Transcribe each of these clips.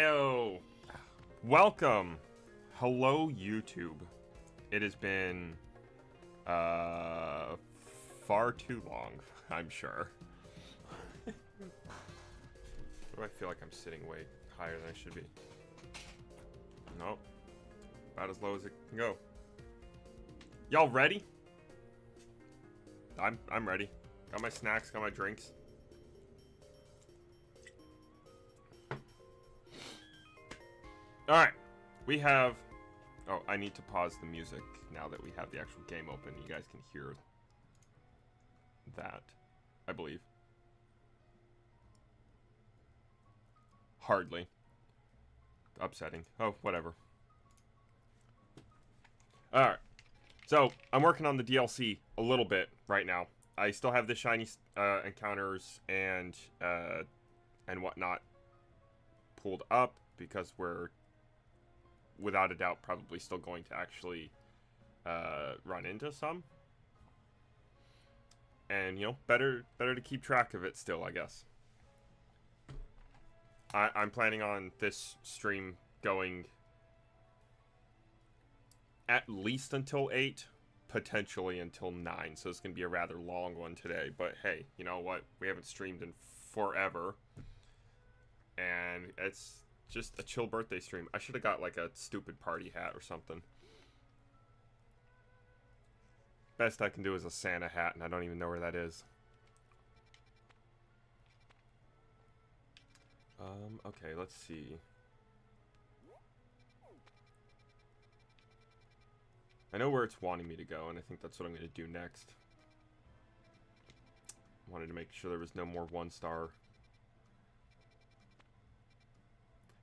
Oh, welcome. Hello, YouTube. It has been, far too long, I'm sure. Why do I feel like I'm sitting way higher than I should be? Nope. About as low as it can go. Y'all ready? I'm ready. Got my snacks, got my drinks. Alright, we have... Oh, I need to pause the music now that we have the actual game open. You guys can hear that, I believe. Hardly. Upsetting. Oh, whatever. Alright, so I'm working on the DLC a little bit right now. I still have the shiny encounters and whatnot pulled up because we're without a doubt probably still going to actually run into some. And, you know, better to keep track of it still, I guess. I'm planning on this stream going at least until 8, potentially until 9. So it's going to be a rather long one today. But hey, you know what? We haven't streamed in forever. And it's just a chill birthday stream. I should have got like a stupid party hat or something. Best I can do is a Santa hat, and I don't even know where that is. Okay, let's see. I know where it's wanting me to go, and I think that's what I'm going to do next. Wanted to make sure there was no more 1-star.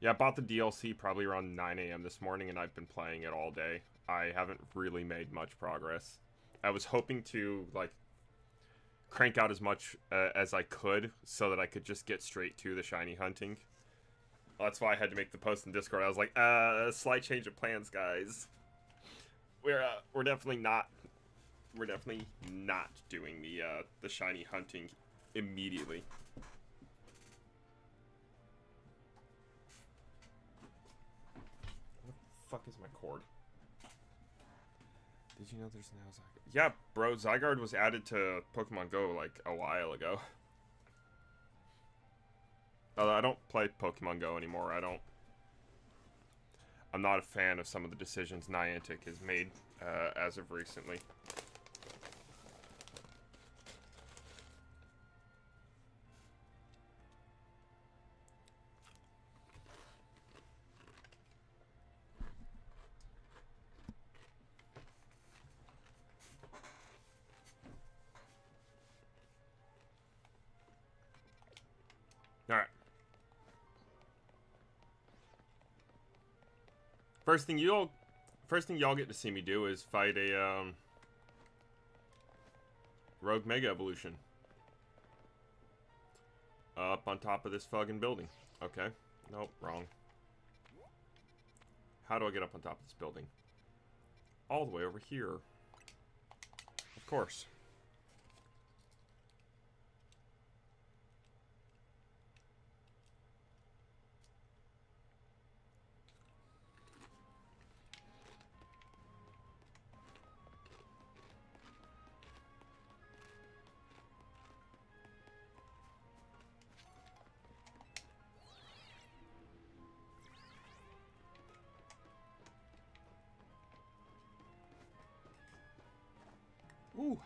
Yeah, I bought the DLC probably around 9 AM this morning, and I've been playing it all day. I haven't really made much progress. I was hoping to, like, crank out as much as I could so that I could just get straight to the shiny hunting. That's why I had to make the post in Discord. I was like, slight change of plans, guys. We're definitely not doing the shiny hunting immediately. What the fuck is my cord? Did you know there's now Zygarde? Yeah, bro, Zygarde was added to Pokemon Go like a while ago. I don't play Pokemon Go anymore. I'm not a fan of some of the decisions Niantic has made as of recently. Alright. First thing y'all get to see me do is fight a Rogue Mega Evolution. Up on top of this fucking building. Okay. Nope, wrong. How do I get up on top of this building? All the way over here. Of course. Ooh.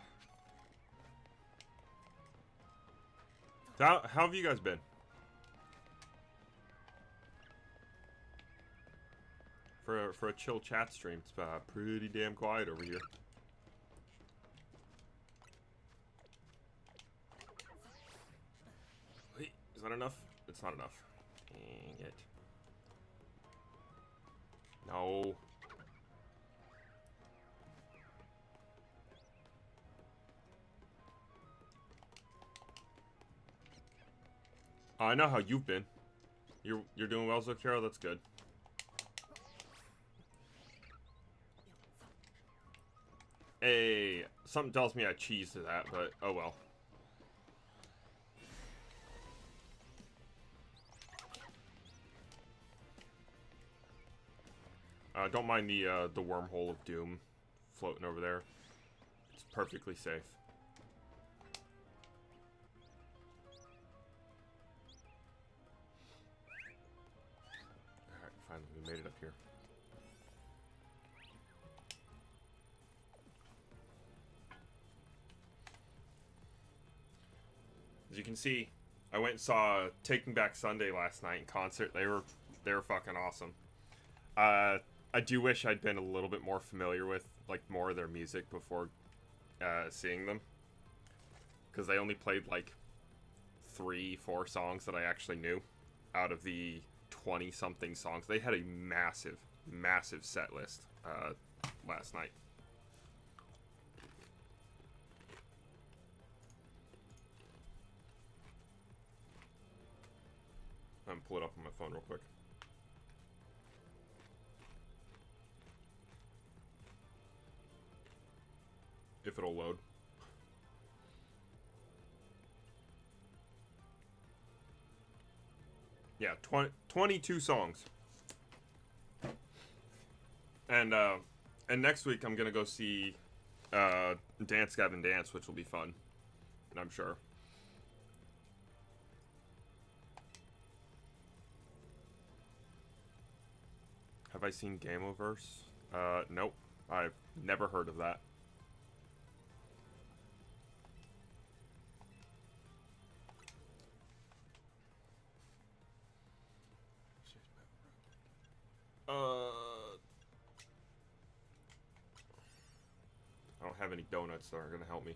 How have you guys been? For a chill chat stream, it's pretty damn quiet over here. Wait, is that enough? It's not enough. Dang it. No. I know how you've been. You're doing well, Zokero. That's good. Hey, something tells me I cheesed to that, but oh well. Don't mind the wormhole of doom floating over there. It's perfectly safe. Alright, finally we made it up here. As you can see, I went and saw Taking Back Sunday last night in concert. They were fucking awesome. I do wish I'd been a little bit more familiar with like more of their music before seeing them, because they only played like 3-4 songs that I actually knew out of the 20-something songs. They had a massive set list last night. I'm gonna pull it up on my phone real quick. If it'll load. Yeah, 22 songs. And next week I'm gonna go see Dance Gavin Dance, which will be fun. I'm sure. Have I seen Gameoverse? Nope. I've never heard of that. I don't have any donuts that are gonna help me.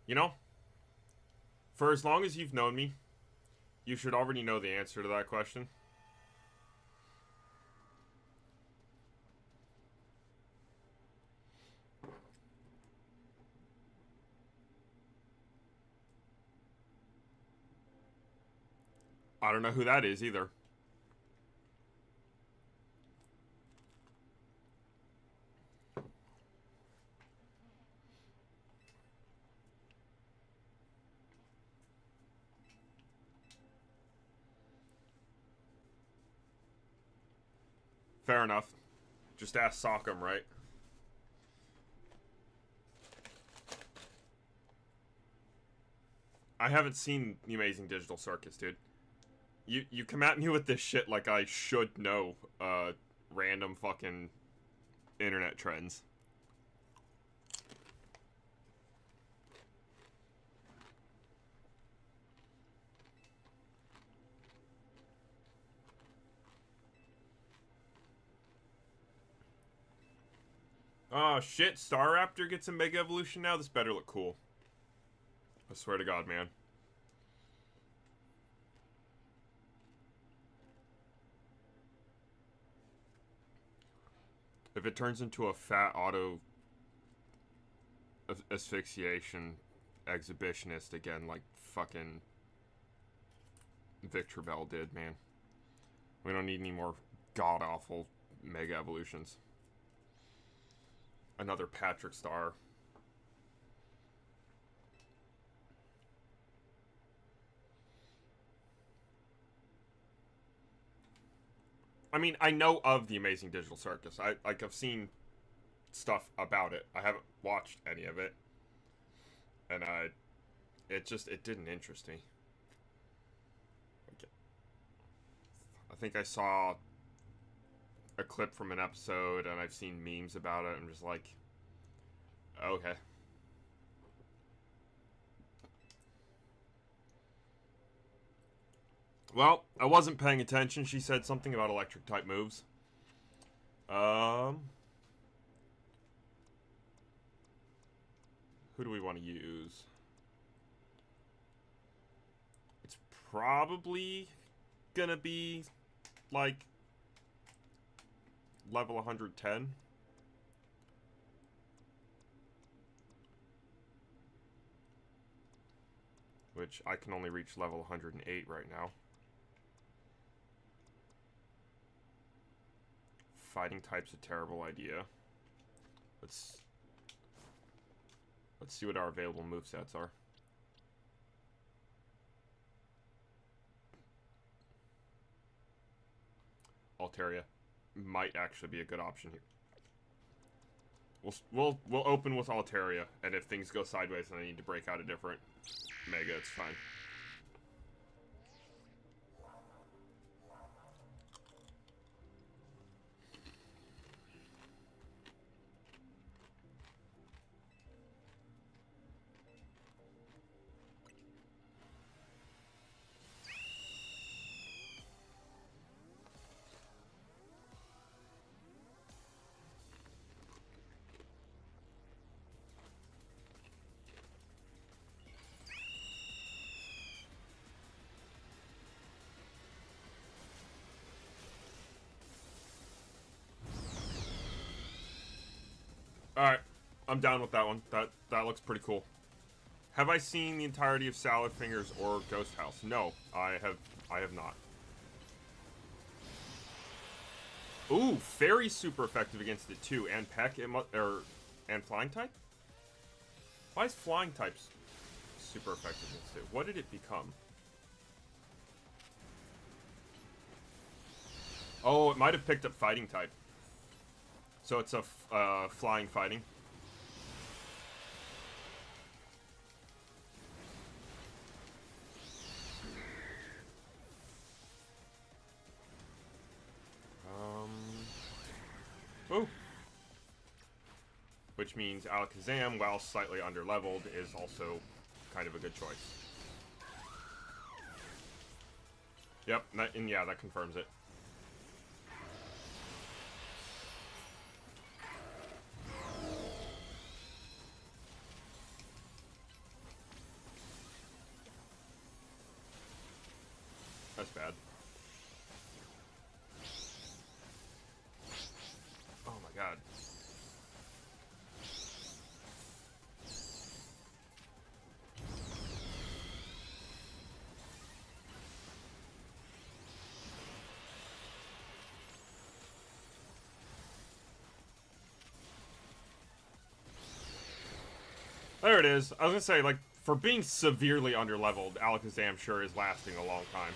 You know, for as long as you've known me, you should already know the answer to that question. I don't know who that is either. Fair enough. Just ask Sock'em, right? I haven't seen The Amazing Digital Circus, dude. You come at me with this shit like I should know random fucking internet trends. Oh shit, Staraptor gets a Mega Evolution now? This better look cool. I swear to God, man. If it turns into a fat auto asphyxiation exhibitionist again, like fucking Victor Bell did, man. We don't need any more god-awful Mega Evolutions. Another Patrick Star. I mean, I know of the Amazing Digital Circus. I've seen stuff about it. I haven't watched any of it. And it didn't interest me. I think I saw a clip from an episode and I've seen memes about it. I'm just like, okay. Well, I wasn't paying attention. She said something about electric type moves. Who do we want to use? It's probably gonna be like level 110. Which I can only reach level 108 right now. Fighting type's a terrible idea. Let's see what our available movesets are. Altaria might actually be a good option here. We'll open with Altaria, and if things go sideways and I need to break out a different Mega, it's fine. Alright, I'm down with that one. That looks pretty cool. Have I seen the entirety of Salad Fingers or Ghost House? No, I have not. Ooh, Fairy's super effective against it too, and Peck, and Flying type? Why is Flying type super effective against it? What did it become? Oh, it might have picked up Fighting type. So it's a flying fighting. Ooh. Which means Alakazam, while slightly underleveled, is also kind of a good choice. Yep, and yeah, that confirms it. That's bad. Oh my god. There it is. I was gonna say, like, for being severely underleveled, Alakazam sure is lasting a long time.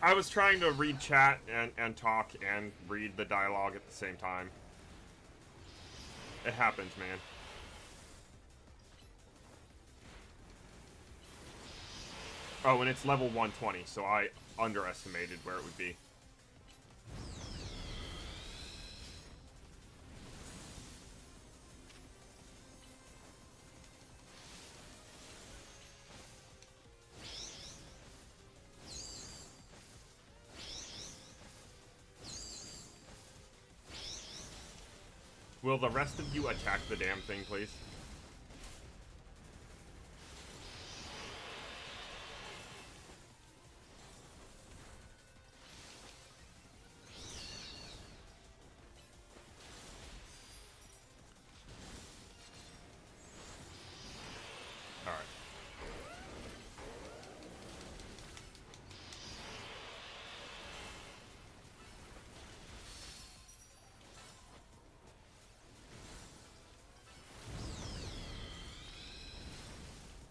I was trying to read chat and talk and read the dialogue at the same time. It happens, man. Oh, and it's level 120, so I underestimated where it would be. Will the rest of you attack the damn thing, please? Alright.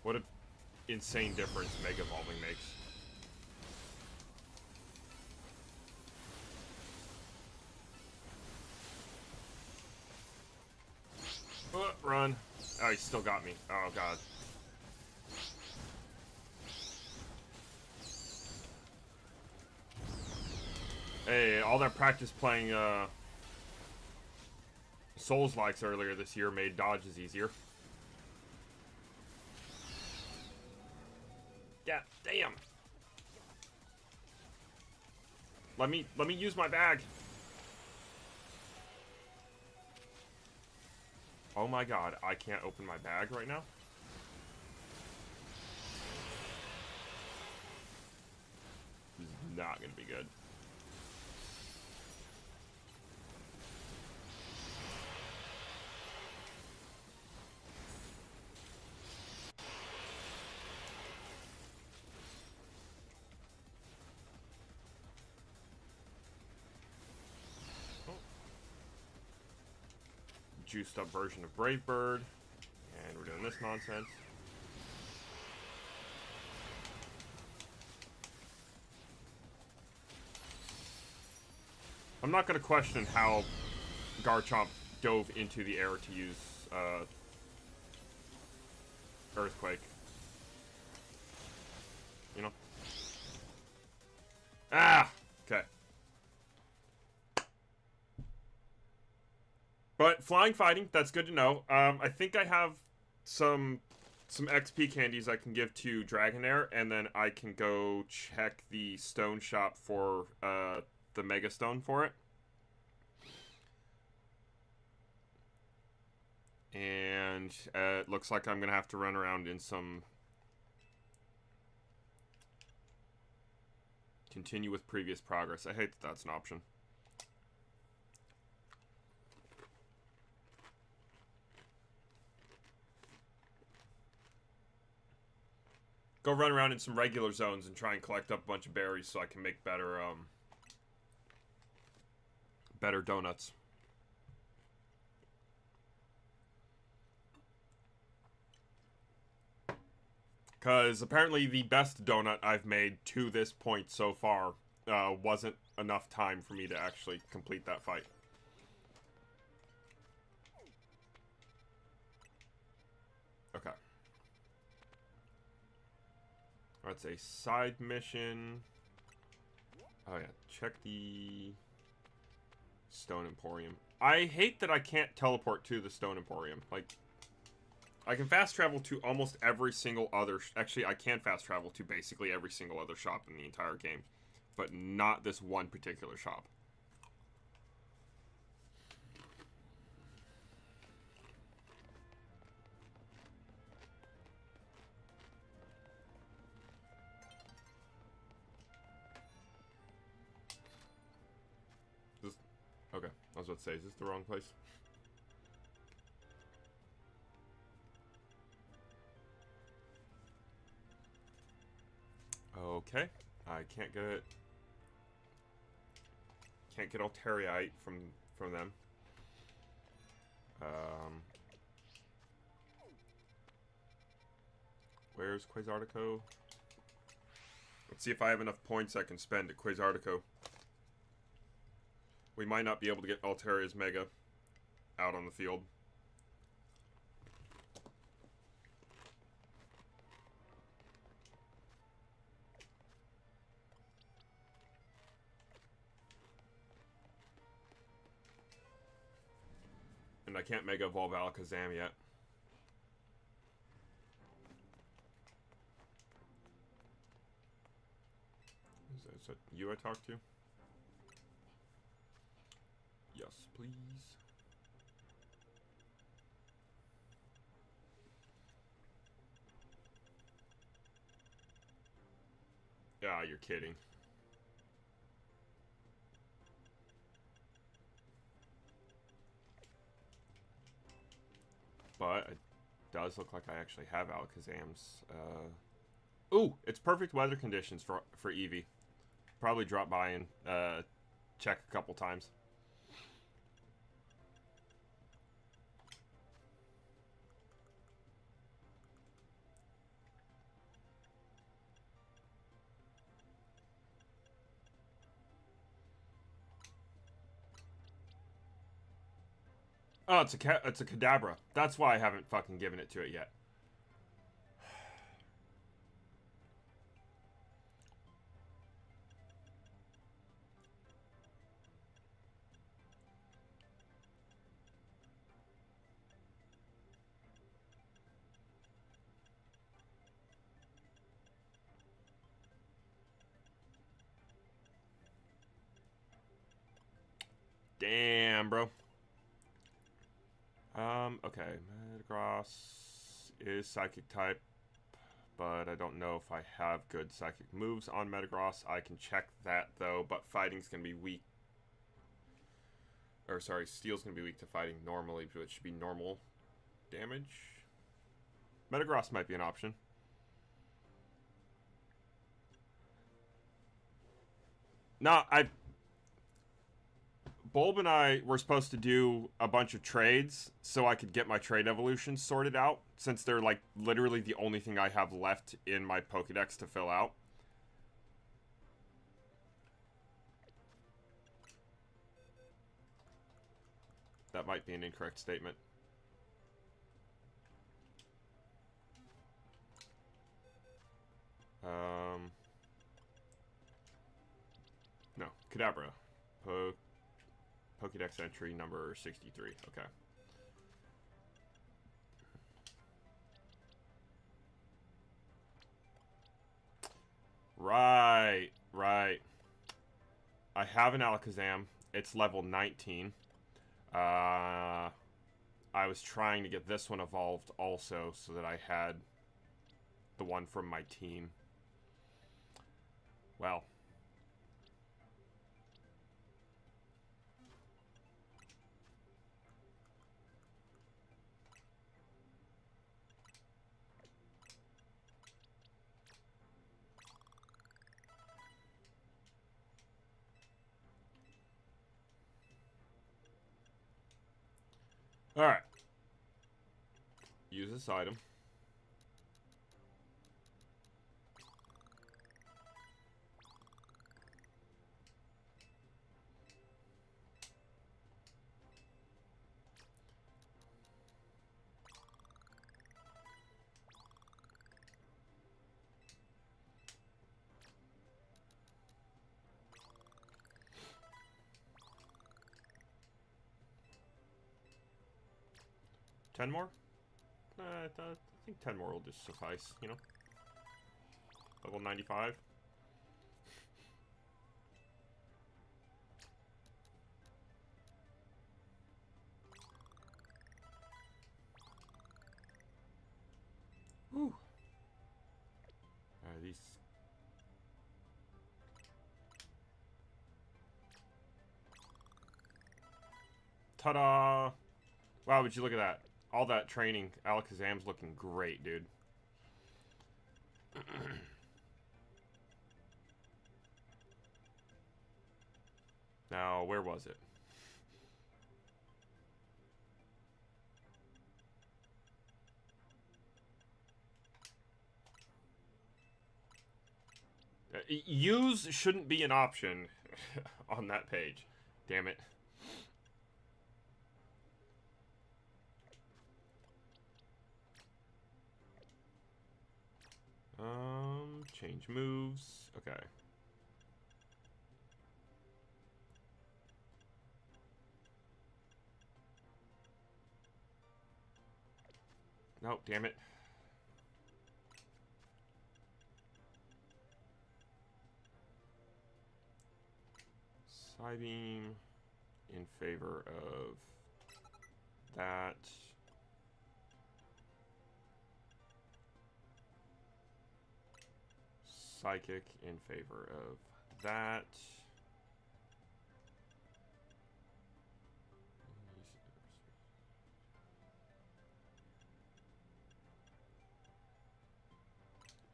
What an insane difference Mega Evolving makes. Run. Oh, he still got me. Oh, God. Hey, all that practice playing Souls-likes earlier this year made dodges easier. Yeah, damn. Let me use my bag. Oh my God, I can't open my bag right now. This is not gonna be good. Juiced up version of Brave Bird, and we're doing this nonsense. I'm not going to question how Garchomp dove into the air to use Earthquake. You know? Ah! Okay. But flying fighting, that's good to know. I think I have some XP candies I can give to Dragonair, and then I can go check the stone shop for the Mega Stone for it. And it looks like I'm gonna have to run around in some continue with previous progress. I hate that that's an option. Go run around in some regular zones and try and collect up a bunch of berries so I can make better, better donuts. Because apparently the best donut I've made to this point so far wasn't enough time for me to actually complete that fight. Okay. That's a side mission. Oh yeah, check the Stone Emporium. I hate that I can't teleport to the Stone Emporium. Like, I can fast travel to almost every single other... Actually, I can fast travel to basically every single other shop in the entire game. But not this one particular shop. Okay, I was about to say, is this the wrong place? Okay, I can't get Alteriite from them. Where's Quasartico? Let's see if I have enough points I can spend at Quasartico. We might not be able to get Alteria's Mega out on the field. And I can't Mega Evolve Alakazam yet. Is that you I talked to? Yes, please. Ah, you're kidding. But it does look like I actually have Alakazam's. Ooh, it's perfect weather conditions for Eevee. Probably drop by and check a couple times. Oh, it's a Kadabra. That's why I haven't fucking given it to it yet. Damn, bro. Okay. Metagross is Psychic type, but I don't know if I have good Psychic moves on Metagross. I can check that, though, but Fighting's gonna be weak. Or, sorry, Steel's gonna be weak to Fighting normally, so it should be normal damage. Metagross might be an option. No, Bulb and I were supposed to do a bunch of trades so I could get my trade evolutions sorted out, since they're like literally the only thing I have left in my Pokedex to fill out. That might be an incorrect statement. No, Kadabra. Pokedex entry number 63. Okay. Right, right. I have an Alakazam. It's level 19. I was trying to get this one evolved also so that I had the one from my team. Well. Alright. Use this item. Ten more? I think 10 more will just suffice, you know? Level 95. Whew. These... Ta-da! Wow, would you look at that? All that training. Alakazam's looking great, dude. Now, where was it? Use shouldn't be an option on that page. Damn it. Change moves. Okay. No, damn it. Psybeam in favor of that. Psychic in favor of that.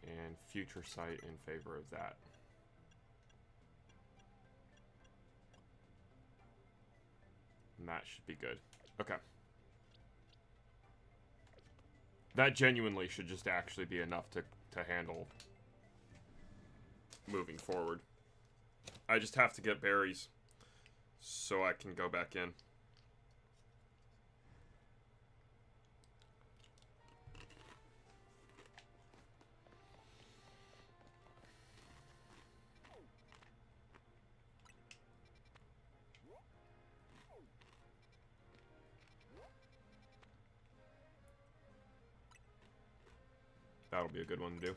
And Future Sight in favor of that. And that should be good. Okay. That genuinely should just actually be enough to handle moving forward. I just have to get berries so I can go back in. That'll be a good one to do.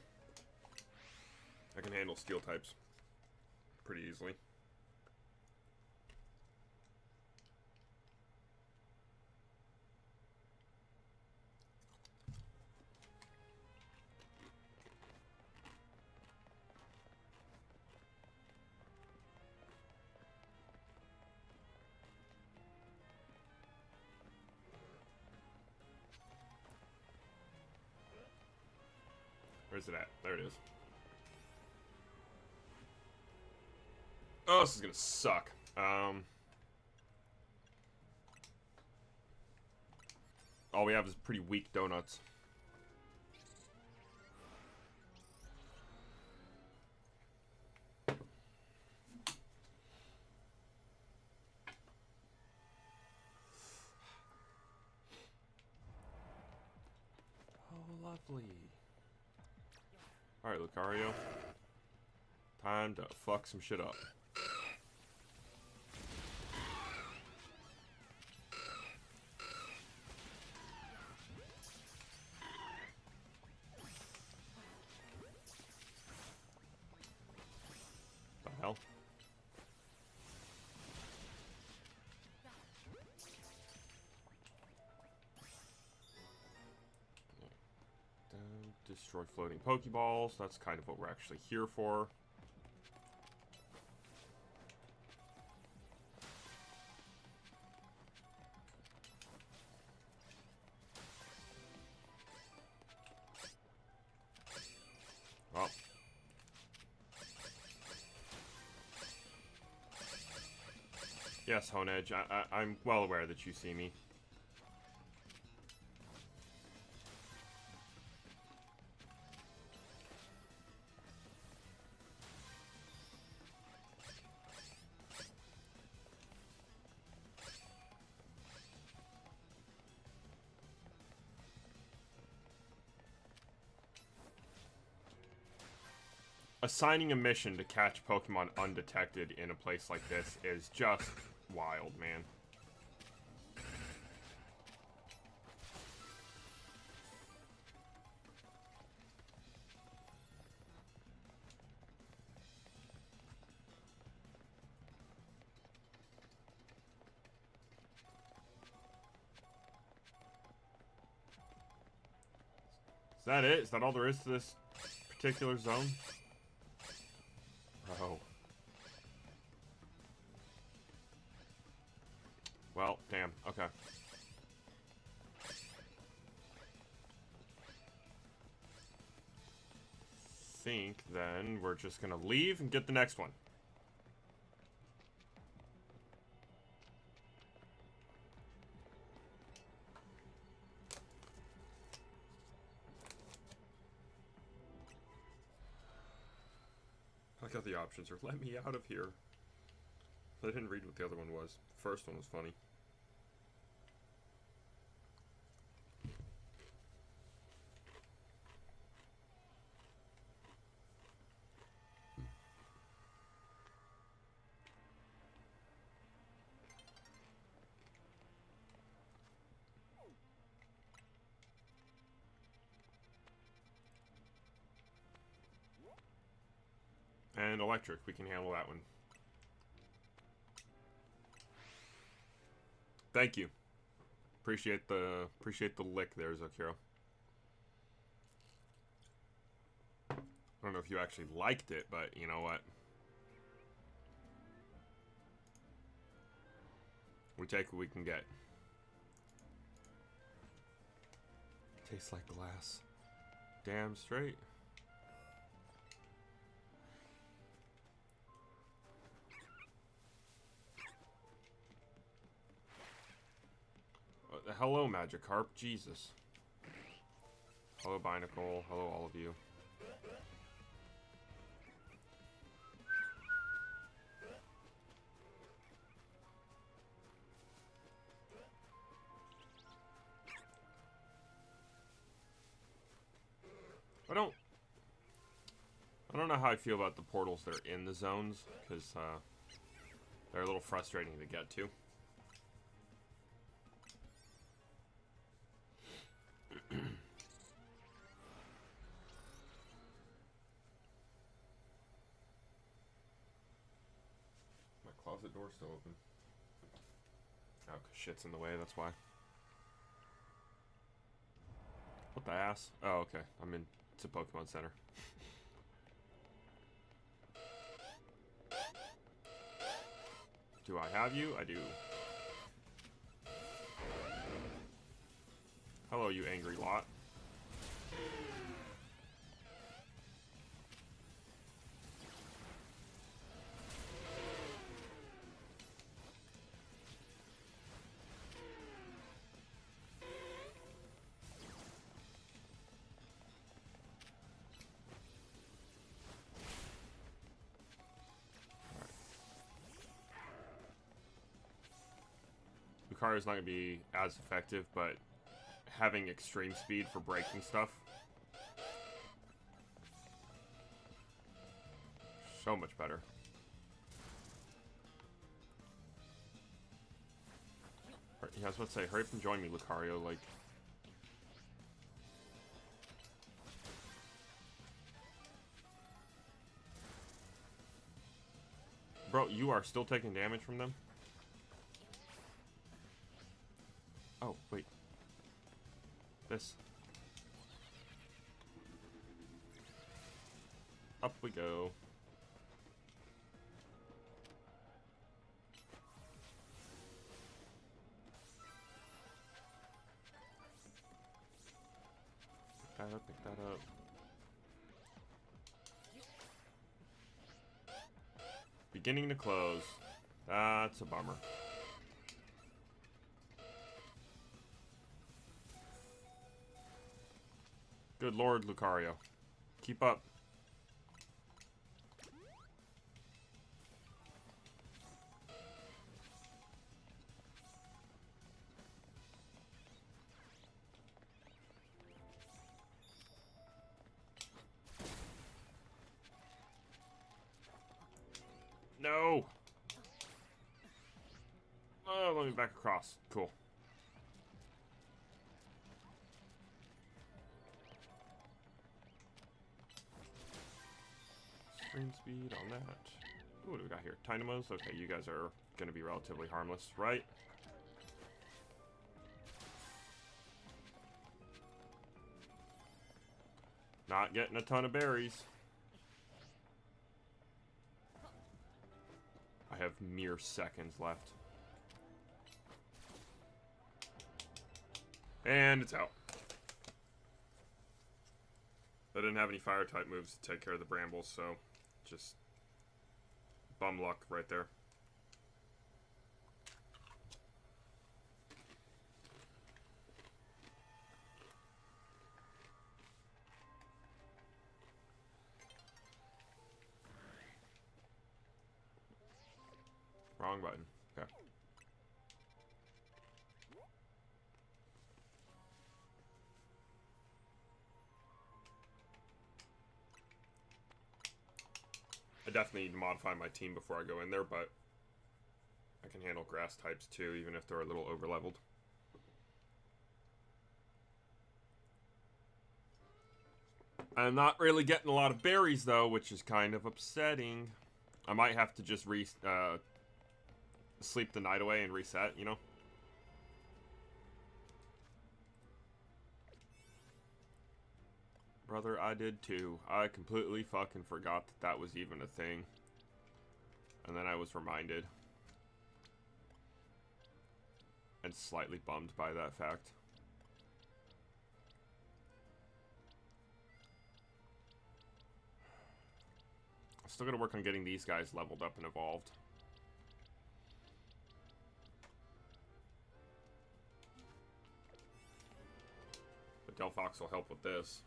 I can handle steel types pretty easily. Where's it at? There it is. Oh, this is gonna suck. All we have is pretty weak donuts. Oh, lovely. Alright, Lucario. Time to fuck some shit up. The hell? Destroy floating Pokeballs. That's kind of what we're actually here for. Well. Yes, Honedge, I'm well aware that you see me. Assigning a mission to catch Pokemon undetected in a place like this is just wild, man. Is that it? Is that all there is to this particular zone? Oh. Well, damn. Okay. Think then we're just gonna leave and get the next one. I got the options are let me out of here. I didn't read what the other one was. The first one was funny. And electric, we can handle that one. Thank you. Appreciate the lick there, Zakiro. I don't know if you actually liked it, but you know what? We take what we can get. Tastes like glass. Damn straight. Hello, Magikarp. Jesus. Hello, Binacle. Hello, all of you. I don't know how I feel about the portals that are in the zones, because they're a little frustrating to get to. My closet door's still open. Oh, 'cause shit's in the way, that's why. What the ass? Oh, okay. It's a Pokemon Center. Do I have you? I do. Hello, you angry lot. Lucario's not going to be as effective, but having extreme speed for breaking stuff, so much better. Yeah, I was about to say, hurry up and join me, Lucario, like... Bro, you are still taking damage from them? Oh, wait. This. Up we go. Pick that up. Beginning to close. That's a bummer. Good lord, Lucario. Keep up. No! Oh, let me back across. Cool. Stream speed on that. Ooh, what do we got here? Tynamos? Okay, you guys are going to be relatively harmless, right? Not getting a ton of berries. I have mere seconds left. And it's out. I didn't have any fire type moves to take care of the brambles, so just bum luck right there. Wrong button. Okay. I definitely need to modify my team before I go in there, but I can handle grass types too, even if they're a little over-leveled. I'm not really getting a lot of berries, though, which is kind of upsetting. I might have to just sleep the night away and reset, you know? Brother, I did too. I completely fucking forgot that that was even a thing. And then I was reminded. And slightly bummed by that fact. I'm still gonna work on getting these guys leveled up and evolved. But Delphox will help with this.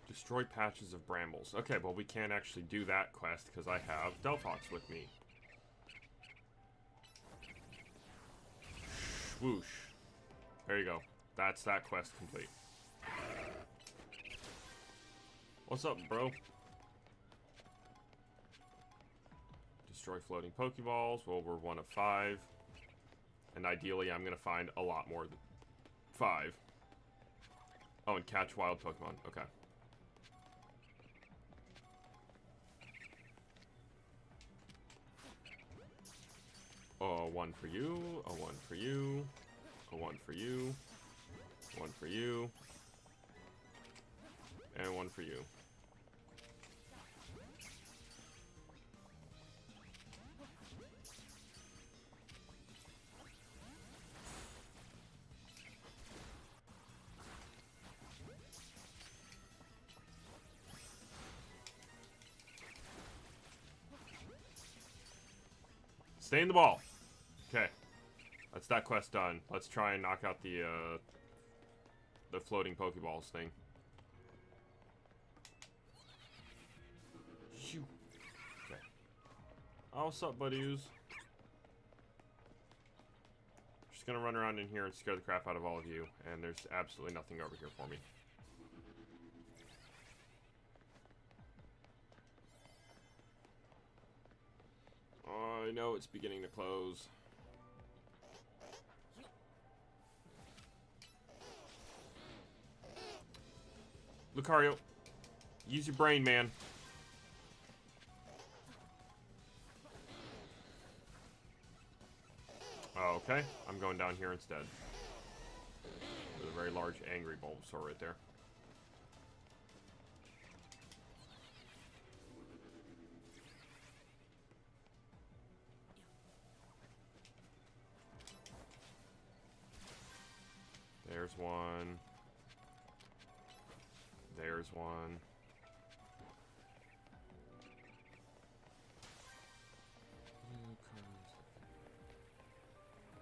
Destroy patches of brambles. Okay, well we can't actually do that quest because I have Delphox with me. Whoosh. There you go. That's that quest complete. What's up, bro? Destroy floating Pokeballs. Well, we're 1 of 5. And ideally, I'm going to find a lot more than 5. Oh, and catch wild Pokemon. Okay. Oh, 1 for you. A 1 for you. A 1 for you. 1 for you. And 1 for you. Stay in the ball. Okay. That's that quest done. Let's try and knock out the floating Pokeballs thing. Shoo. Okay. Oh, what's up, buddies? Just gonna run around in here and scare the crap out of all of you, and there's absolutely nothing over here for me. I know it's beginning to close. Lucario, use your brain, man. Okay, I'm going down here instead. There's a very large angry Bulbasaur right there. There's one. There's one.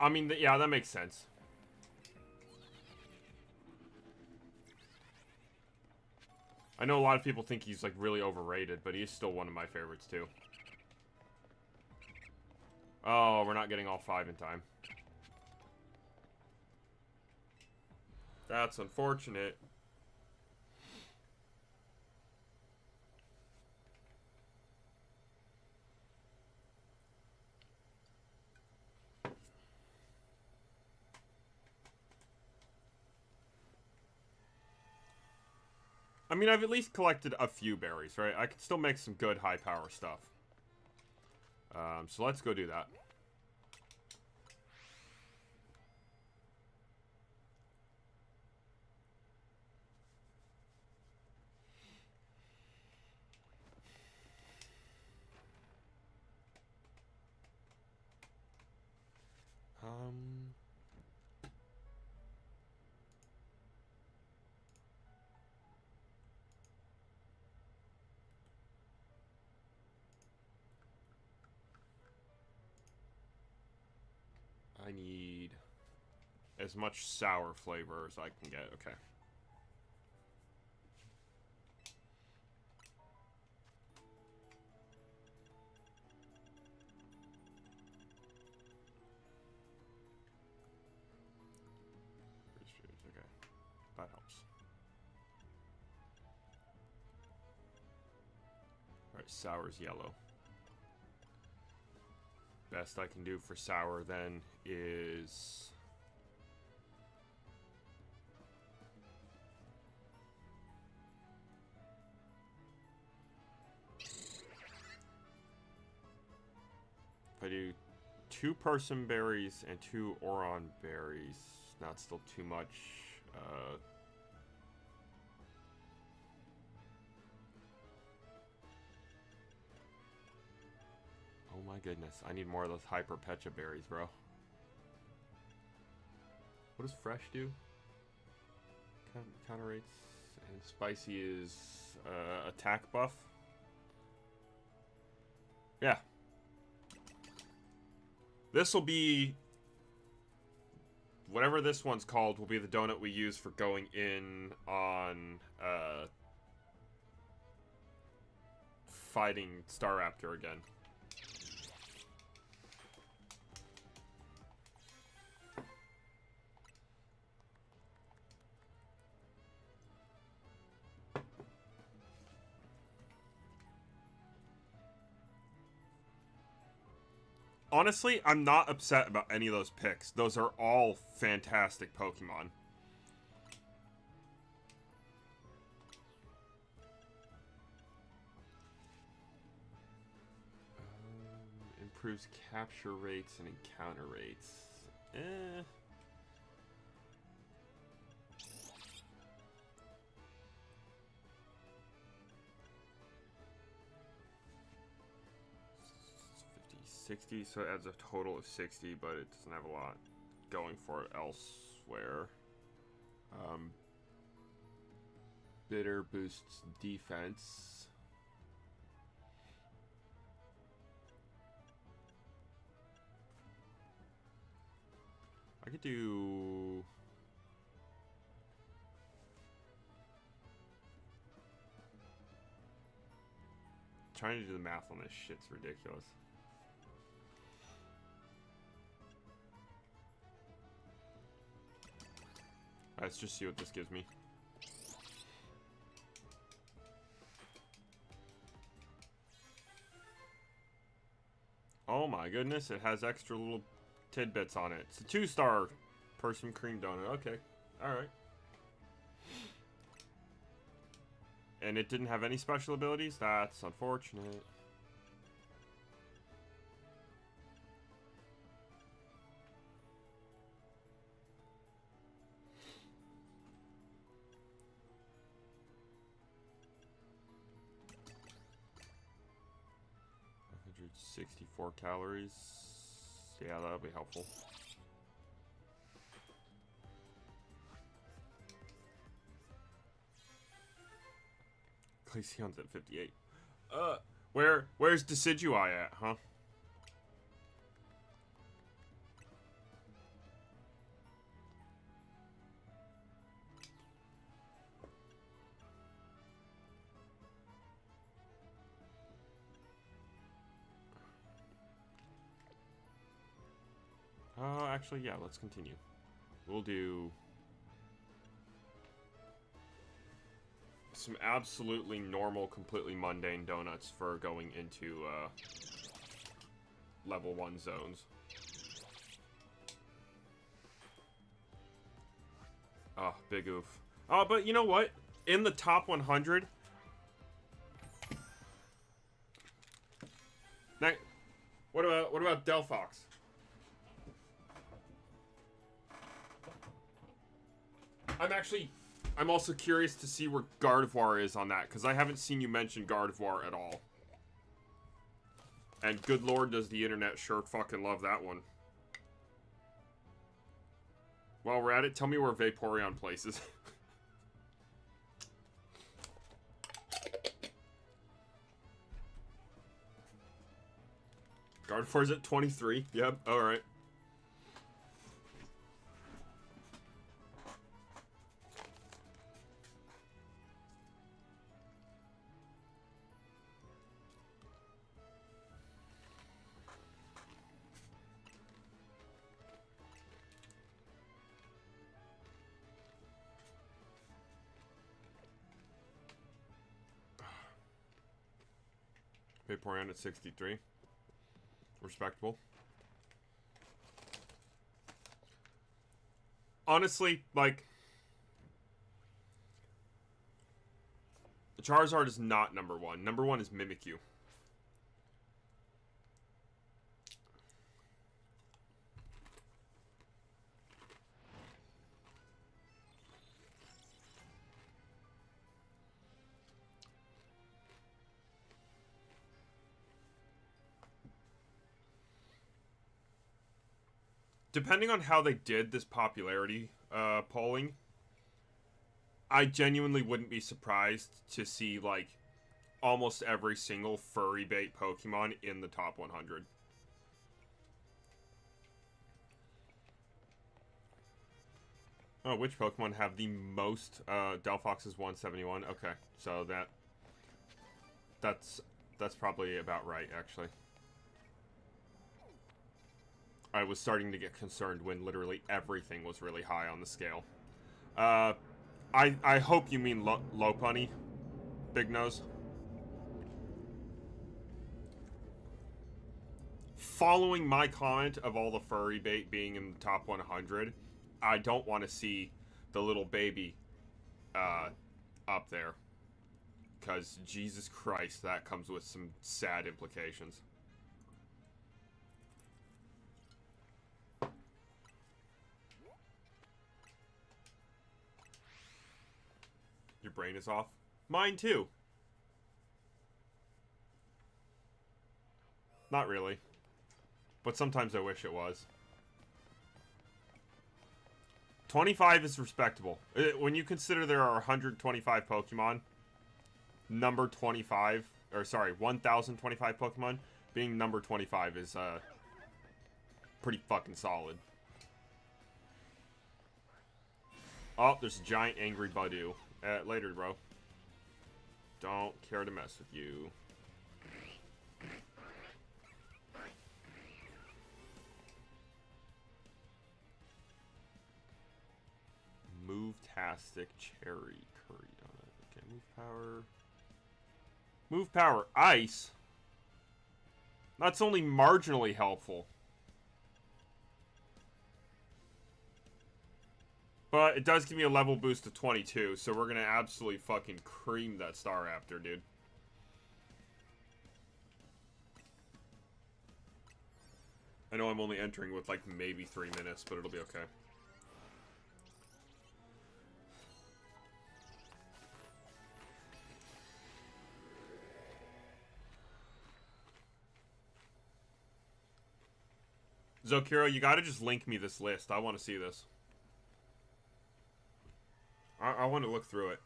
I mean, yeah, that makes sense. I know a lot of people think he's, like, really overrated, but he's still one of my favorites, too. Oh, we're not getting all 5 in time. That's unfortunate. I mean, I've at least collected a few berries, right? I can still make some good high-power stuff. So let's go do that. I need as much sour flavor as I can get. Okay. Okay. That helps. Alright, sour's yellow. Best I can do for sour then is... if I do 2 persimmon berries and 2 Oron berries, not still too much. Oh my goodness, I need more of those hyper pecha berries, bro. What does fresh do? Counter rates, and spicy is attack buff. Yeah. This will be, whatever this one's called, will be the donut we use for going in on fighting Staraptor again. Honestly, I'm not upset about any of those picks. Those are all fantastic Pokemon. Improves capture rates and encounter rates. Eh. It's 50, 60, so it adds a total of 60, but it doesn't have a lot going for it elsewhere. Bitter boosts defense. I could do... trying to do the math on this shit's ridiculous. Let's just see what this gives me. Oh my goodness, it has extra little tidbits on it. It's a 2-star persimmon cream donut. Okay, alright. And it didn't have any special abilities? That's unfortunate. $164 calories. Yeah, that'll be helpful. Glaceon's at 58. Where's Decidueye at, huh? Actually, yeah, let's continue. We'll do some absolutely normal, completely mundane donuts for going into level 1 zones. Oh, big oof. Oh, but you know what? In the top 100... Now, what about Delphox? I'm also curious to see where Gardevoir is on that, because I haven't seen you mention Gardevoir at all. And good lord, does the internet sure fucking love that one. While we're at it, tell me where Vaporeon places. Gardevoir's at 23. Yep, alright. Vaporeon at 63. Respectable. honestly, like, Charizard is not number one. Number one is Mimikyu. Depending on how they did this popularity polling, I genuinely wouldn't be surprised to see, like, almost every single furry bait Pokemon in the top 100. Oh, which Pokemon have the most? Delphox is 171. Okay, so that's probably about right, actually. I was starting to get concerned when literally everything was really high on the scale. I hope you mean Lopunny, Big Nose. Following my comment of all the furry bait being in the top 100, I don't want to see the little baby up there. Because, Jesus Christ, that comes with some sad implications. Your brain is off? Mine too. Not really. But sometimes I wish it was. 25 is respectable. When you consider there are 125 Pokemon, number 25, or sorry, 1,025 Pokemon, being number 25 is pretty fucking solid. Oh, there's a giant angry Budew. Later, bro. Don't care to mess with you. Move-tastic cherry curry donut. Okay, move power. Move power ice? That's only marginally helpful. But it does give me a level boost to 22, so we're gonna absolutely fucking cream that Staraptor, dude. I know I'm only entering with, like, maybe 3 minutes, but it'll be okay. Zokiro, you gotta just link me this list. I want to see this. I want to look through it.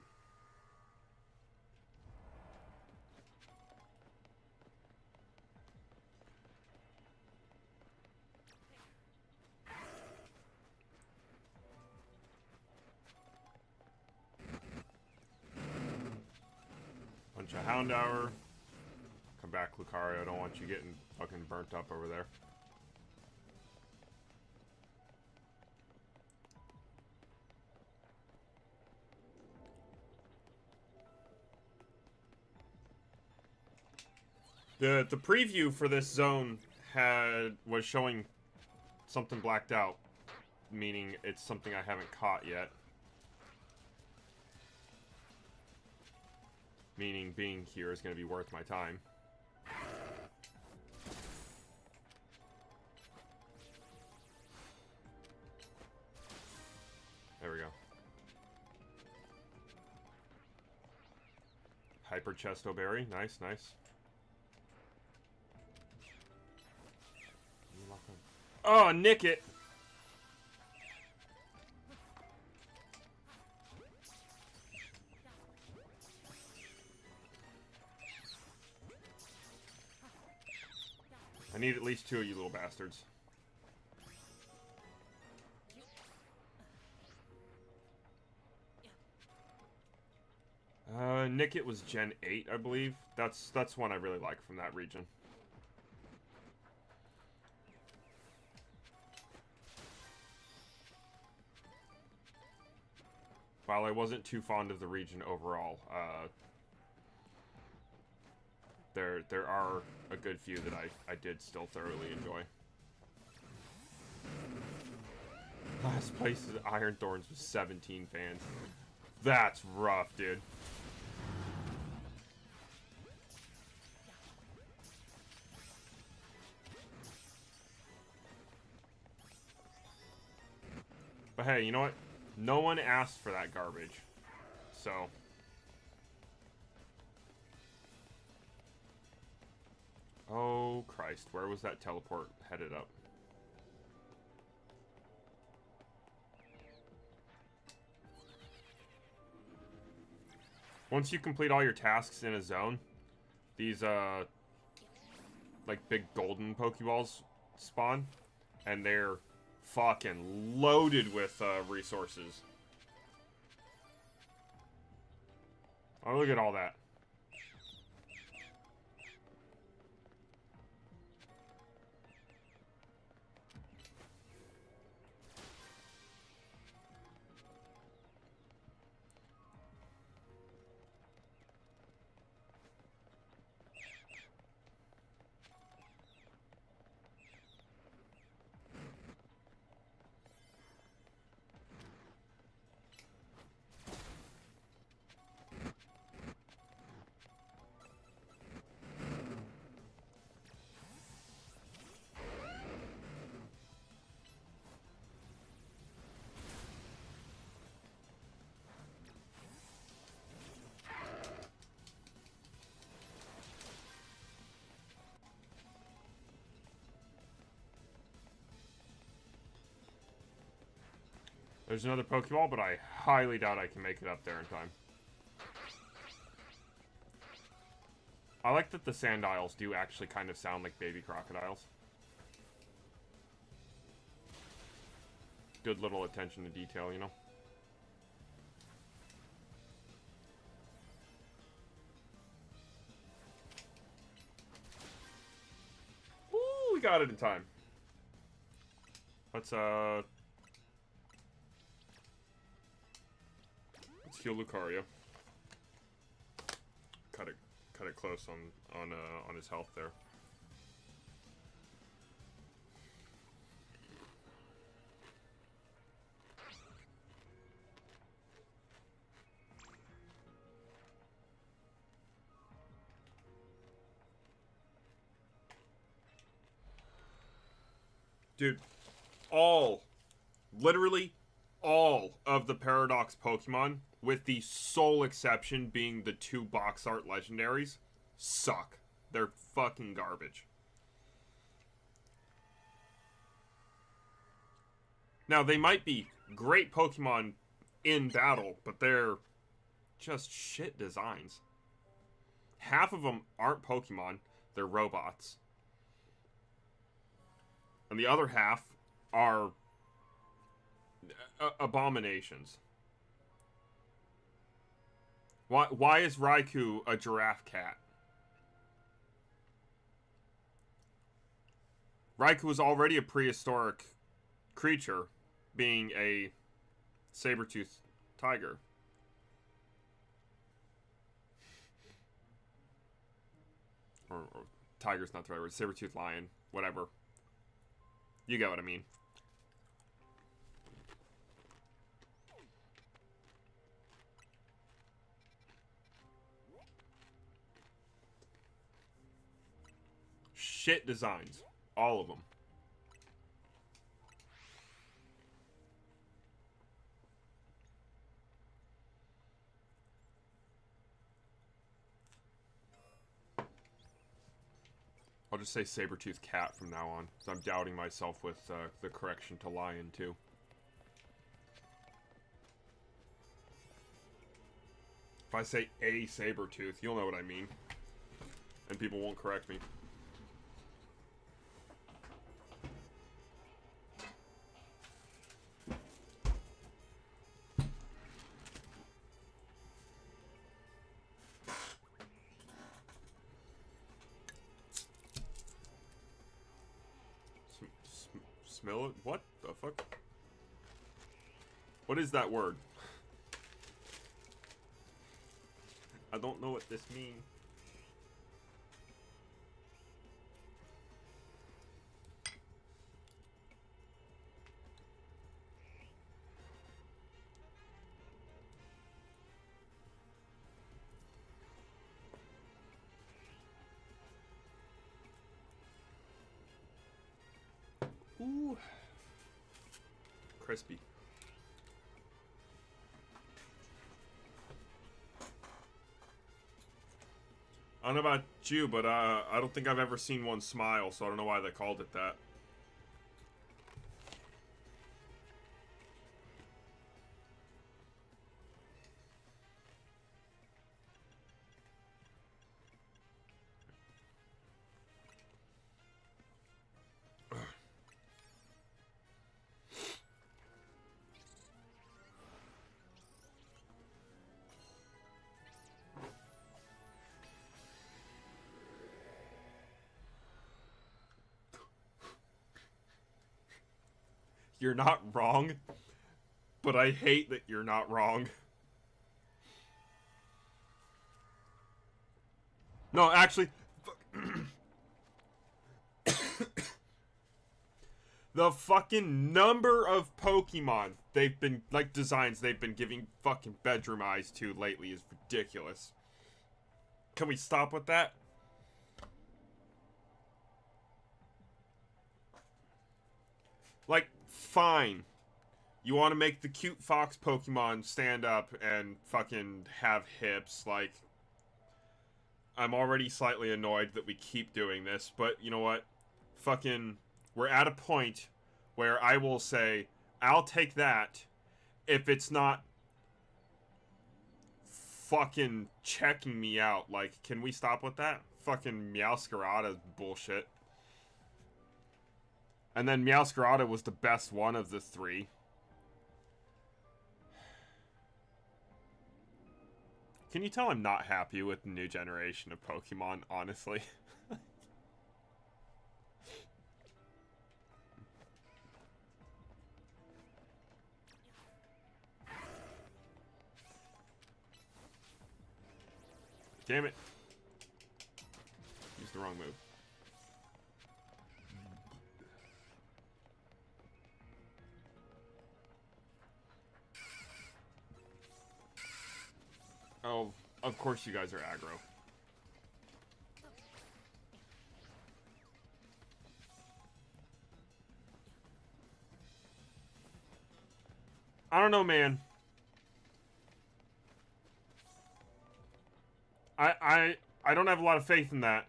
Bunch of Houndour. Come back, Lucario. I don't want you getting fucking burnt up over there. The preview for this zone was showing something blacked out, meaning it's something I haven't caught yet. Meaning being here is going to be worth my time. There we go. Hyper Chesto Berry. Nice, nice. Oh, nick it! I need at least 2 of you little bastards. Nickit was Gen 8, I believe. That's one I really like from that region. While I wasn't too fond of the region overall, there are a good few that I did still thoroughly enjoy. Last place is Iron Thorns with 17 fans. That's rough, dude. But hey, you know what? No one asked for that garbage. So... oh, Christ. Where was that teleport headed up? Once you complete all your tasks in a zone, these, like, big golden Pokeballs spawn. And they're fucking loaded with, resources. Oh, look at all that. There's another Pokeball, but I highly doubt I can make it up there in time. I like that the Sandiles do actually kind of sound like baby crocodiles. Good little attention to detail, you know? Woo, we got it in time. Let's heal Lucario. Cut it close on his health there. Dude, literally all of the Paradox Pokemon, with the sole exception being the 2 box art legendaries, suck. They're fucking garbage. Now, they might be great Pokemon in battle, but they're just shit designs. Half of them aren't Pokemon, they're robots. And the other half are abominations. Why is Raikou a giraffe cat? Raikou is already a prehistoric creature, being a saber-toothed tiger. Or tiger's not the right word. Saber-toothed lion. Whatever. You get what I mean. Shit designs. All of them. I'll just say saber-toothed cat from now on, because I'm doubting myself with the correction to lion, too. If I say a saber-tooth, you'll know what I mean. And people won't correct me. Smell it? What the fuck? What is that word? I don't know what this means. Ooh. Crispy. I don't know about you, but I don't think I've ever seen one smile, so I don't know why they called it that. You're not wrong, but I hate that you're not wrong. No, actually, the fucking number of Pokemon they've been, like, designs they've been giving fucking bedroom eyes to lately is ridiculous. Can we stop with that? Like, fine. You want to make the cute fox Pokemon stand up and fucking have hips, like... I'm already slightly annoyed that we keep doing this, but you know what? Fucking... We're at a point where I will say, I'll take that if it's not fucking checking me out. Like, can we stop with that? Fucking Meowscarada bullshit. And then Meowscarada was the best one of the three. Can you tell I'm not happy with the new generation of Pokemon, honestly? Damn it. Used the wrong move. Oh, of course you guys are aggro. I don't know, man. I don't have a lot of faith in that.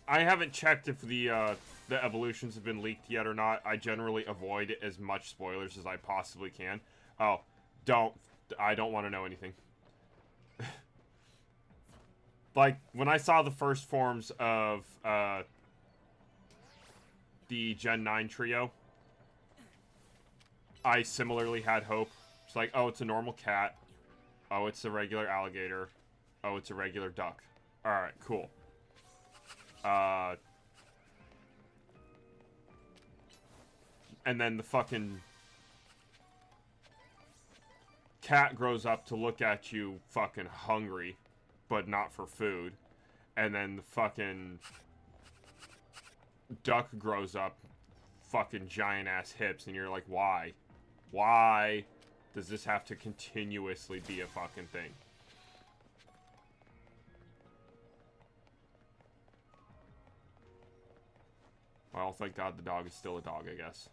I haven't checked if the evolutions have been leaked yet or not. I generally avoid as much spoilers as I possibly can. Oh, I don't want to know anything. Like, when I saw the first forms of, the Gen 9 trio, I similarly had hope. It's like, oh, it's a normal cat. Oh, it's a regular alligator. Oh, it's a regular duck. Alright, cool. And then the fucking cat grows up to look at you fucking hungry, but not for food. And then the fucking duck grows up fucking giant ass hips, and you're like, why? Why does this have to continuously be a fucking thing? Well, thank God the dog is still a dog, I guess.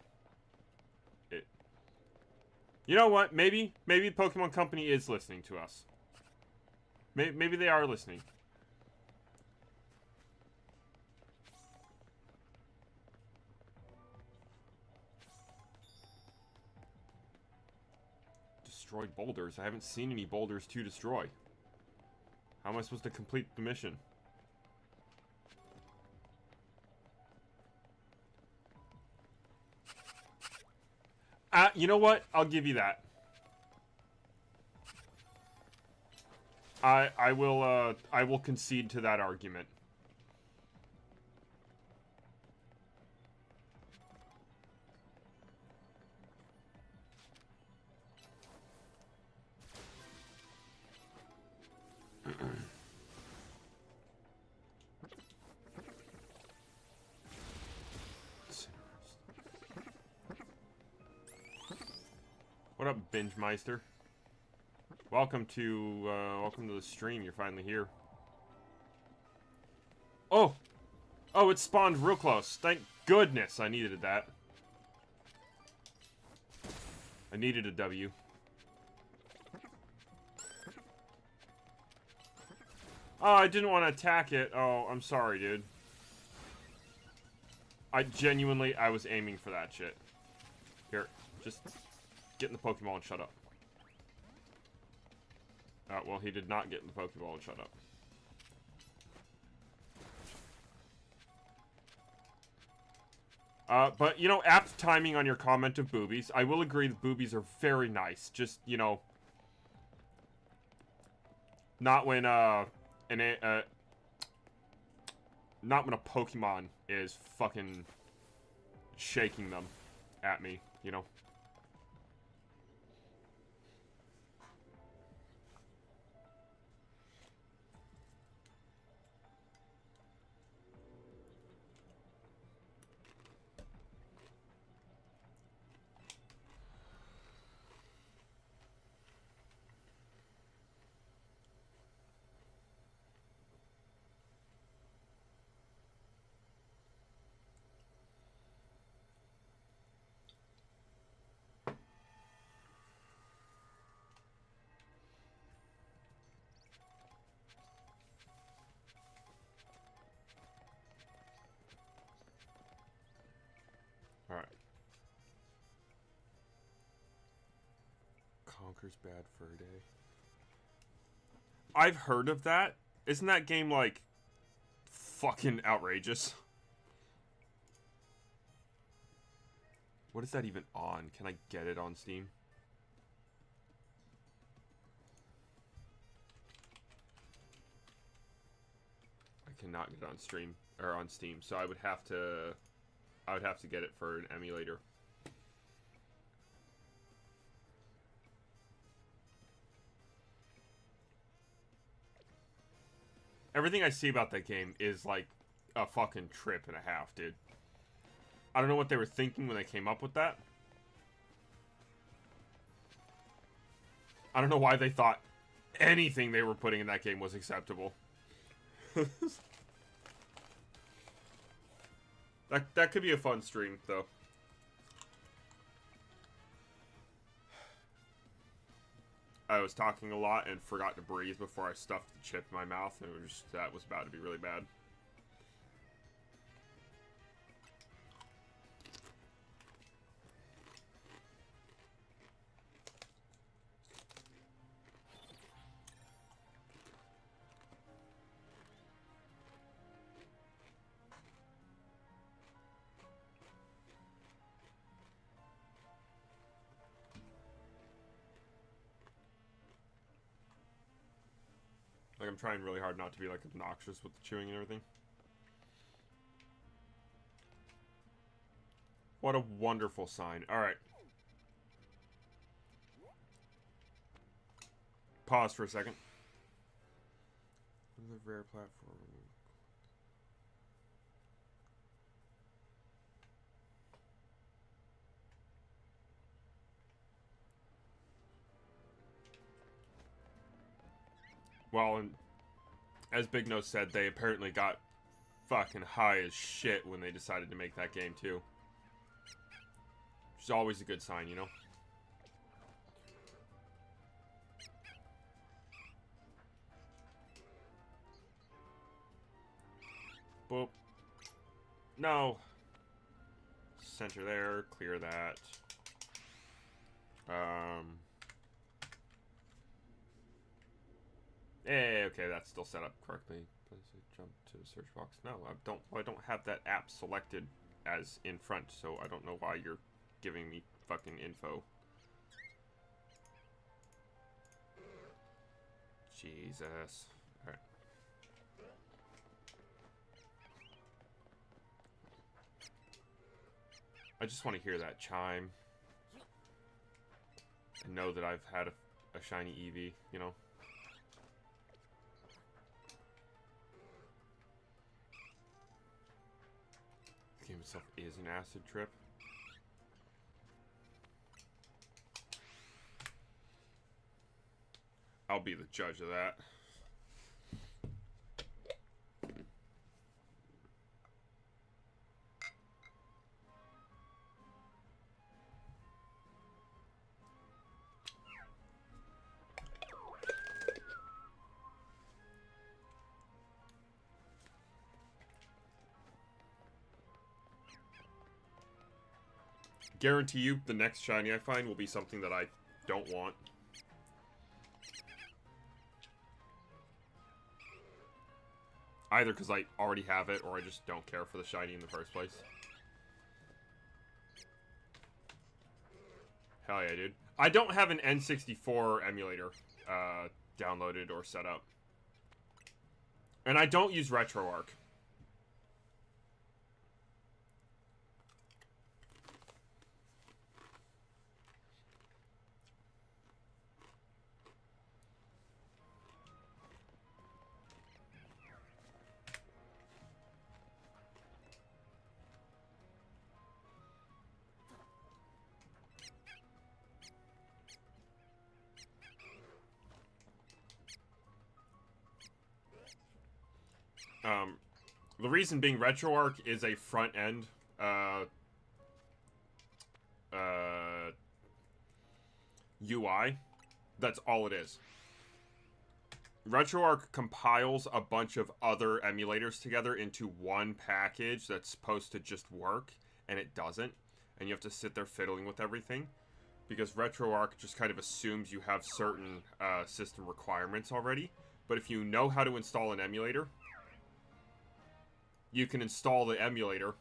You know what? Maybe the Pokemon Company is listening to us. Maybe they are listening. Destroyed boulders? I haven't seen any boulders to destroy. How am I supposed to complete the mission? You know what? I'll give you that. I will concede to that argument. What up, Binge Meister? Welcome to the stream. You're finally here. Oh! Oh, it spawned real close. Thank goodness I needed that. I needed a W. Oh, I didn't want to attack it. Oh, I'm sorry, dude. I was aiming for that shit. Here, just get in the Pokeball and shut up. Well, he did not get in the Pokeball and shut up. But, you know, apt timing on your comment of boobies. I will agree that boobies are very nice. Just, you know... Not when, not when a Pokemon is fucking shaking them at me, you know? Alright. Conker's Bad Fur Day. I've heard of that. Isn't that game, like, fucking outrageous? What is that even on? Can I get it on Steam? I cannot get it on stream or on Steam, so I would have to get it for an emulator. Everything I see about that game is like a fucking trip and a half, dude. I don't know what they were thinking when they came up with that. I don't know why they thought anything they were putting in that game was acceptable. That could be a fun stream, though. I was talking a lot and forgot to breathe before I stuffed the chip in my mouth, and that was about to be really bad. Like, I'm trying really hard not to be, like, obnoxious with the chewing and everything. What a wonderful sign. Alright. Pause for a second. The rare platform. Well, and as Big Nose said, they apparently got fucking high as shit when they decided to make that game, too. Which is always a good sign, you know? Boop. No. Center there. Clear that. Hey, okay, that's still set up correctly. Jump to the search box. No, I don't have that app selected as in front, so I don't know why you're giving me fucking info. Jesus. Alright. I just want to hear that chime. And know that I've had a shiny Eevee, you know? The game itself is an acid trip. I'll be the judge of that. Guarantee you the next shiny I find will be something that I don't want. Either because I already have it, or I just don't care for the shiny in the first place. Hell yeah, dude. I don't have an N64 emulator downloaded or set up. And I don't use RetroArch. The reason being RetroArch is a front-end UI. That's all it is. RetroArch compiles a bunch of other emulators together into one package that's supposed to just work, and it doesn't. And you have to sit there fiddling with everything. Because RetroArch just kind of assumes you have certain system requirements already. But if you know how to install an emulator, you can install the emulator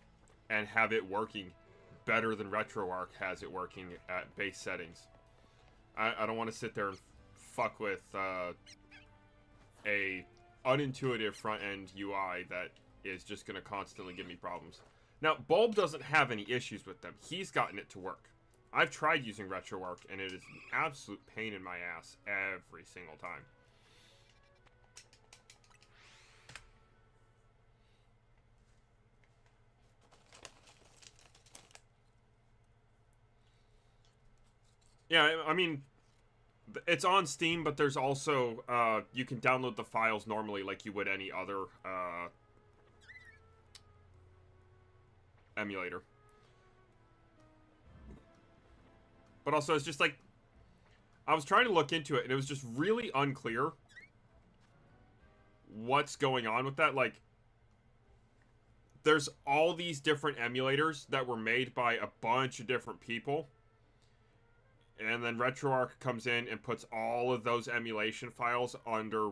and have it working better than RetroArch has it working at base settings. I don't want to sit there and fuck with a unintuitive front-end UI that is just going to constantly give me problems. Now, Bulb doesn't have any issues with them. He's gotten it to work. I've tried using RetroArch, and it is an absolute pain in my ass every single time. Yeah, I mean, it's on Steam, but there's also, you can download the files normally like you would any other, emulator. But also, it's just like, I was trying to look into it, and it was just really unclear what's going on with that. Like, there's all these different emulators that were made by a bunch of different people. And then RetroArch comes in and puts all of those emulation files under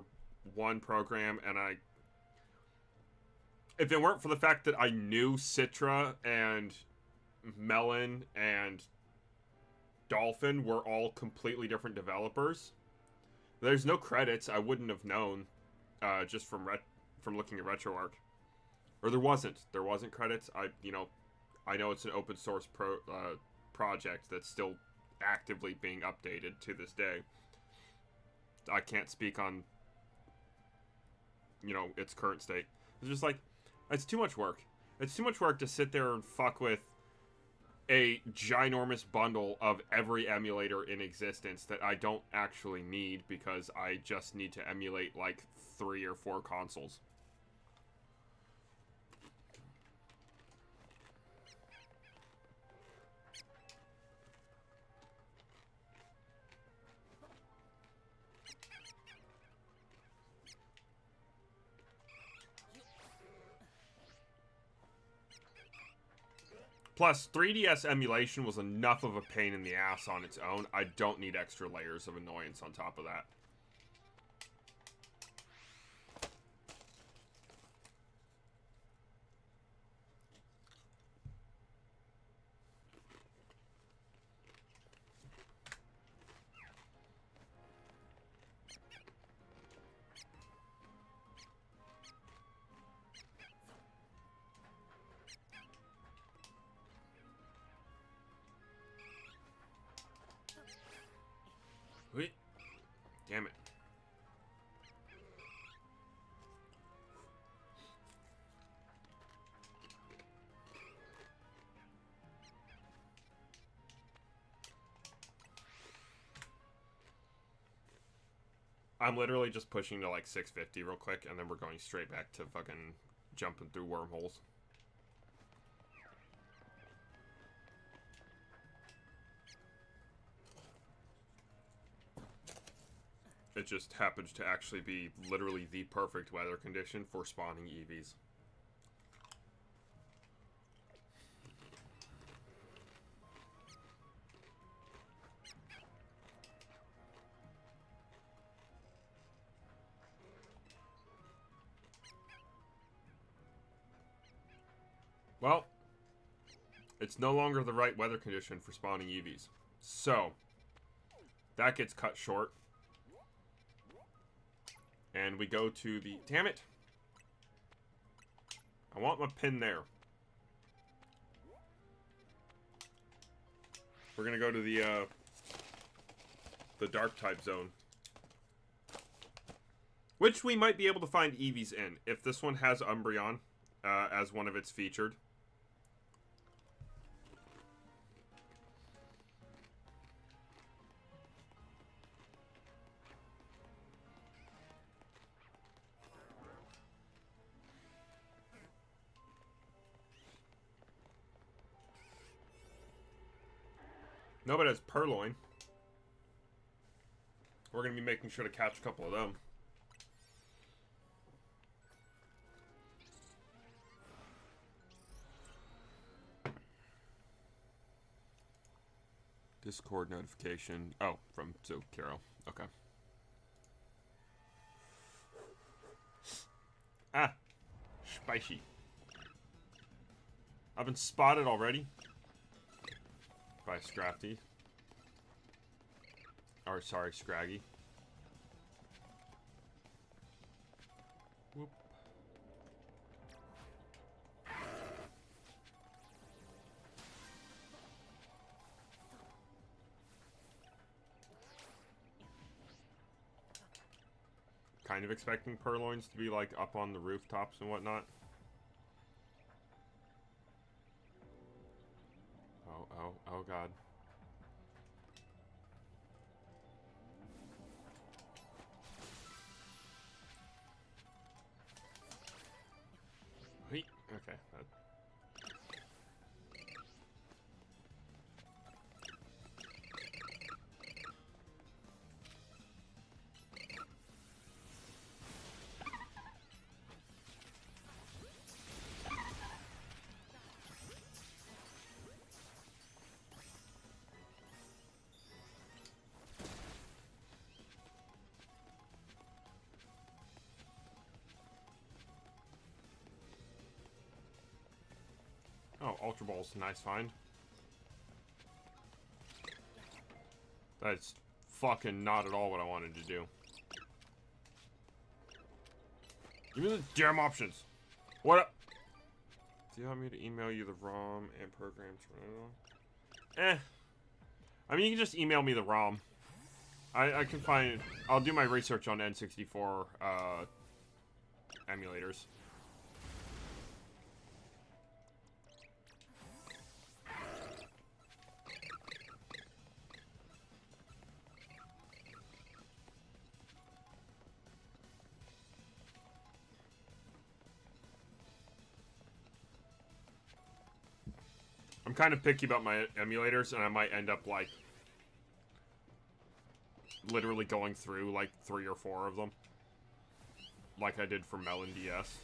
one program, and if it weren't for the fact that I knew Citra and Melon and Dolphin were all completely different developers, there's no credits. I wouldn't have known just from looking at RetroArch. Or there wasn't credits. I know it's an open source project that's still actively being updated to this day. I can't speak on, its current state. It's just like, it's too much work. It's too much work to sit there and fuck with a ginormous bundle of every emulator in existence that I don't actually need because I just need to emulate like 3 or 4 consoles. Plus, 3DS emulation was enough of a pain in the ass on its own. I don't need extra layers of annoyance on top of that. Wait. Damn it. I'm literally just pushing to like 650 real quick, and then we're going straight back to fucking jumping through wormholes. It just happens to actually be literally the perfect weather condition for spawning Eevees. Well, it's no longer the right weather condition for spawning Eevees. So, that gets cut short. And we go to the... Damn it! I want my pin there. We're gonna go to the dark type zone. Which we might be able to find Eevees in, if this one has Umbreon as one of its featured. No, but it's Purloin. We're going to be making sure to catch a couple of them. Discord notification. Oh, from Zokiro. Okay. Ah. Spicy. I've been spotted already. By Scrafty. Or, sorry, Scraggy. Whoop. Kind of expecting Purloins to be, like, up on the rooftops and whatnot. Oh, God. Okay. Oh, Ultra Ball's a nice find. That's fucking not at all what I wanted to do. Give me the damn options. What up? Do you want me to email you the ROM and programs? I mean, you can just email me the ROM. I can find... I'll do my research on N64 emulators. I'm kind of picky about my emulators, and I might end up, like, literally going through, like, 3 or 4 of them. Like I did for Melon DS.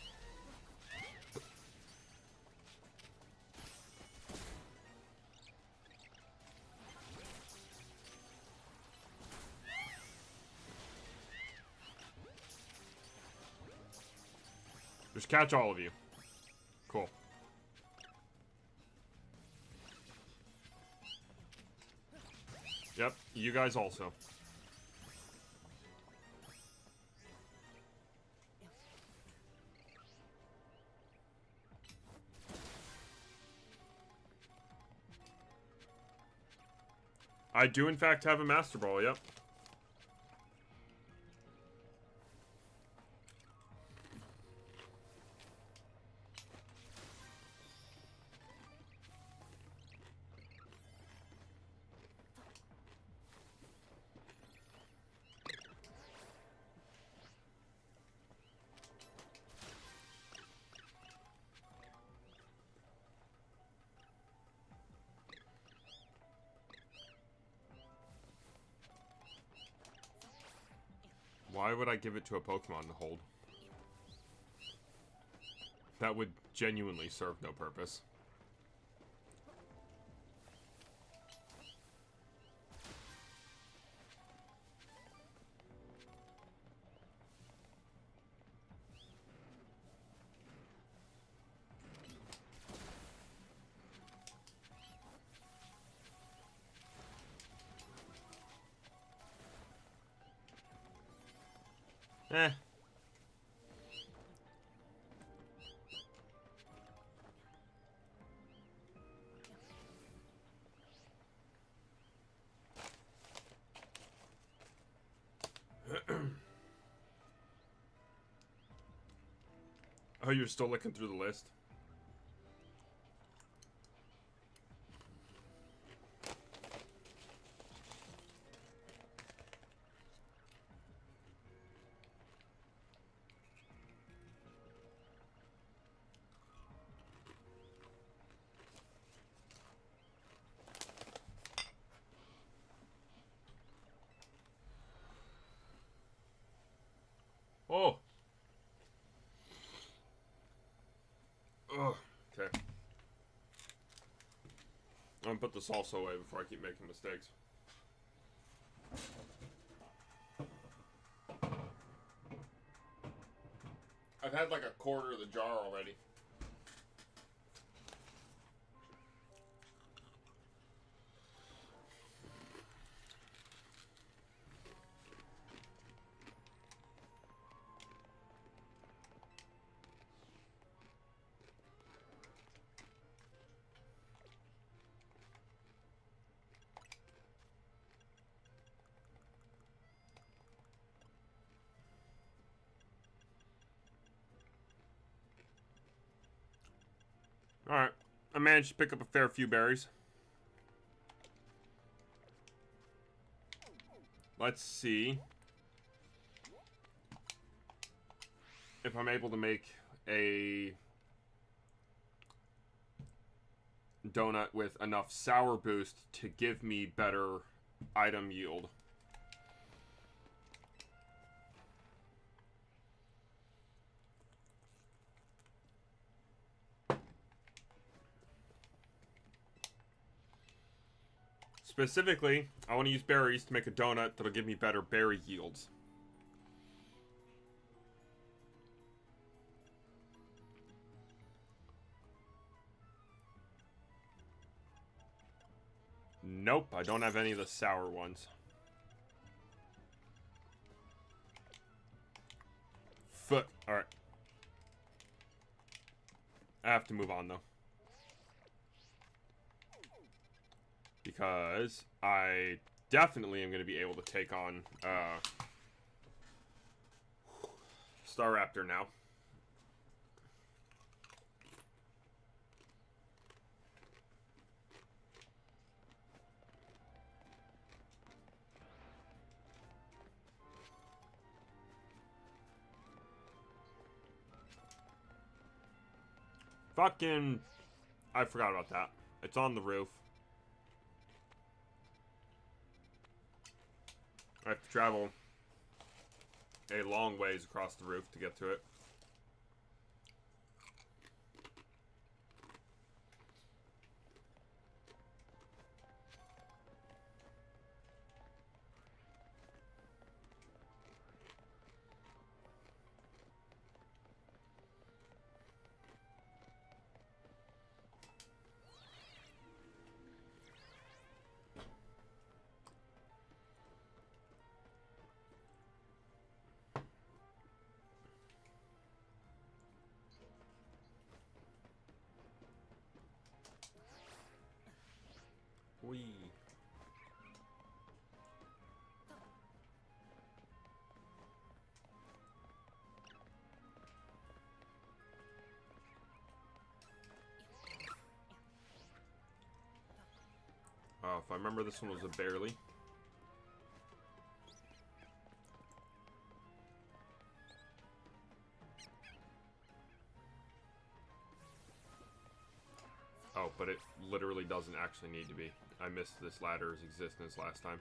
Just catch all of you. Cool. Yep, you guys also. I do in fact have a Master Ball, yep. Why would I give it to a Pokemon to hold? That would genuinely serve no purpose. Eh. Oh, you're still looking through the list? Oh! Ugh. Okay. I'm gonna put the salsa away before I keep making mistakes. I've had like a quarter of the jar already. Alright. I managed to pick up a fair few berries. Let's see if I'm able to make a donut with enough sour boost to give me better item yield. Specifically, I want to use berries to make a donut that'll give me better berry yields. Nope, I don't have any of the sour ones. Alright. I have to move on, though. Because I definitely am going to be able to take on Staraptor now. Fucking... I forgot about that. It's on the roof. I have to travel a long ways across the roof to get to it. Whee. Oh, if I remember, this one was a barely. Oh, but it literally doesn't actually need to be. I missed this ladder's existence last time.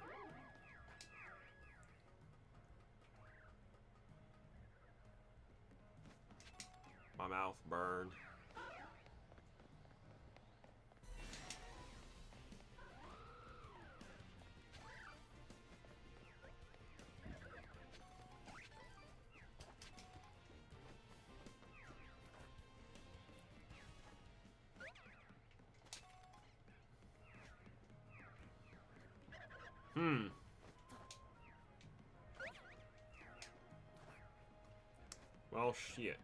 My mouth burned. Well, shit.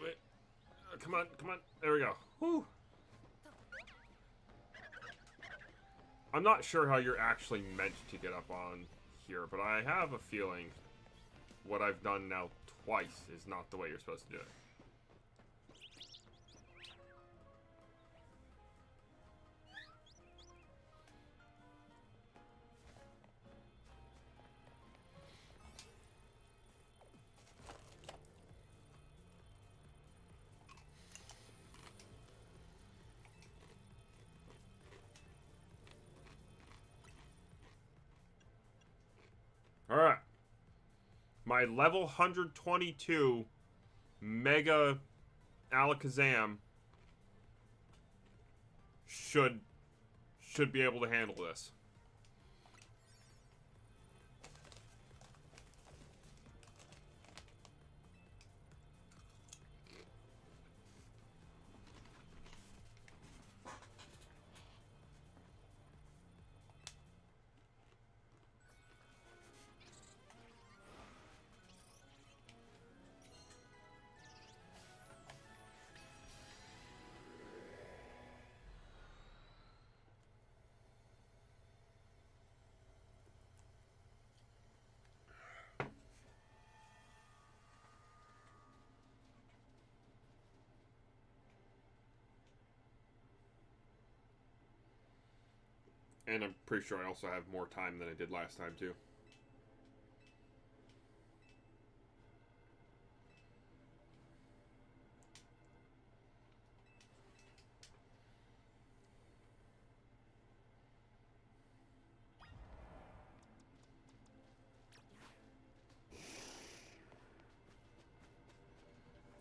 Wait. Come on, come on. There we go. Whew. I'm not sure how you're actually meant to get up on here, but I have a feeling what I've done now twice is not the way you're supposed to do it. Alright. My level 122 Mega Alakazam should be able to handle this. And I'm pretty sure I also have more time than I did last time, too.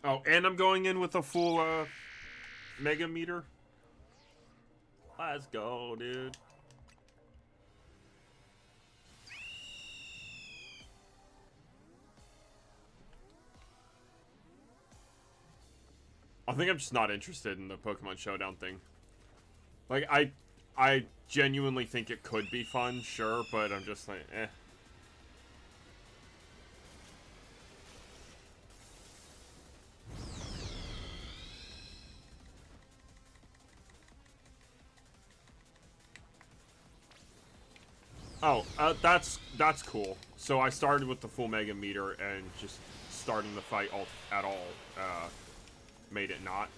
Oh, and I'm going in with a full, Mega Meter. Let's go, dude. I think I'm just not interested in the Pokemon Showdown thing. Like, I genuinely think it could be fun, sure, but I'm just like, eh. Oh, that's cool. So I started with the full Mega Meter and just starting the fight at all made it not.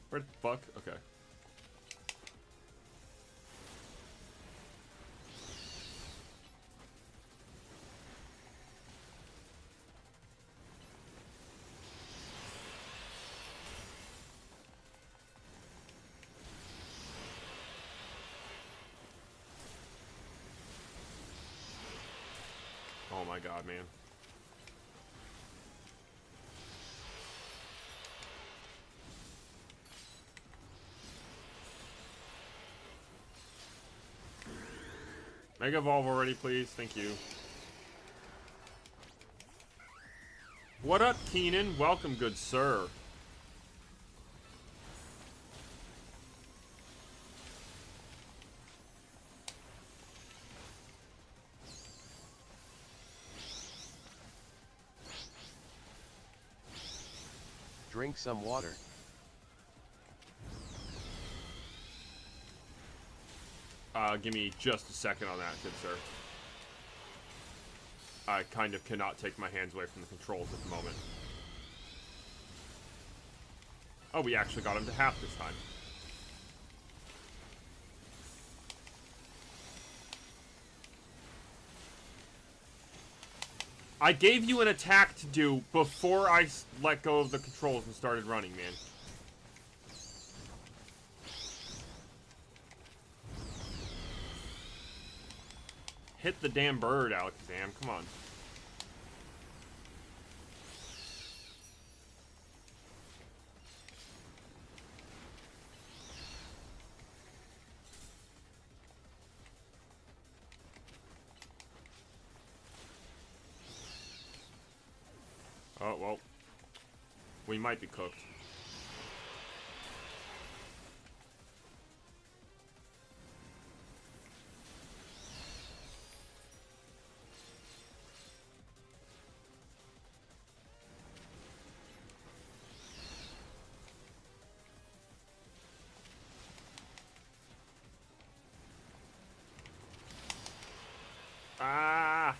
Where the fuck? Okay. Oh my god, man. Mega Evolve already, please. Thank you. What up, Keenan? Welcome, good sir. Drink some water. Give me just a second on that, good sir. I kind of cannot take my hands away from the controls at the moment. Oh, we actually got him to half this time. I gave you an attack to do before I let go of the controls and started running, man. Hit the damn bird, Alakazam. Come on. Oh, well. We might be cooked. Ah!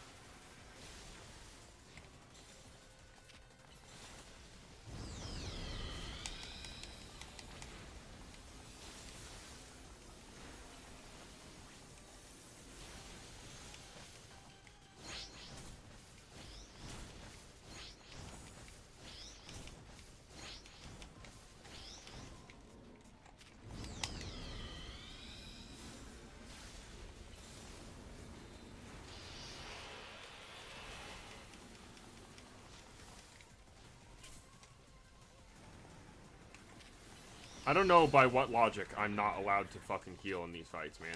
I don't know by what logic I'm not allowed to fucking heal in these fights, man.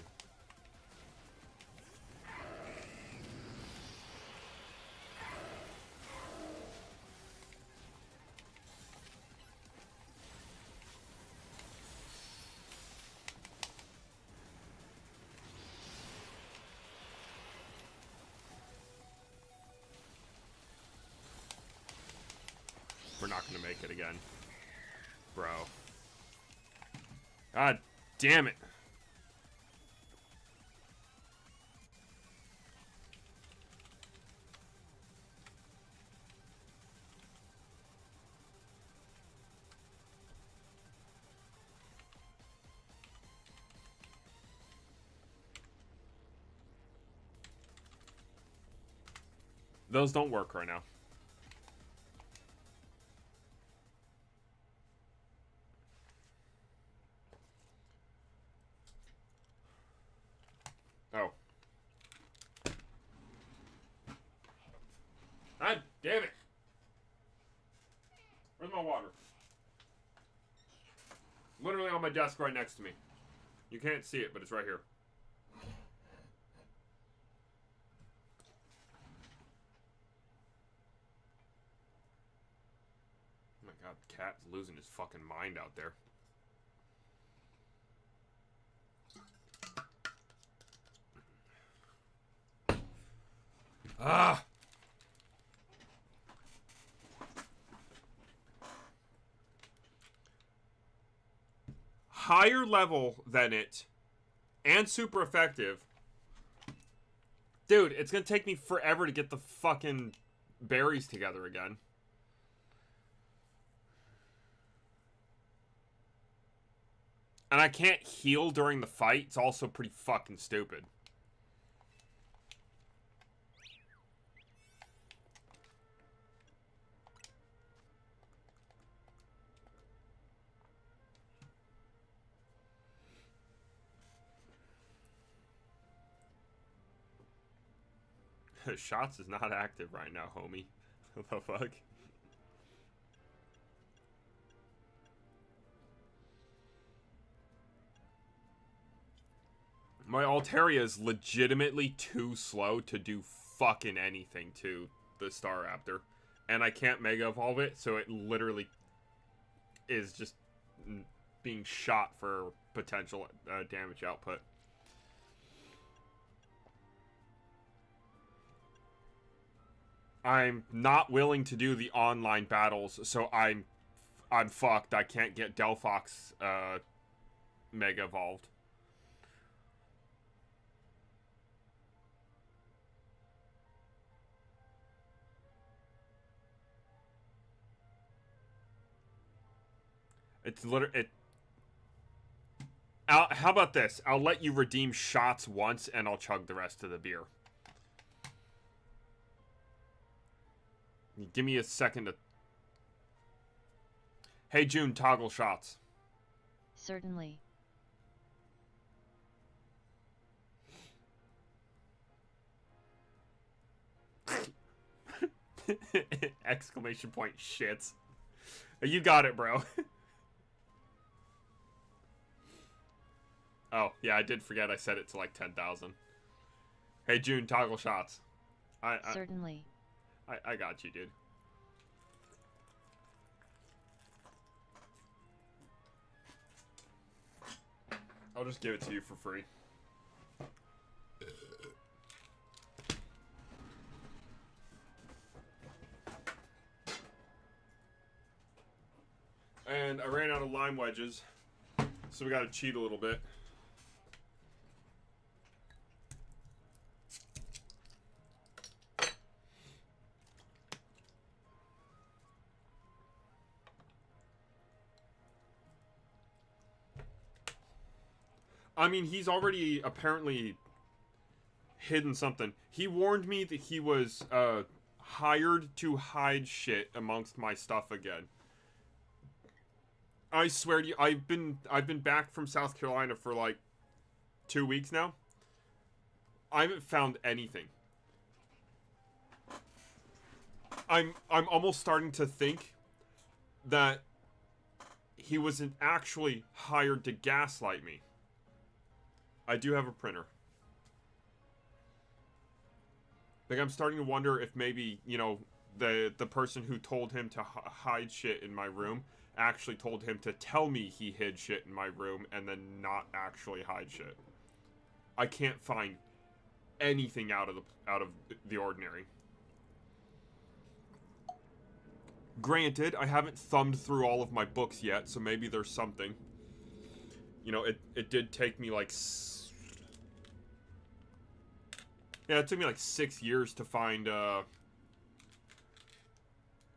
We're not gonna make it again. Bro. God damn it. Those don't work right now. Oh. God damn it. Where's my water? Literally on my desk right next to me. You can't see it, but it's right here. Oh my god, the cat's losing his fucking mind out there. Ah! Higher level than it, and super effective. Dude, it's gonna take me forever to get the fucking berries together again. And I can't heal during the fight. It's also pretty fucking stupid. Shots is not active right now, homie. What the fuck? My Altaria is legitimately too slow to do fucking anything to the Staraptor. And I can't Mega Evolve it, so it literally is just being shot for potential damage output. I'm not willing to do the online battles, so I'm fucked. I can't get Delphox Mega Evolved. It's literally how about this? I'll let you redeem shots once, and I'll chug the rest of the beer. Give me a second to... Hey, June, toggle shots. Certainly. Exclamation point shits. You got it, bro. Oh, yeah, I did forget I set it to like 10,000. Hey, June, toggle shots. Certainly. I got you, dude. I'll just give it to you for free. And I ran out of lime wedges, so we gotta cheat a little bit. I mean, he's already apparently hidden something. He warned me that he was hired to hide shit amongst my stuff again. I swear to you, I've been back from South Carolina for like 2 weeks now. I haven't found anything. I'm almost starting to think that he wasn't actually hired to gaslight me. I do have a printer. Like, I'm starting to wonder if maybe, you know, the person who told him to hide shit in my room actually told him to tell me he hid shit in my room and then not actually hide shit. I can't find anything out of the ordinary. Granted, I haven't thumbed through all of my books yet, so maybe there's something. You know, it did take me like... Yeah, it took me like 6 years to find,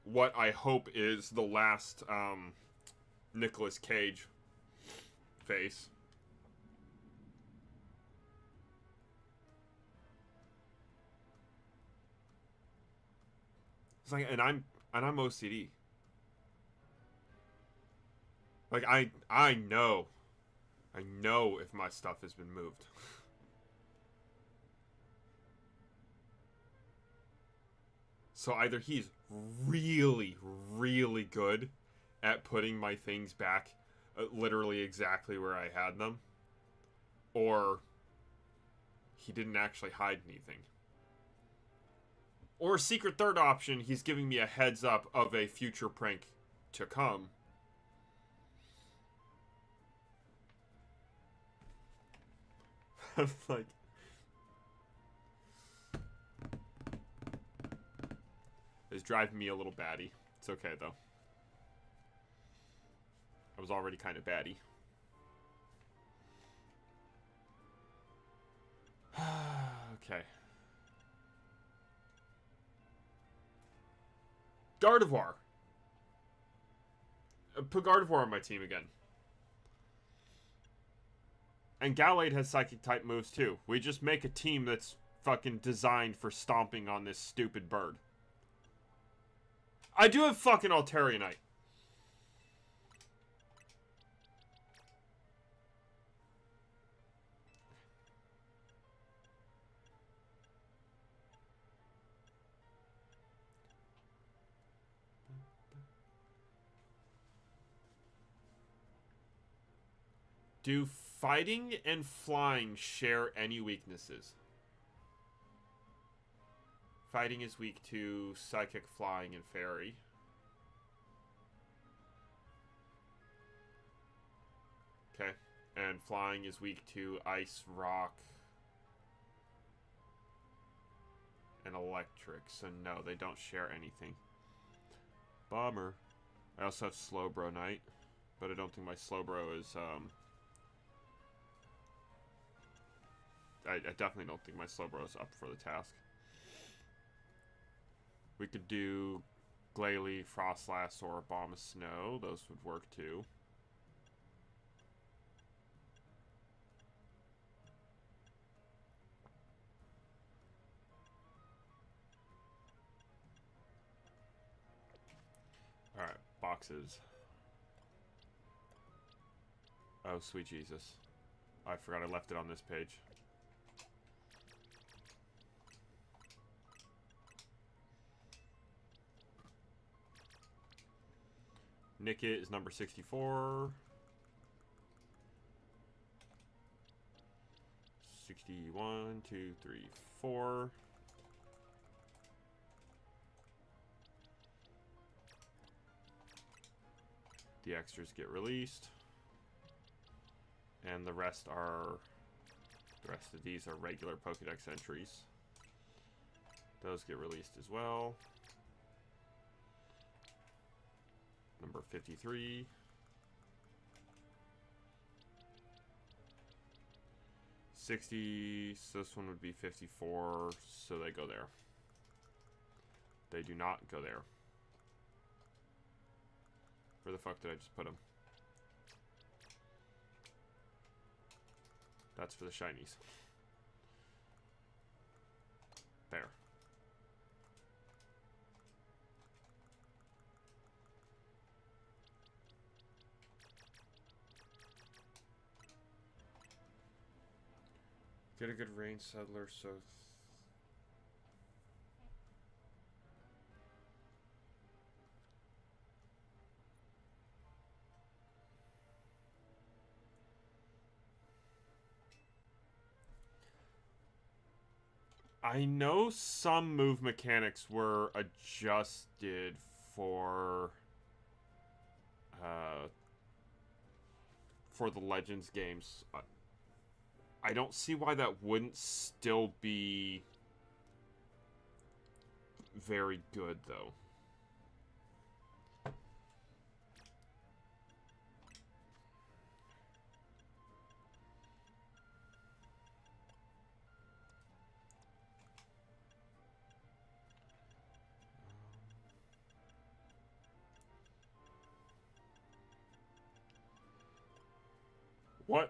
what I hope is the last, Nicolas Cage face. It's like, and I'm OCD. Like, I know if my stuff has been moved. So either he's really, really good at putting my things back literally exactly where I had them, or he didn't actually hide anything. Or a secret third option, he's giving me a heads up of a future prank to come. Like... It's driving me a little batty. It's okay, though. I was already kind of batty. Okay. Gardevoir. Put Gardevoir on my team again. And Gallade has Psychic type moves too. We just make a team that's fucking designed for stomping on this stupid bird. I do have fucking Altarianite. Do fighting and flying share any weaknesses? Fighting is weak to Psychic, Flying, and Fairy. Okay. And Flying is weak to Ice, Rock, and Electric. So no, they don't share anything. Bummer. I also have Slowbro Knight, but I don't think my Slowbro is, I definitely don't think my Slowbro is up for the task. We could do Glalie, Frostlass, or Bomb of Snow. Those would work too. boxes. Oh, sweet Jesus. I forgot I left it on this page. Nickit is number 64. 61, 2, 3, 4. The extras get released. And the rest of these are regular Pokédex entries. Those get released as well. Number 53. 60, so this one would be 54, so they go there. They do not go there. Where the fuck did I just put them? That's for the shinies. There. Get a good range settler, so... I know some move mechanics were adjusted for the Legends games. I don't see why that wouldn't still be very good, though.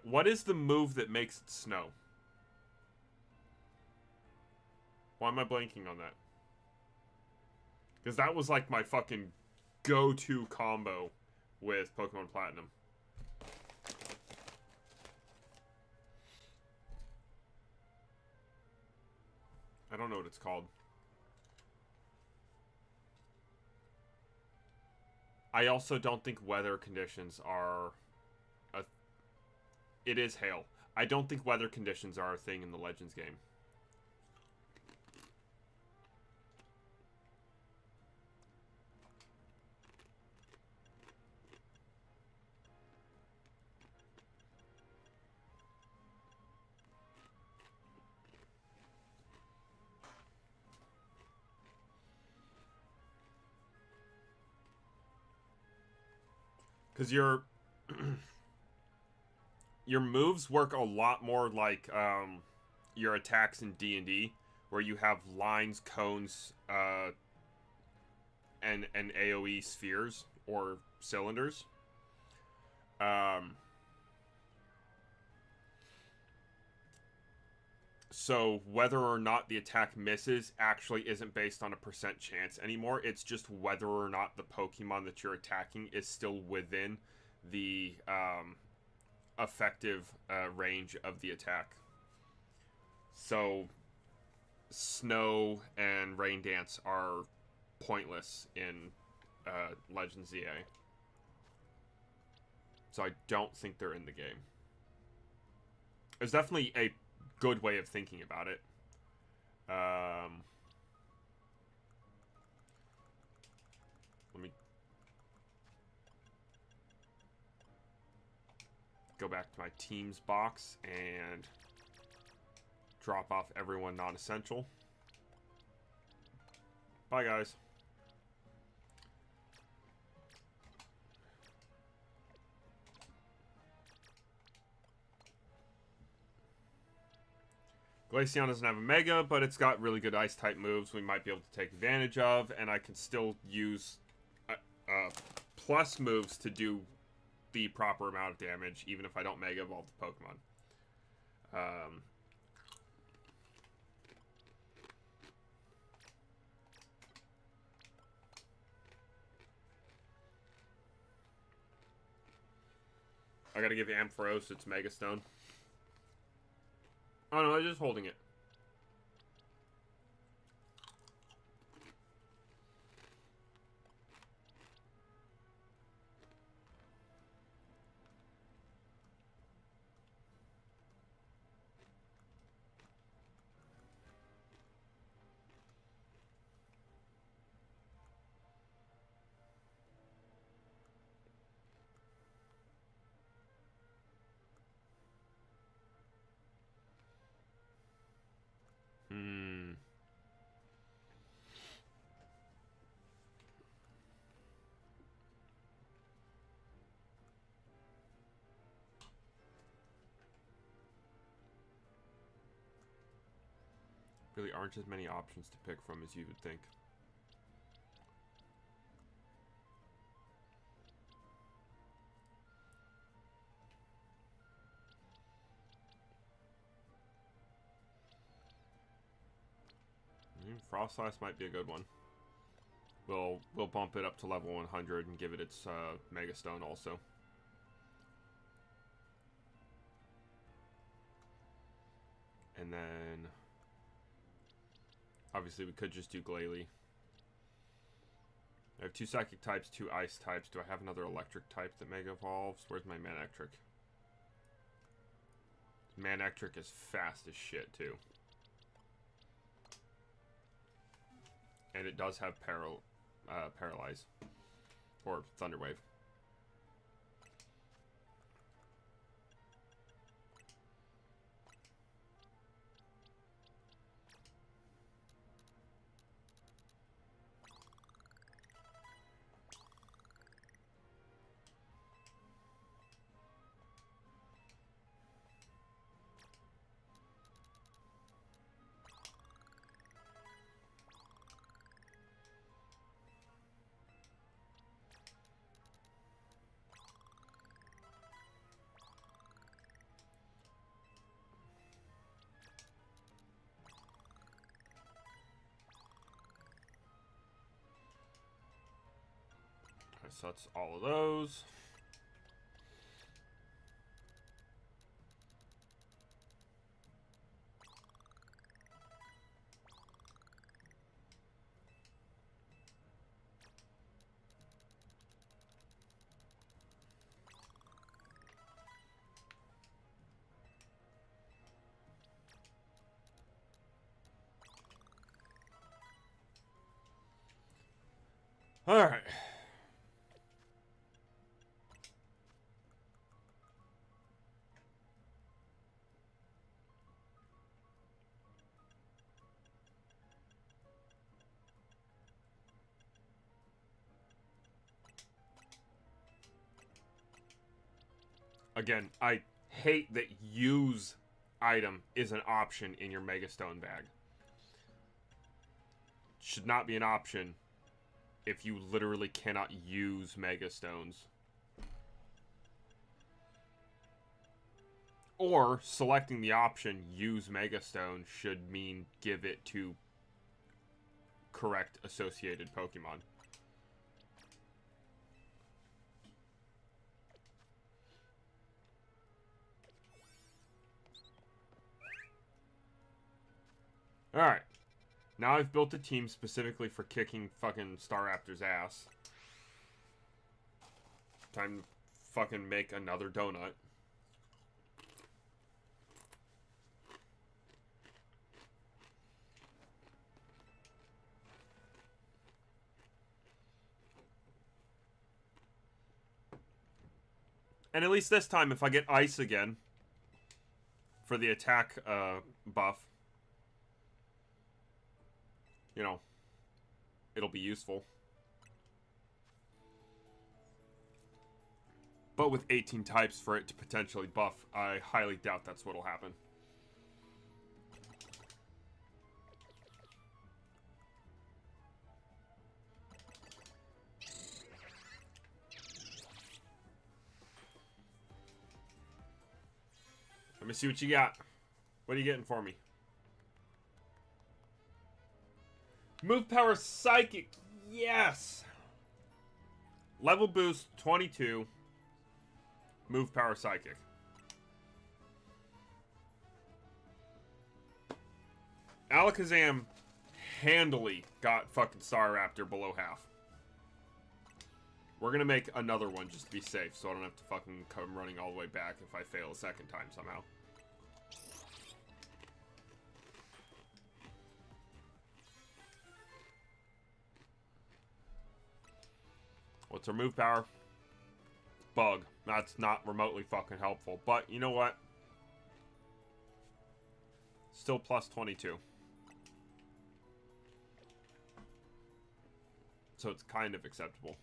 What is the move that makes it snow? Why am I blanking on that? Because that was like my fucking go-to combo with Pokemon Platinum. I don't know what it's called. I also don't think weather conditions are... It is hail. I don't think weather conditions are a thing in the Legends game. Because your moves work a lot more like your attacks in D&D, where you have lines, cones, and AoE spheres or cylinders. So whether or not the attack misses actually isn't based on a % chance anymore. It's just whether or not the Pokemon that you're attacking is still within the effective range of the attack. So Snow and Rain Dance are pointless in Legends ZA. So I don't think they're in the game. There's definitely a good way of thinking about it. Let me go back to my teams box and drop off everyone non-essential. Bye, guys. Glaceon doesn't have a Mega, but it's got really good Ice-type moves we might be able to take advantage of, and I can still use plus moves to do the proper amount of damage, even if I don't Mega Evolve the Pokemon. I gotta give Ampharos its Mega Stone. Oh no, I'm just holding it. Hmm. Really aren't as many options to pick from as you would think. Frostlass might be a good one. We'll bump it up to level 100 and give it its Mega Stone also. And then obviously we could just do Glalie. I have 2 Psychic types, 2 Ice types. Do I have another Electric type that Mega Evolves? Where's my Manectric? Manectric is fast as shit too. And it does have Paralyze. Or Thunder Wave. So that's all of those. All right. Again, I hate that use item is an option in your Mega Stone bag. Should not be an option if you literally cannot use Mega Stones. Or selecting the option use Mega Stone should mean give it to correct associated Pokemon. Alright. Now I've built a team specifically for kicking fucking Staraptor's ass. Time to fucking make another donut. And at least this time, if I get ice again for the attack buff, you know, it'll be useful. But with 18 types for it to potentially buff, I highly doubt that's what'll happen. Let me see what you got. What are you getting for me? Move Power Psychic. Yes. Level boost 22. Move power psychic. Alakazam handily got fucking Staraptor below half. We're gonna make another one just to be safe, so I don't have to fucking come running all the way back if I fail a second time somehow. What's our move power? Bug. That's not remotely fucking helpful. But, you know what? Still plus 22. So it's kind of acceptable.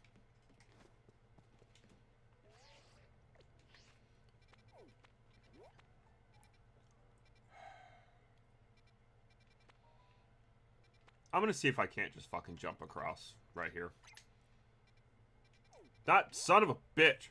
I'm gonna see if I can't just fucking jump across right here. That son of a bitch!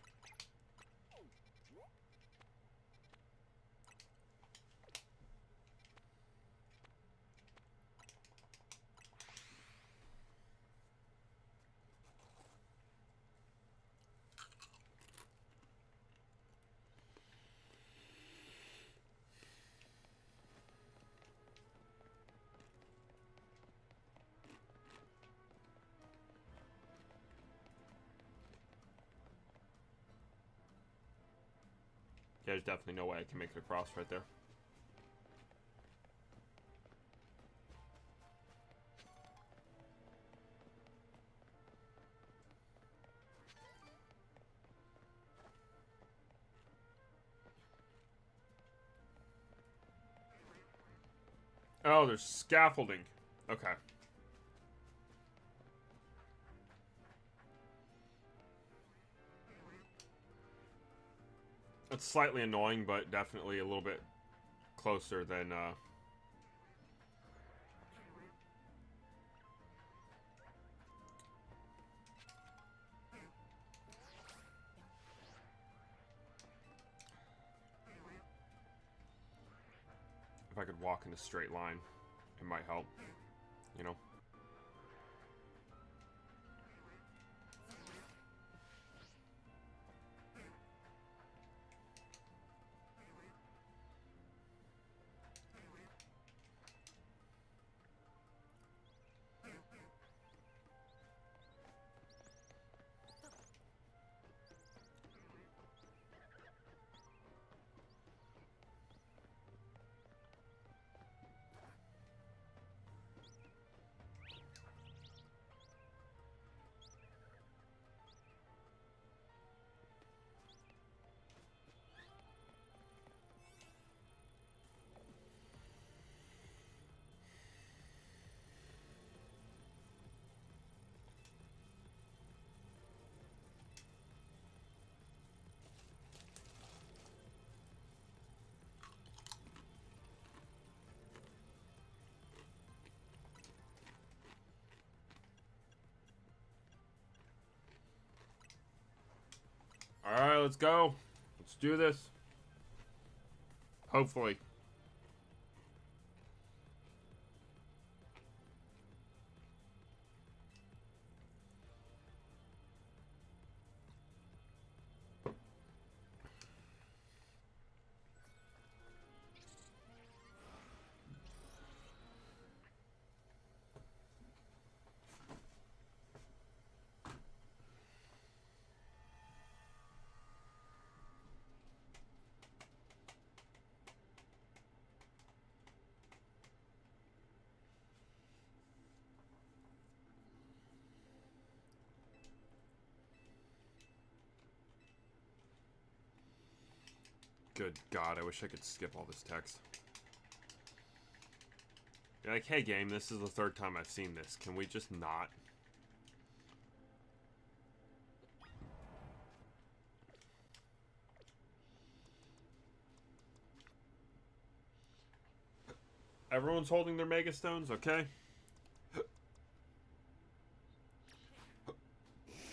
Yeah, there's definitely no way I can make it across right there. Oh, there's scaffolding. Okay. It's slightly annoying, but definitely a little bit closer than, if I could walk in a straight line, it might help, you know? Alright, let's go. Let's do this. Hopefully. Good God, I wish I could skip all this text. You're like, hey game, this is the third time I've seen this. Can we just not? Everyone's holding their Mega Stones, okay?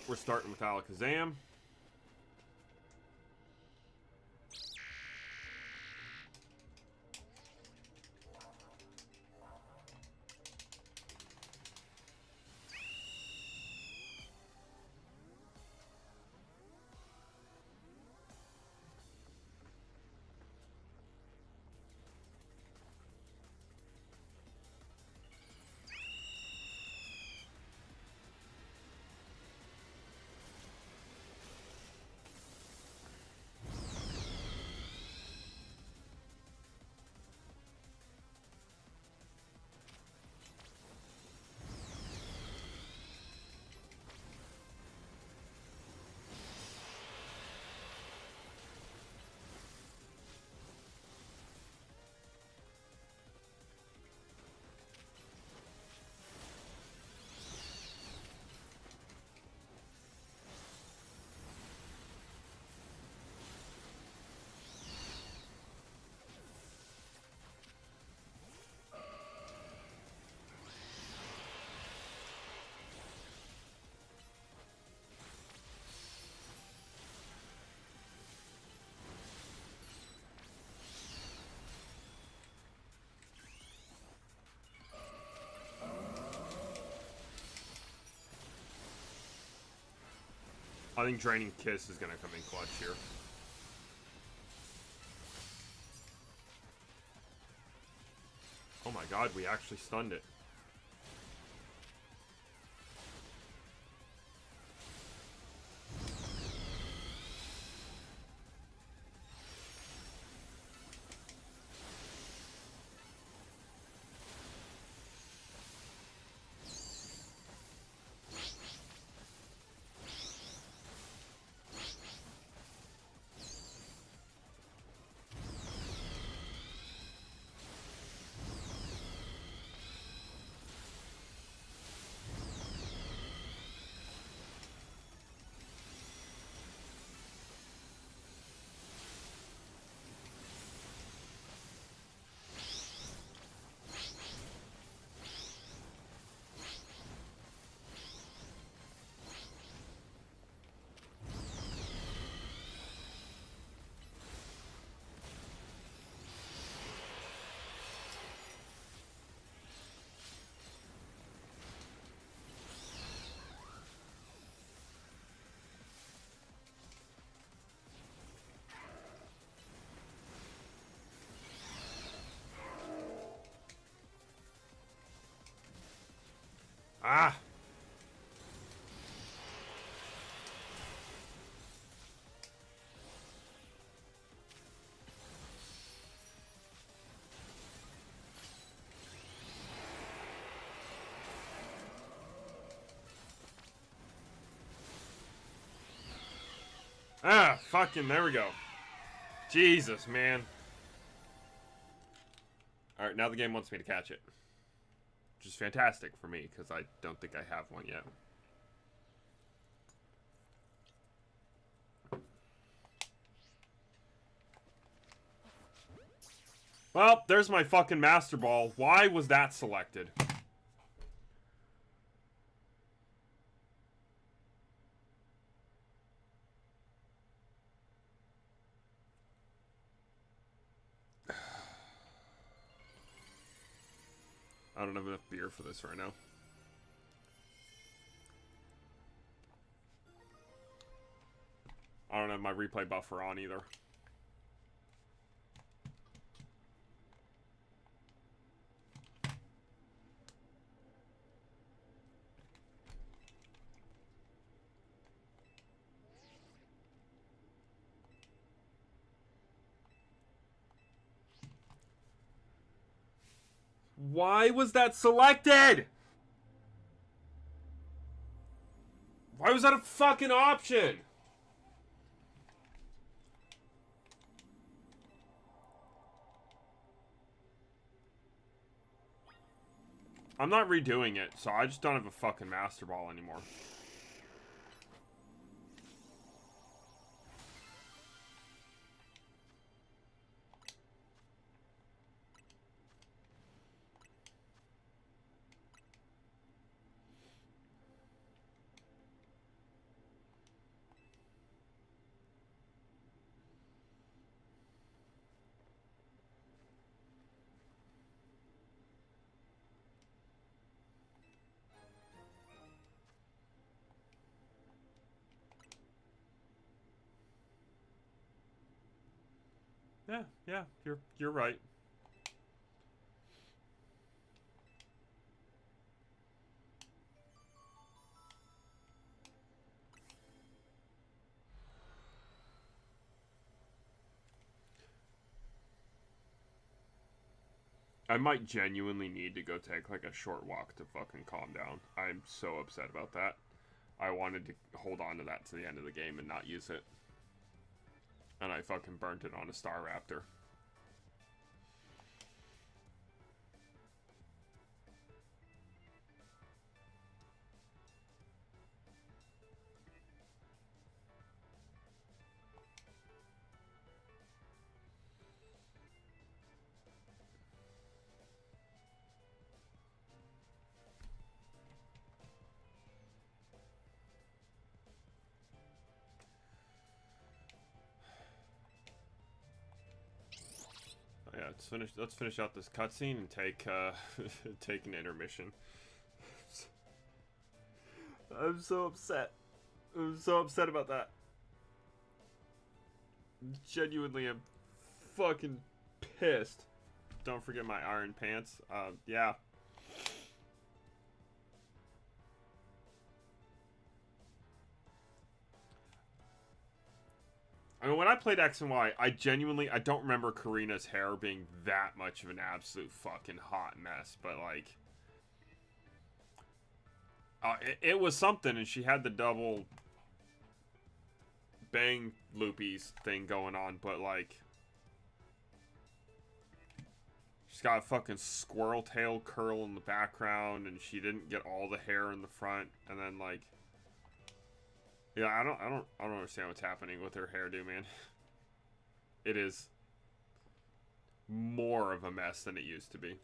We're starting with Alakazam. I think Draining Kiss is gonna come in clutch here. Oh my god, we actually stunned it. Ah! Ah, fucking, there we go. Jesus, man. Alright, now the game wants me to catch it. Which is fantastic for me, because I don't think I have one yet. Well, there's my fucking Master Ball. Why was that selected? I don't have enough beer for this right now. I don't have my replay buffer on either. Why was that selected? Why was that a fucking option? I'm not redoing it, so I just don't have a fucking Master Ball anymore. Yeah, you're right. I might genuinely need to go take like a short walk to fucking calm down. I'm so upset about that. I wanted to hold on to that to the end of the game and not use it. And I fucking burnt it on a Star Raptor. Yeah, let's finish out this cutscene and take take an intermission. I'm so upset. I'm so upset about that. Genuinely, I'm fucking pissed. Don't forget my iron pants. Yeah. I mean, when I played X and Y, I don't remember Karina's hair being that much of an absolute fucking hot mess, but like, it was something, and she had the double bang loopies thing going on, but like, she's got a fucking squirrel tail curl in the background, and she didn't get all the hair in the front, and then like, yeah, I don't understand what's happening with her hairdo, man. It is more of a mess than it used to be.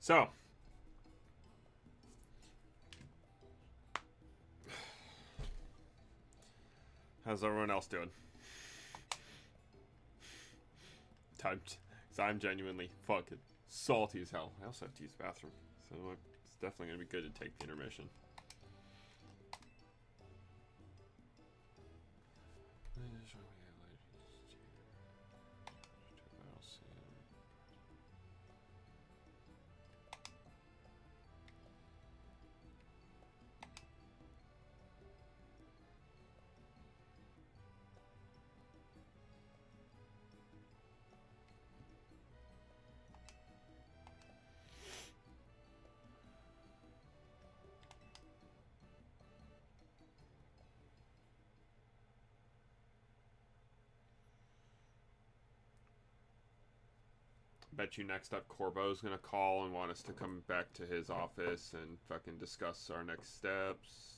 So, how's everyone else doing? I'm genuinely fucking salty as hell. I also have to use the bathroom, so it's definitely gonna be good to take the intermission. Bet you next up Corbo's gonna call and want us to come back to his office and fucking discuss our next steps.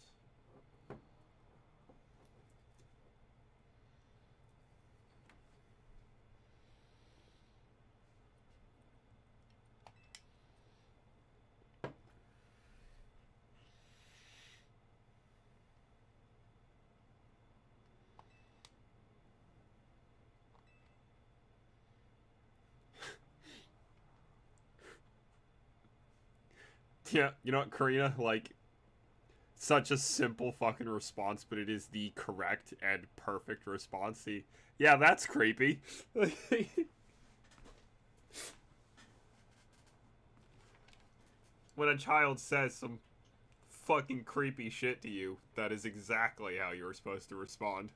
Yeah, you know what, Karina? Like, such a simple fucking response, but it is the correct and perfect response. Yeah, that's creepy. When a child says some fucking creepy shit to you, that is exactly how you're supposed to respond.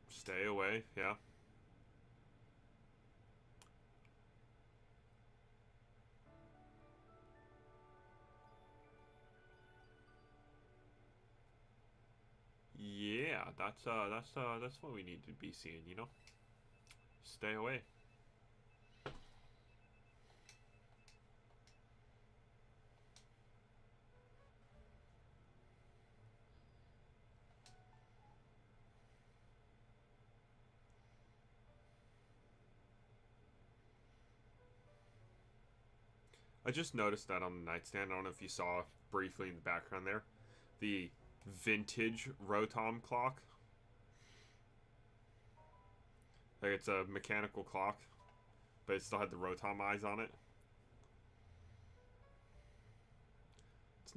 Stay away, yeah. That's what we need to be seeing, you know? Stay away. I just noticed that on the nightstand. I don't know if you saw briefly in the background there. The vintage Rotom clock. Like, it's a mechanical clock, but it still had the Rotom eyes on it. It's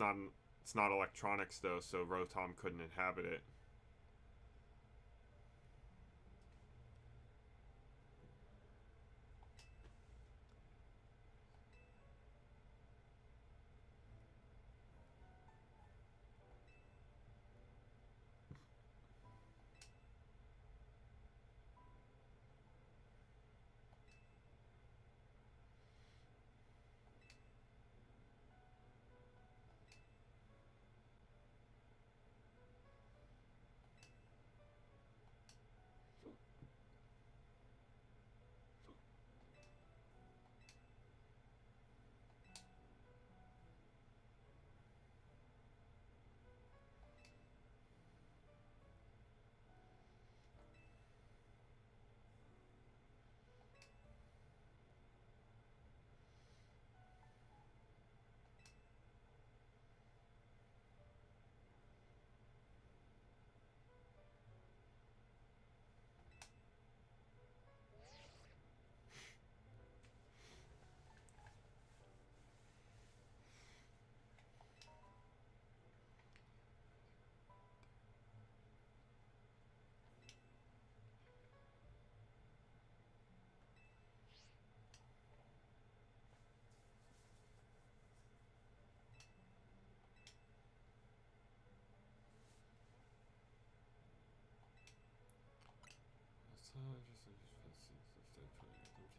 not electronics though, so Rotom couldn't inhabit it.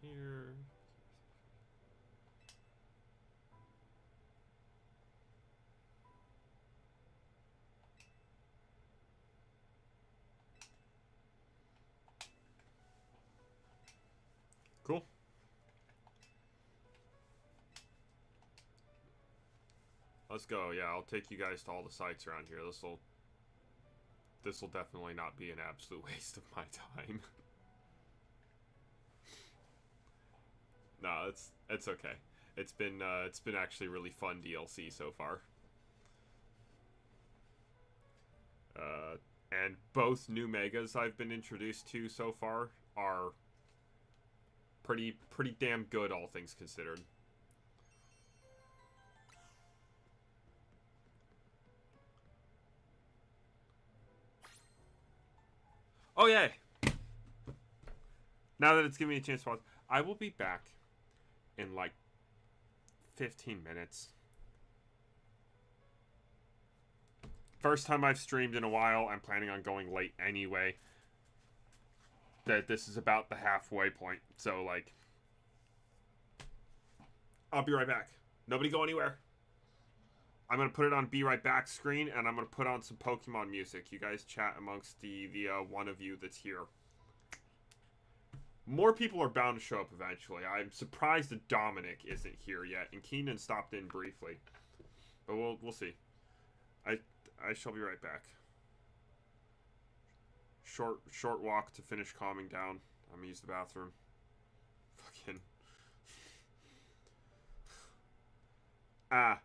Here. Cool. Let's go. Yeah, I'll take you guys to all the sites around here. This will definitely not be an absolute waste of my time. No, it's okay. It's been actually really fun DLC so far. And both new megas I've been introduced to so far are pretty damn good, all things considered. Oh yeah. Now that it's giving me a chance to pause, I will be back in like 15 minutes. First time I've streamed in a while. I'm planning on going late anyway. That this is about the halfway point. So, like, I'll be right back. Nobody go anywhere. I'm going to put it on Be Right Back screen, and I'm going to put on some Pokemon music. You guys chat amongst the one of you that's here. More people are bound to show up eventually. I'm surprised that Dominic isn't here yet, and Keenan stopped in briefly. But we'll see. I shall be right back. Short walk to finish calming down. I'm gonna use the bathroom. Fucking. Ah.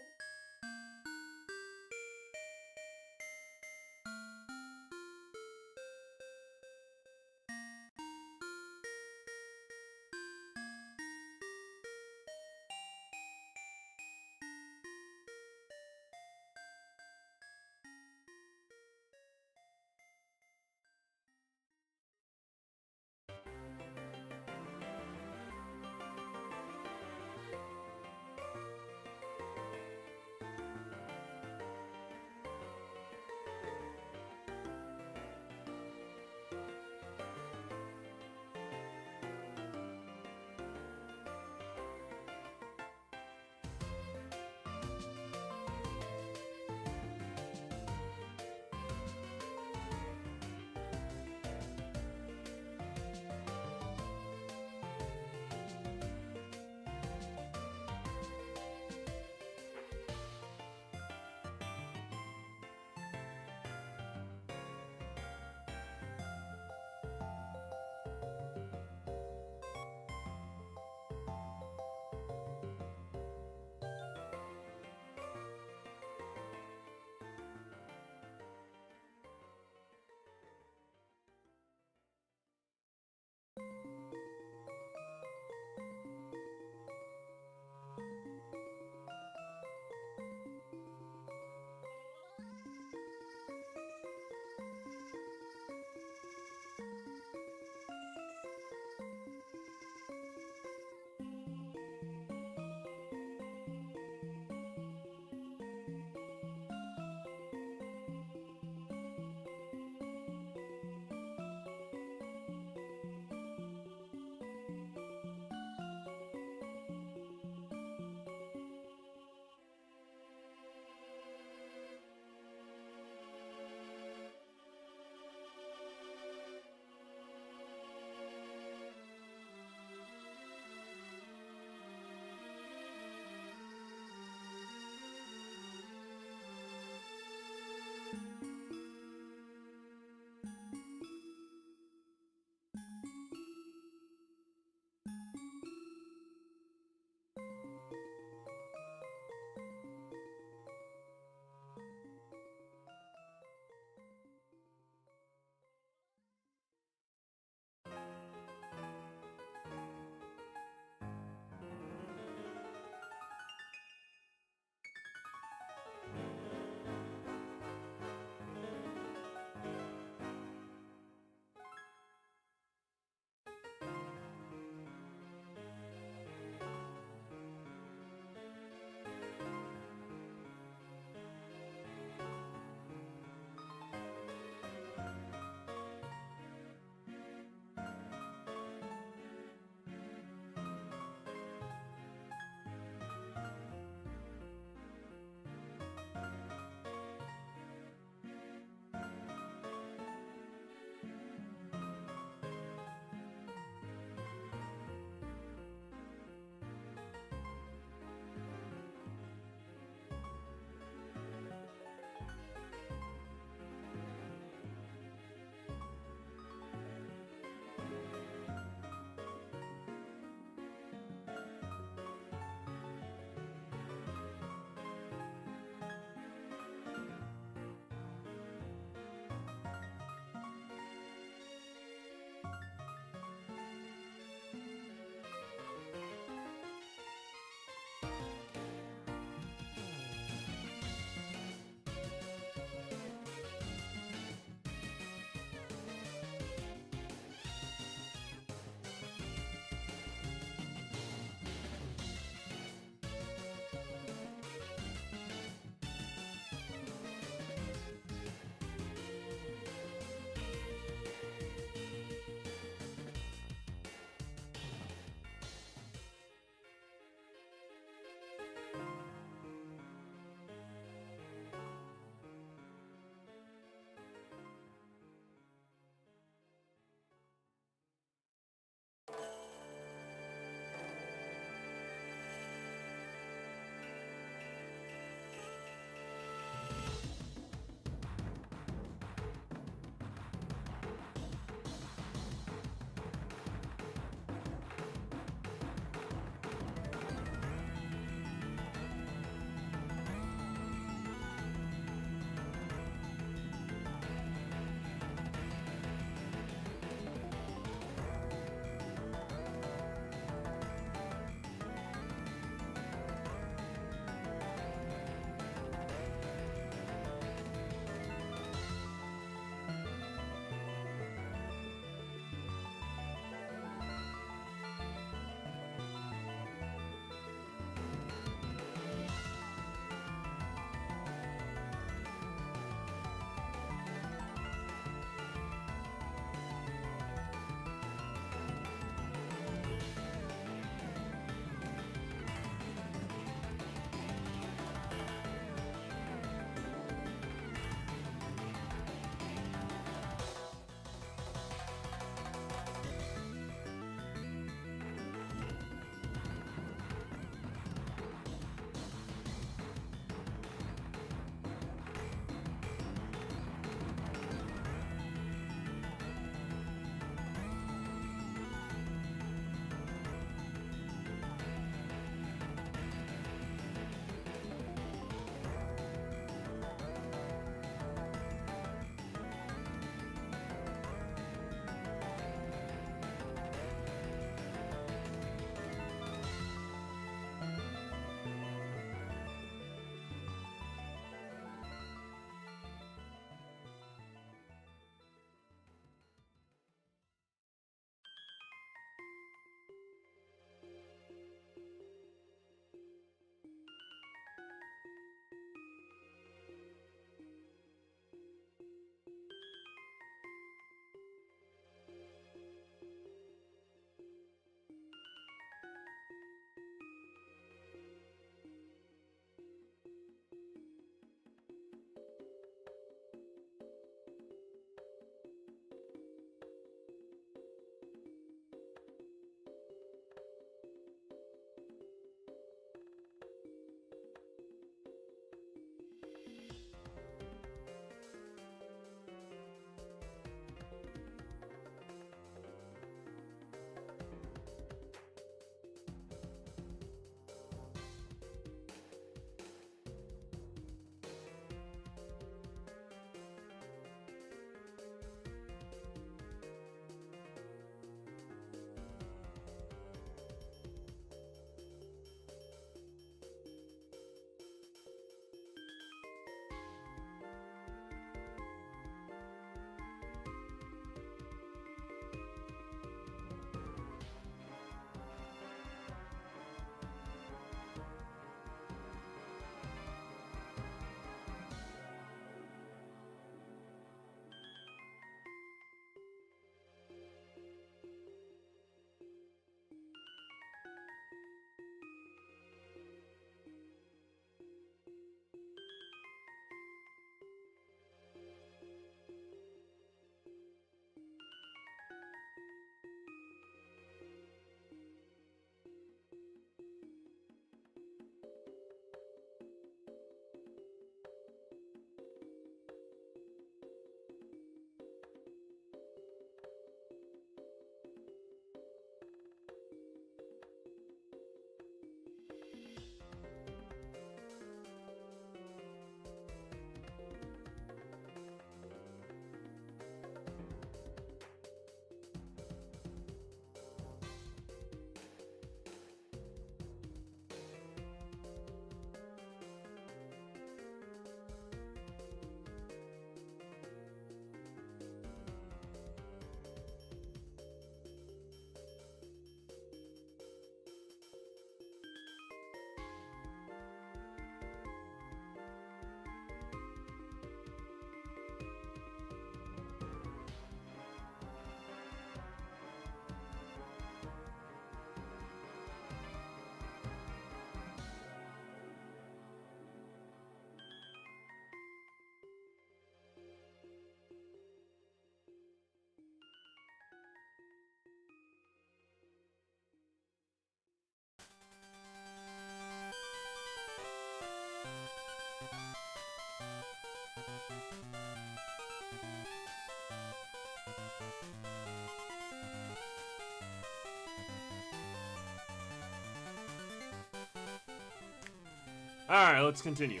Alright, let's continue.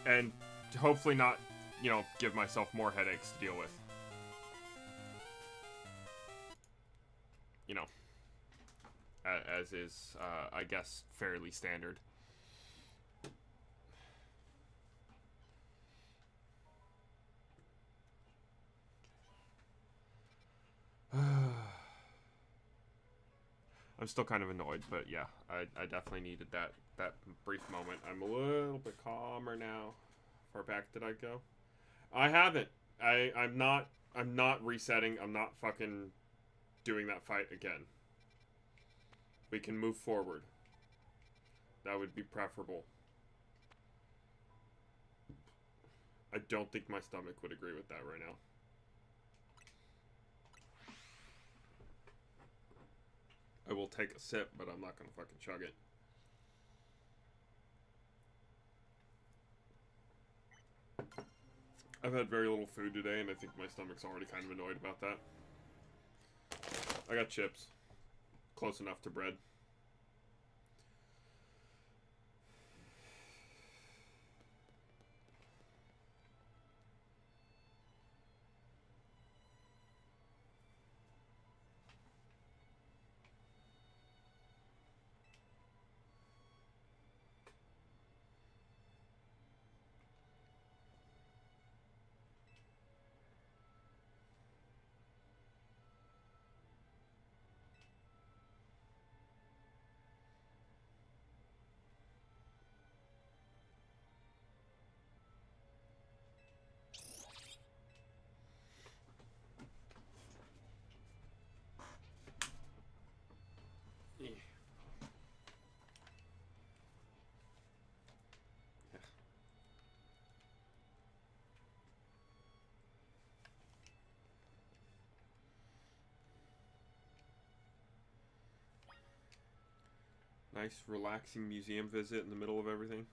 And hopefully not, you know, give myself more headaches to deal with. You know, as is, I guess, fairly standard. I'm still kind of annoyed, but yeah, I definitely needed that brief moment. I'm a little bit calmer now. How far back did I go? I haven't. I'm not resetting. I'm not fucking doing that fight again. We can move forward. That would be preferable. I don't think my stomach would agree with that right now. I will take a sip, but I'm not gonna fucking chug it. I've had very little food today, and I think my stomach's already kind of annoyed about that. I got chips. Close enough to bread. Nice, relaxing museum visit in the middle of everything.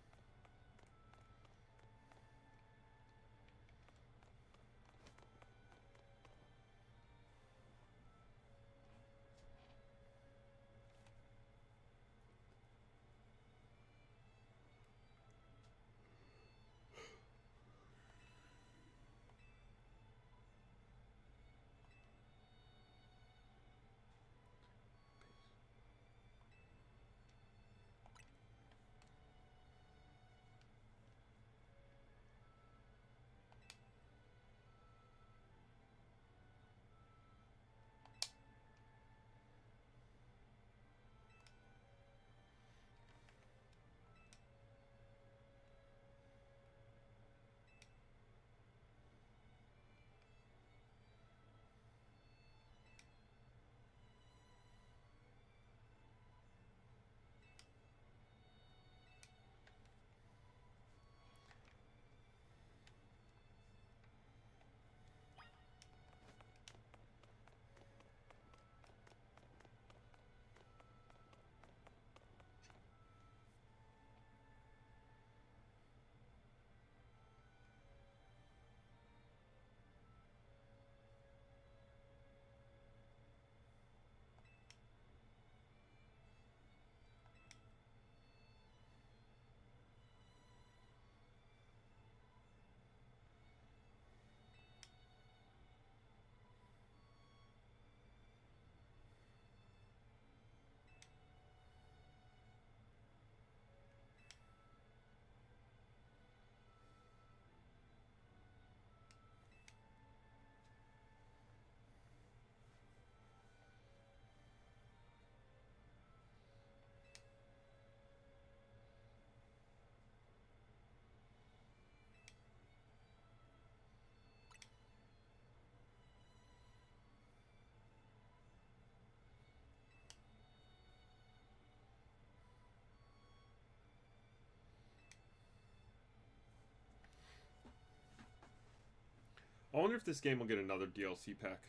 I wonder if this game will get another DLC pack.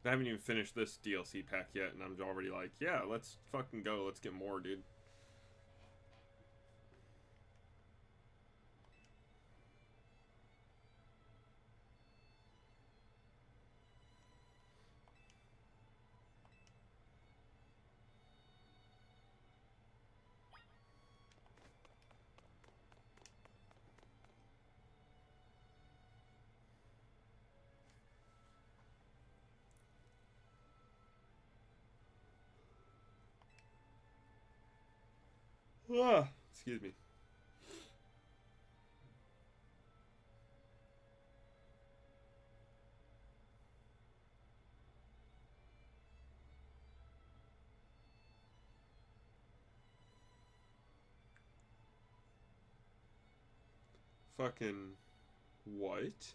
I haven't even finished this DLC pack yet, and I'm already like, yeah, let's fucking go. Let's get more, dude. Excuse me. Fucking what?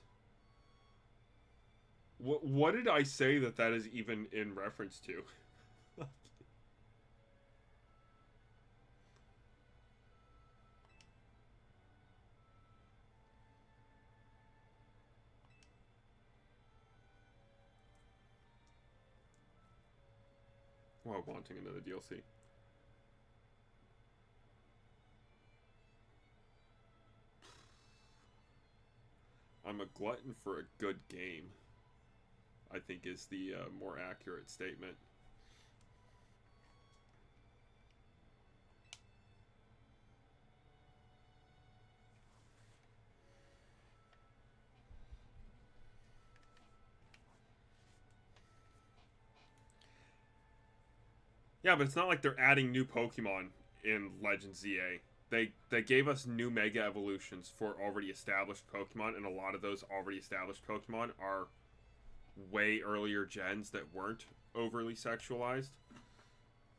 What did I say that is even in reference to? While wanting another DLC. I'm a glutton for a good game, I think is the more accurate statement. Yeah, but it's not like they're adding new Pokemon in Legends ZA. They gave us new Mega Evolutions for already established Pokemon, and a lot of those already established Pokemon are way earlier gens that weren't overly sexualized.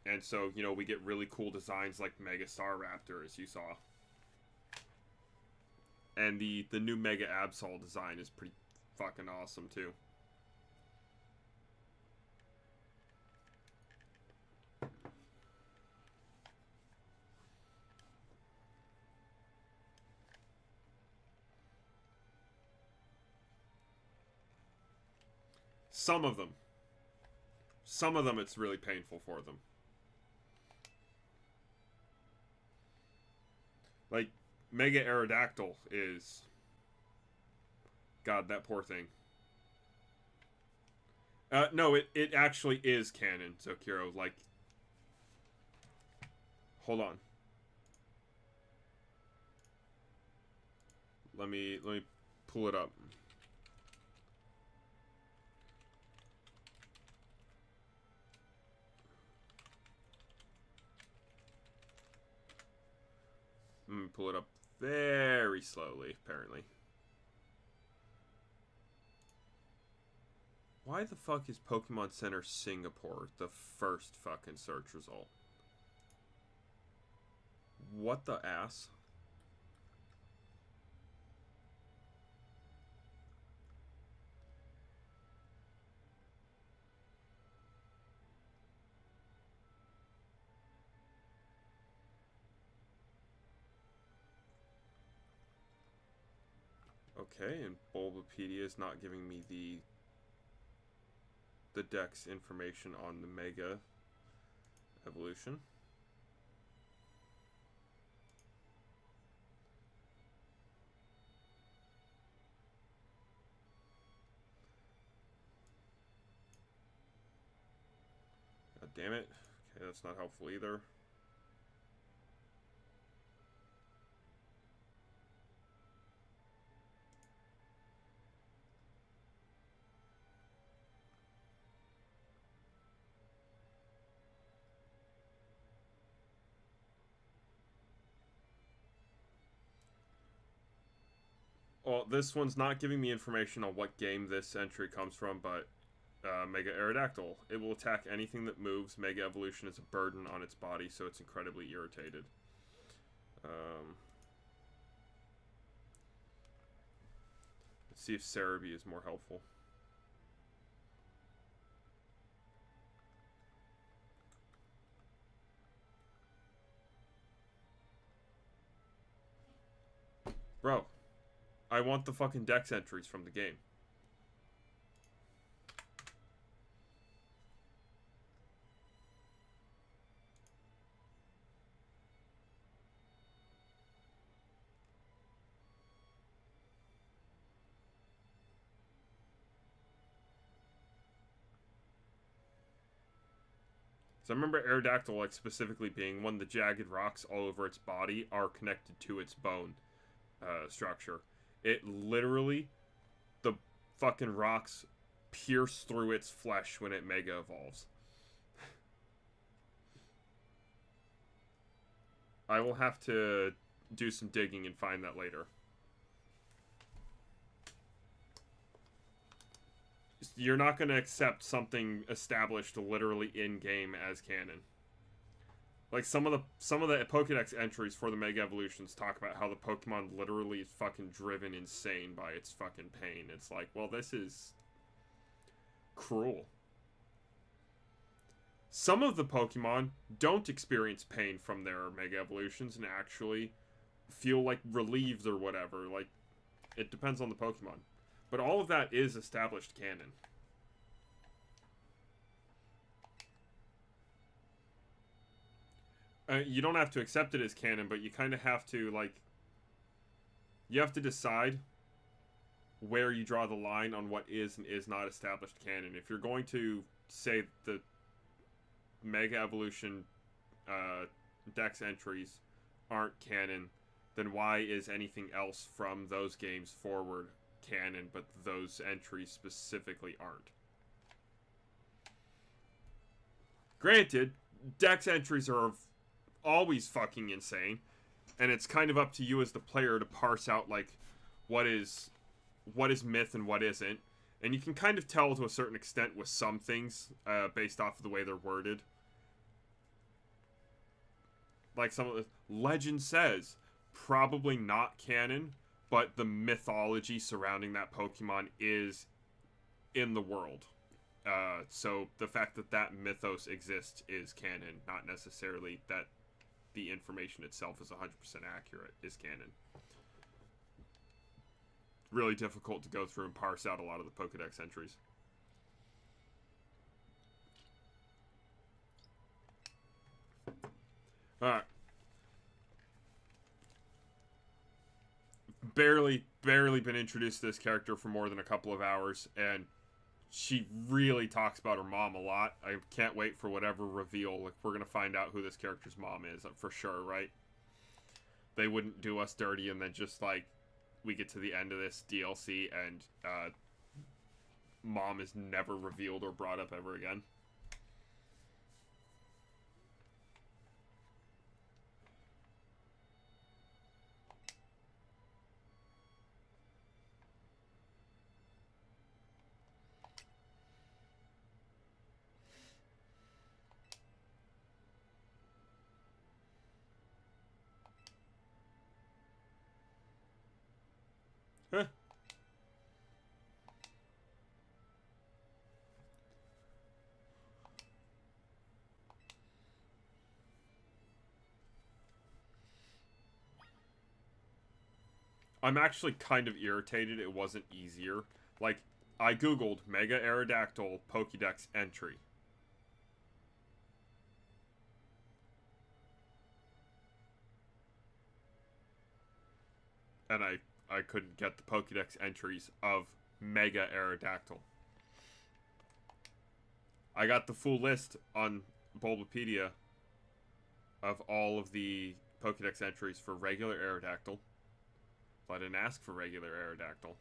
And so, you know, we get really cool designs like Mega Staraptor, as you saw. And the new Mega Absol design is pretty fucking awesome, too. Some of them. Some of them it's really painful for them. Like, Mega Aerodactyl is... God, that poor thing. No, it actually is canon, Zokiro. Like... Hold on. Let me pull it up. Pull it up very slowly, apparently. Why the fuck is Pokemon Center Singapore the first fucking search result? What the ass? Okay, and Bulbapedia is not giving me the Dex information on the Mega Evolution. God damn it. Okay, that's not helpful either. Well, this one's not giving me information on what game this entry comes from, but Mega Aerodactyl. It will attack anything that moves. Mega Evolution is a burden on its body, so it's incredibly irritated. Let's see if Cerebi is more helpful. Bro, I want the fucking Dex entries from the game. So I remember Aerodactyl, like, specifically being one of the jagged rocks all over its body are connected to its bone structure. It literally, the fucking rocks pierce through its flesh when it Mega Evolves. I will have to do some digging and find that later. You're not going to accept something established literally in-game as canon. Like, some of the Pokédex entries for the Mega Evolutions talk about how the Pokemon literally is fucking driven insane by its fucking pain. It's like, well, this is cruel. Some of the Pokemon don't experience pain from their Mega Evolutions and actually feel, like, relieved or whatever. Like, it depends on the Pokemon. But all of that is established canon. You don't have to accept it as canon, but you kind of have to, like... You have to decide where you draw the line on what is and is not established canon. If you're going to say the Mega Evolution Dex entries aren't canon, then why is anything else from those games forward canon, but those entries specifically aren't? Granted, Dex entries are always fucking insane, and it's kind of up to you as the player to parse out, like, what is myth and what isn't. And you can kind of tell to a certain extent with some things, based off of the way they're worded. Like some of the legend says, probably not canon, but the mythology surrounding that Pokemon is in the world. So the fact that that mythos exists is canon, not necessarily that the information itself is 100% accurate is canon. Really difficult to go through and parse out a lot of the Pokédex entries. Alright. Barely been introduced to this character for more than a couple of hours, and she really talks about her mom a lot. I can't wait for whatever reveal. Like, we're gonna find out who this character's mom is, for sure, right? They wouldn't do us dirty and then just, like, we get to the end of this DLC and, mom is never revealed or brought up ever again. Huh. I'm actually kind of irritated it wasn't easier. Like, I googled Mega Aerodactyl Pokédex entry. And I couldn't get the Pokédex entries of Mega Aerodactyl. I got the full list on Bulbapedia of all of the Pokédex entries for regular Aerodactyl. But I didn't ask for regular Aerodactyl.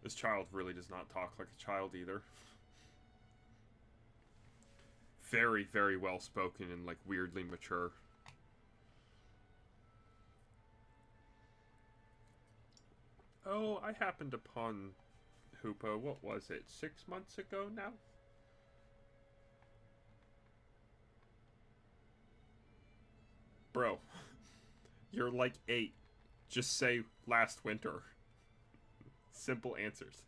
This child really does not talk like a child either. Very, very well spoken and, like, weirdly mature. Oh, I happened upon Hoopa, what was it, 6 months ago now? Bro, you're like 8. Just say last winter. Simple answers.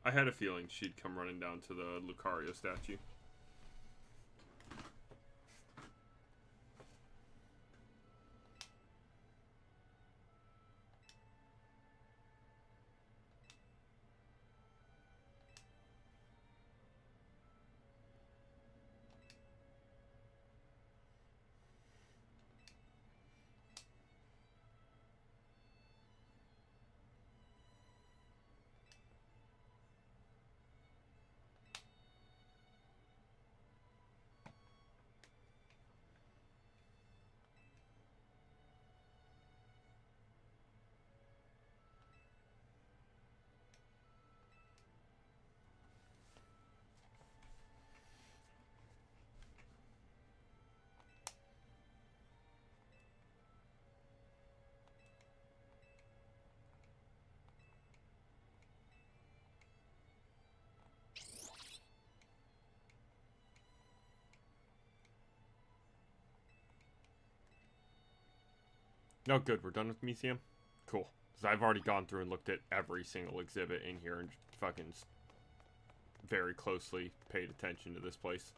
I had a feeling she'd come running down to the Lucario statue. No, good. We're done with the museum? Cool. Because I've already gone through and looked at every single exhibit in here and fucking very closely paid attention to this place.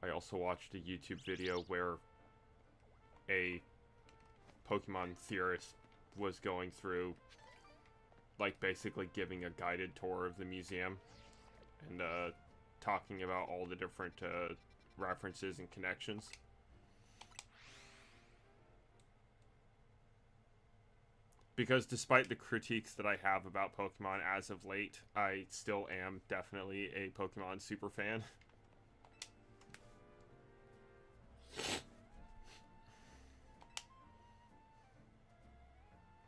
I also watched a YouTube video where a Pokemon theorist was going through, like, basically giving a guided tour of the museum and talking about all the different references and connections. Because despite the critiques that I have about Pokemon as of late, I still am definitely a Pokemon super fan.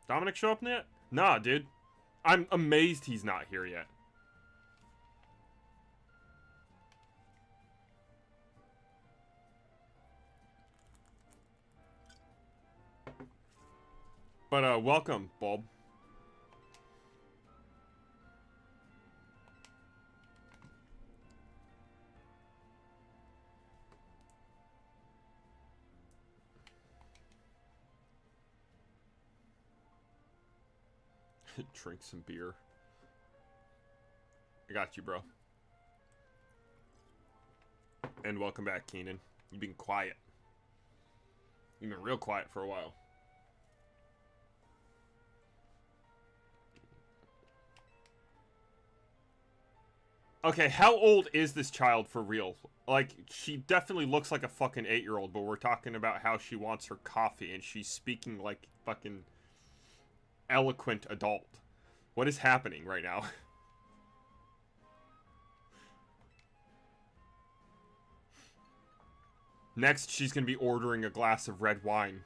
Dominic show up yet? Nah, dude. I'm amazed he's not here yet. But, welcome, Bulb. Drink some beer. I got you, bro. And welcome back, Keenan. You've been quiet. You've been real quiet for a while. Okay, how old is this child for real? Like, she definitely looks like a fucking 8-year-old, but we're talking about how she wants her coffee, and she's speaking like fucking eloquent adult. What is happening right now? Next, she's gonna be ordering a glass of red wine.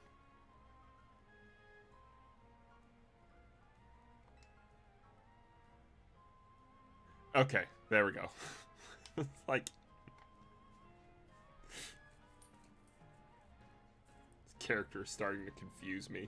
Okay, there we go. Like, this character is starting to confuse me.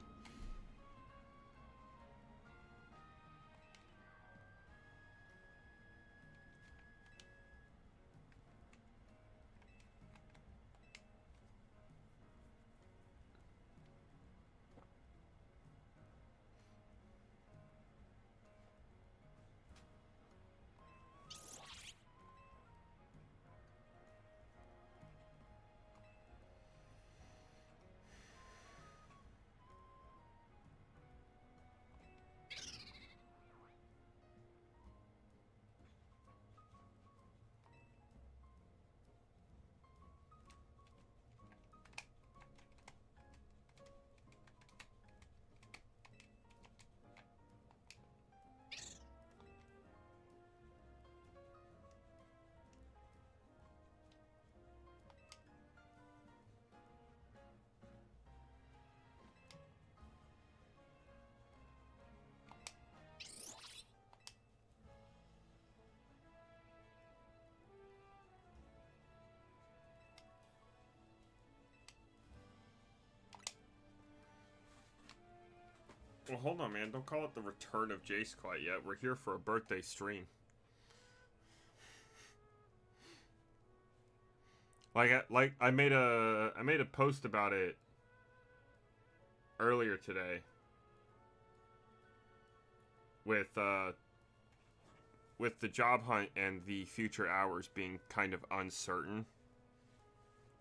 Well, hold on, man. Don't call it the return of Jace quite yet. We're here for a birthday stream. I made a post about it earlier today with the job hunt and the future hours being kind of uncertain.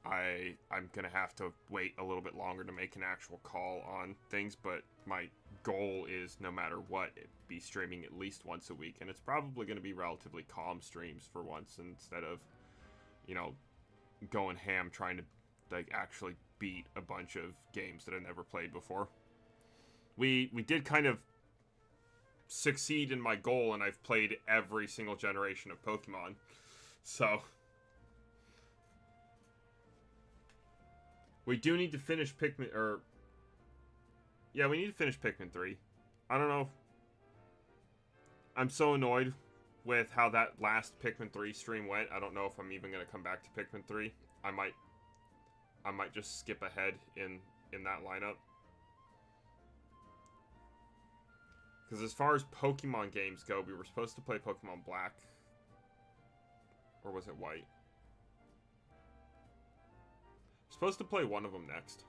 I'm gonna have to wait a little bit longer to make an actual call on things, but my goal is, no matter what, be streaming at least once a week, and it's probably gonna be relatively calm streams for once, instead of, you know, going ham trying to like actually beat a bunch of games that I never played before. We did kind of succeed in my goal, and I've played every single generation of Pokemon, so. We do need to finish Pikmin, or... Yeah, we need to finish Pikmin 3. I don't know. I'm so annoyed with how that last Pikmin 3 stream went. I don't know if I'm even going to come back to Pikmin 3. I might just skip ahead in that lineup. Because as far as Pokemon games go, we were supposed to play Pokemon Black. Or was it White? Supposed to play one of them next.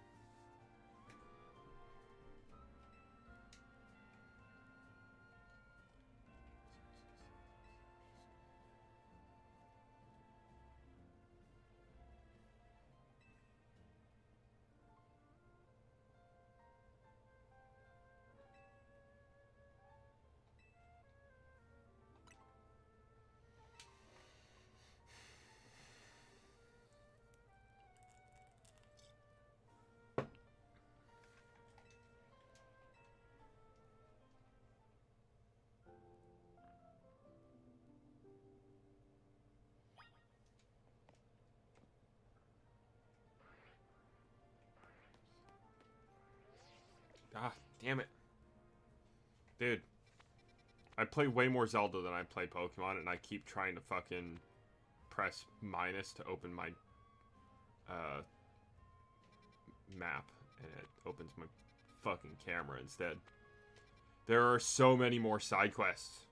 Ah, damn it. Dude. I play way more Zelda than I play Pokemon, and I keep trying to fucking press minus to open my map, and it opens my fucking camera instead. There are so many more side quests.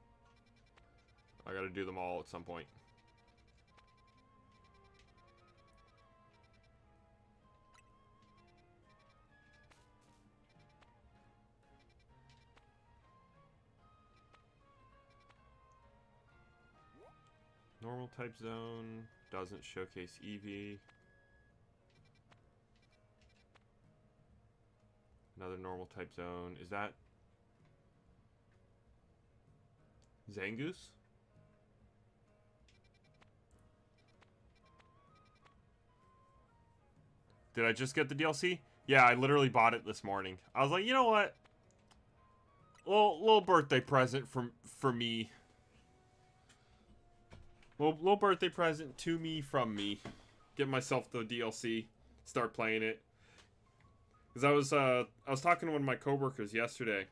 I gotta do them all at some point. Normal type zone doesn't showcase Eevee. Another normal type zone. Is that Zangoose? Did I just get the DLC? Yeah, I literally bought it this morning. I was like, you know what? Little birthday present for me. Little birthday present to me from me. Get myself the DLC. Start playing it. Because I was talking to one of my coworkers yesterday,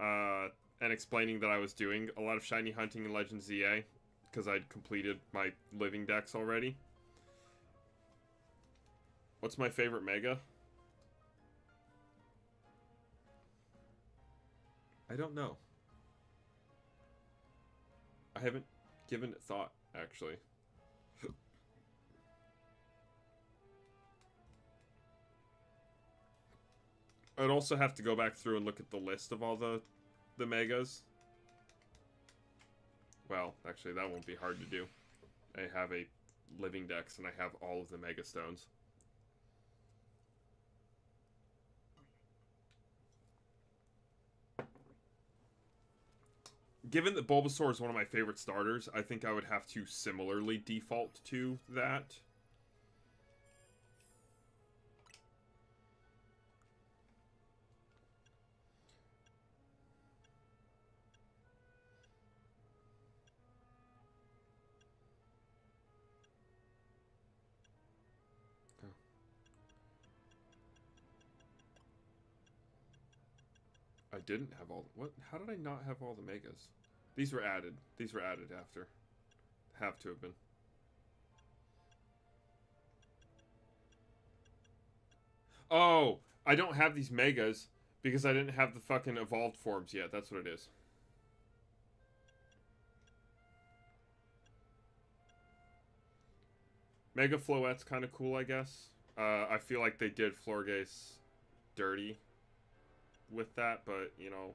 and explaining that I was doing a lot of shiny hunting in Legends ZA, because I'd completed my living decks already. What's my favorite Mega? I don't know. I haven't given it thought, actually. I'd also have to go back through and look at the list of all the Megas. Well, actually, that won't be hard to do. I have a living dex, and I have all of the Mega Stones. Given that Bulbasaur is one of my favorite starters, I think I would have to similarly default to that. I didn't have all... What? How did I not have all the Megas? These were added. These were added after. Have to have been. Oh! I don't have these Megas because I didn't have the fucking evolved forms yet. That's what it is. Mega Floette's kind of cool, I guess. I feel like they did Florges dirty with that, but, you know,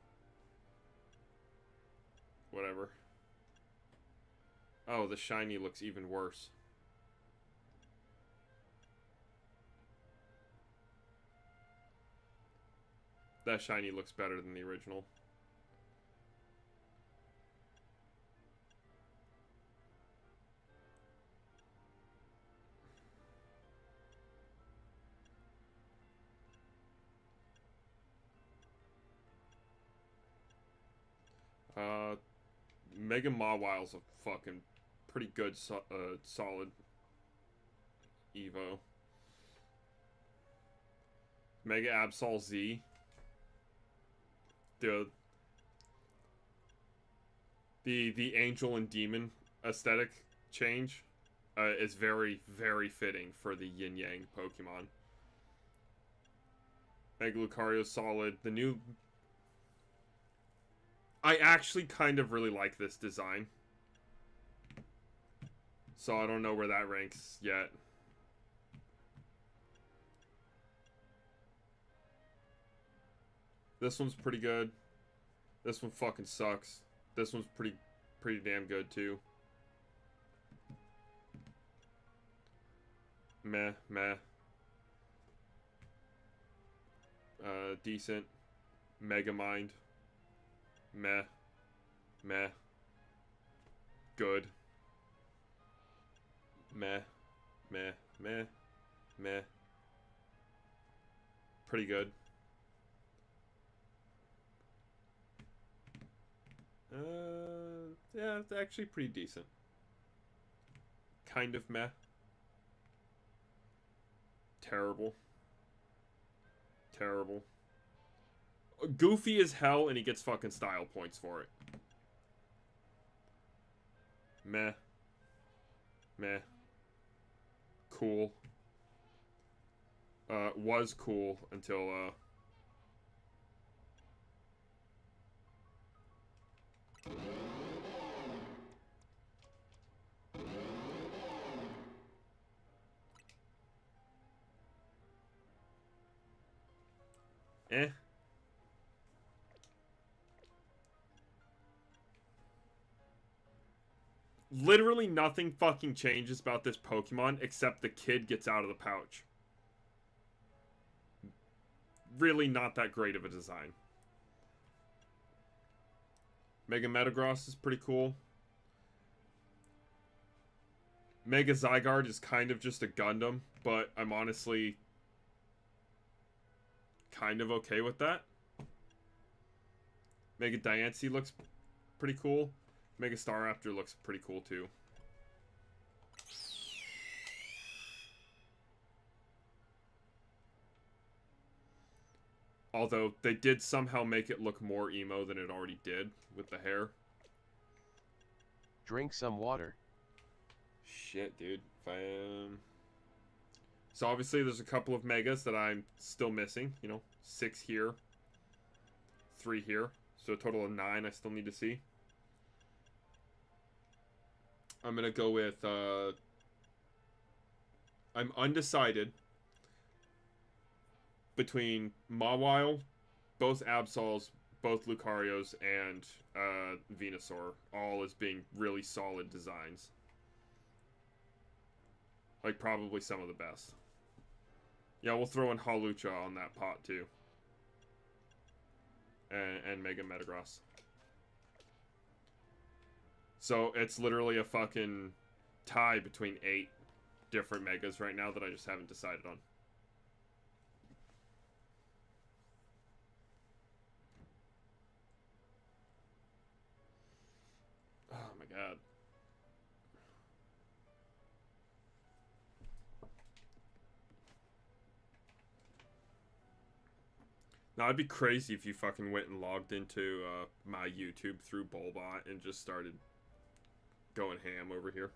whatever. Oh, the shiny looks even worse. That shiny looks better than the original. Mega Mawile's a fucking pretty good, solid Evo. Mega Absol Z. The angel and demon aesthetic change is very, very fitting for the yin yang Pokemon. Mega Lucario's solid. The new, I actually kind of really like this design, so I don't know where that ranks yet. This one's pretty good. This one fucking sucks. This one's pretty damn good too. Meh, meh. Decent. Megamind. Meh. Meh. Good. Meh. Meh. Meh. Meh. Pretty good. Yeah, it's actually pretty decent. Kind of meh. Terrible. Terrible. Goofy as hell, and he gets fucking style points for it. Meh. Meh. Cool. Was cool until, eh. Literally nothing fucking changes about this Pokemon except the kid gets out of the pouch. Really not that great of a design. Mega Metagross is pretty cool. Mega Zygarde is kind of just a Gundam, but I'm honestly kind of okay with that. Mega Diancie looks pretty cool. Mega Staraptor looks pretty cool too. Although they did somehow make it look more emo than it already did with the hair. Drink some water. Shit, dude. So obviously there's a couple of megas that I'm still missing. You know, 6 here, 3 here. So a total of 9 I still need to see. I'm gonna go with, I'm undecided between Mawile, both Absols, both Lucarios, and Venusaur, all as being really solid designs. Like, probably some of the best. Yeah, we'll throw in Hawlucha on that pot, too. And Mega Metagross. So, it's literally a fucking tie between 8 different Megas right now that I just haven't decided on. Oh my god. Now, it'd be crazy if you fucking went and logged into my YouTube through Bulbot and just started going ham over here.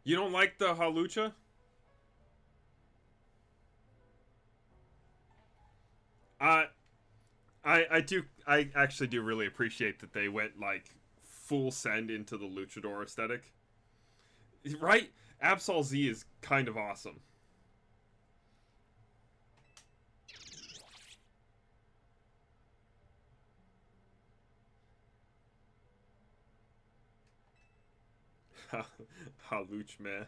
You don't like the Halucha? Uh, I actually do really appreciate that they went like full send into the luchador aesthetic. Right? Absol Z is kind of awesome. Haluch man.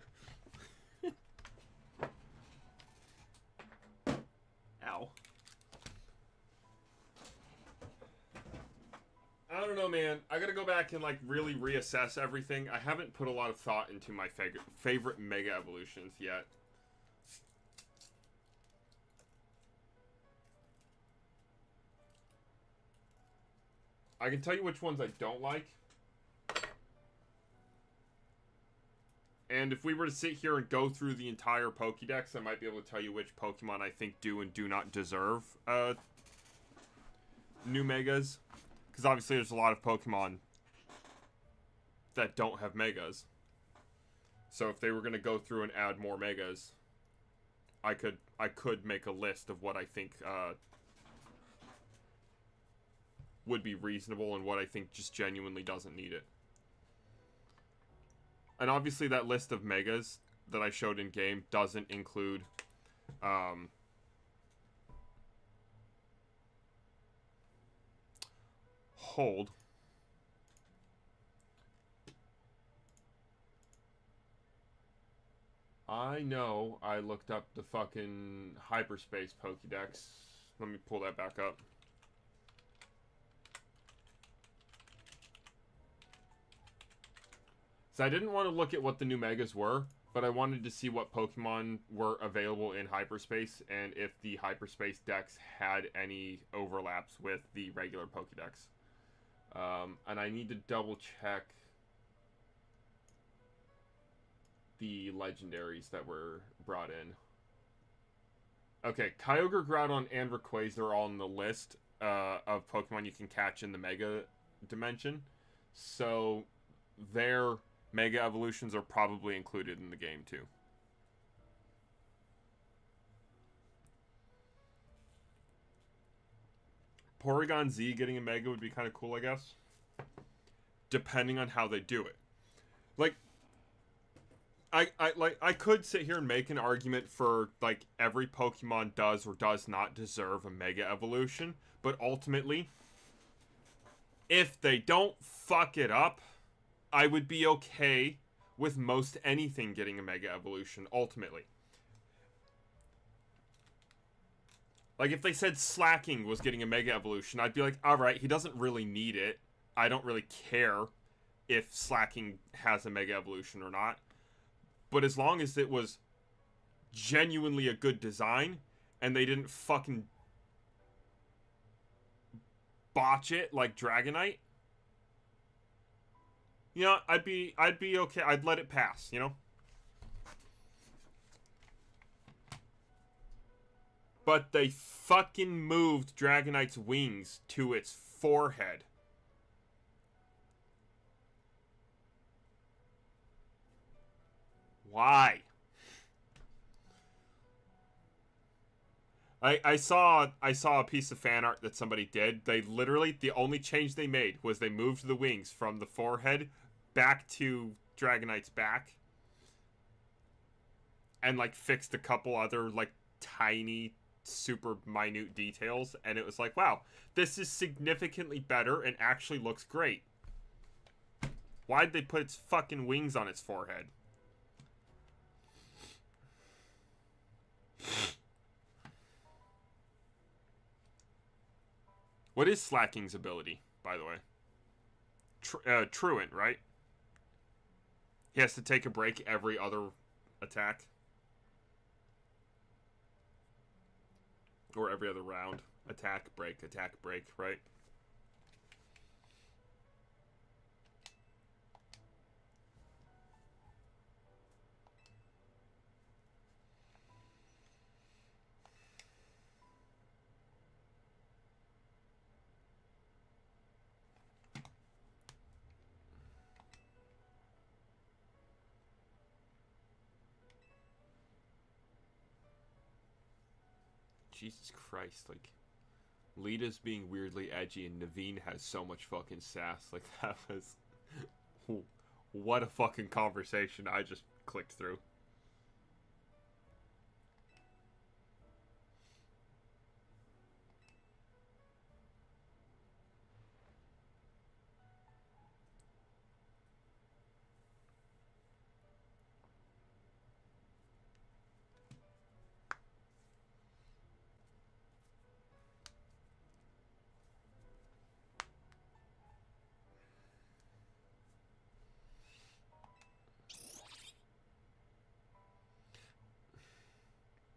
Ow. I don't know, man. I gotta go back and like really reassess everything. I haven't put a lot of thought into my favorite Mega Evolutions yet. I can tell you which ones I don't like. And if we were to sit here and go through the entire Pokédex, I might be able to tell you which Pokemon I think do and do not deserve new Megas. Because obviously there's a lot of Pokemon that don't have Megas. So if they were going to go through and add more Megas, I could make a list of what I think would be reasonable and what I think just genuinely doesn't need it. And obviously that list of Megas that I showed in game doesn't include hold. I know I looked up the fucking hyperspace Pokédex. Let me pull that back up. So I didn't want to look at what the new Megas were, but I wanted to see what Pokemon were available in hyperspace and if the hyperspace decks had any overlaps with the regular Pokédex. And I need to double check the legendaries that were brought in. Okay, Kyogre, Groudon, and Rayquaza are all on the list of Pokemon you can catch in the Mega Dimension. So their Mega Evolutions are probably included in the game too. Porygon Z getting a Mega would be kind of cool, I guess. Depending on how they do it. Like, I could sit here and make an argument for like every Pokemon does or does not deserve a Mega Evolution, but ultimately, if they don't fuck it up, I would be okay with most anything getting a Mega Evolution, ultimately. Like, if they said Slacking was getting a Mega Evolution, I'd be like, alright, he doesn't really need it. I don't really care if Slacking has a Mega Evolution or not. But as long as it was genuinely a good design, and they didn't fucking botch it like Dragonite, you know, I'd be okay. I'd let it pass, you know? But they fucking moved Dragonite's wings to its forehead. Why? I saw a piece of fan art that somebody did. They literally, the only change they made was they moved the wings from the forehead back to Dragonite's back. And like fixed a couple other like tiny super minute details, and it was like, wow, this is significantly better and actually looks great. Why'd they put its fucking wings on its forehead? What is Slacking's ability, by the way? Truant, right? He has to take a break every other attack. Or every other round. Attack, break, right? Jesus Christ, like, Lita's being weirdly edgy and Naveen has so much fucking sass. Like, that was... What a fucking conversation I just clicked through.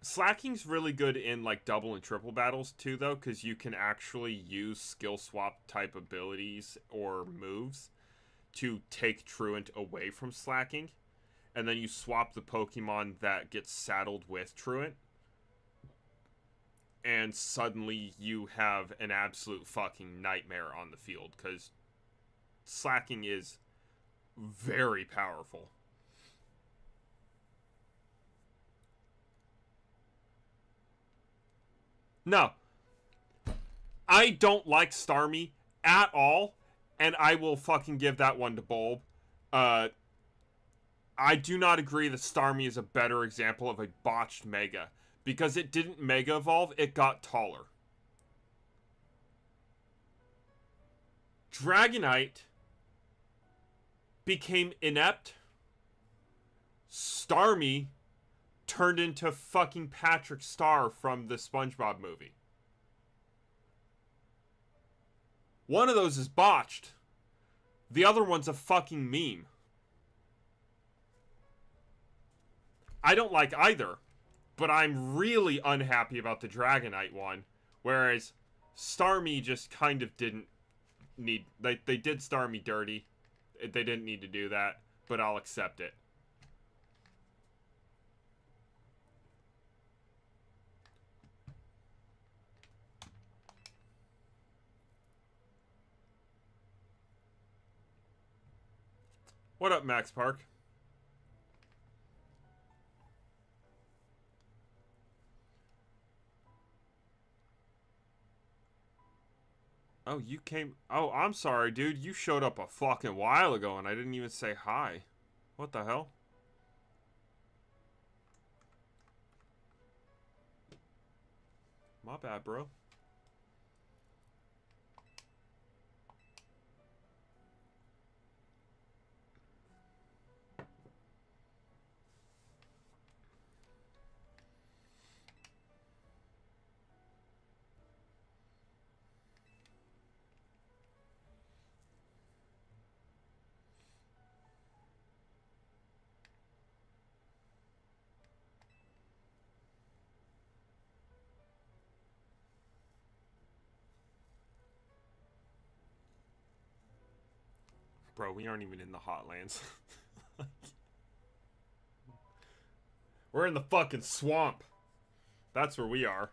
Slacking's really good in, like, double and triple battles, too, though, because you can actually use skill swap type abilities or moves to take Truant away from Slacking, and then you swap the Pokemon that gets saddled with Truant, and suddenly you have an absolute fucking nightmare on the field, because Slacking is very powerful. No. I don't like Starmie at all, and I will fucking give that one to Bulb. I do not agree that Starmie is a better example of a botched Mega, because it didn't Mega Evolve, it got taller. Dragonite became inept. Starmie turned into fucking Patrick Star from the SpongeBob movie. One of those is botched. The other one's a fucking meme. I don't like either, but I'm really unhappy about the Dragonite one, whereas Starmie just kind of didn't need... They did Starmie dirty. They didn't need to do that, but I'll accept it. What up, Max Park? Oh, you came... Oh, I'm sorry, dude. You showed up a fucking while ago and I didn't even say hi. What the hell? My bad, bro. Bro, we aren't even in the Hotlands. We're in the fucking swamp. That's where we are.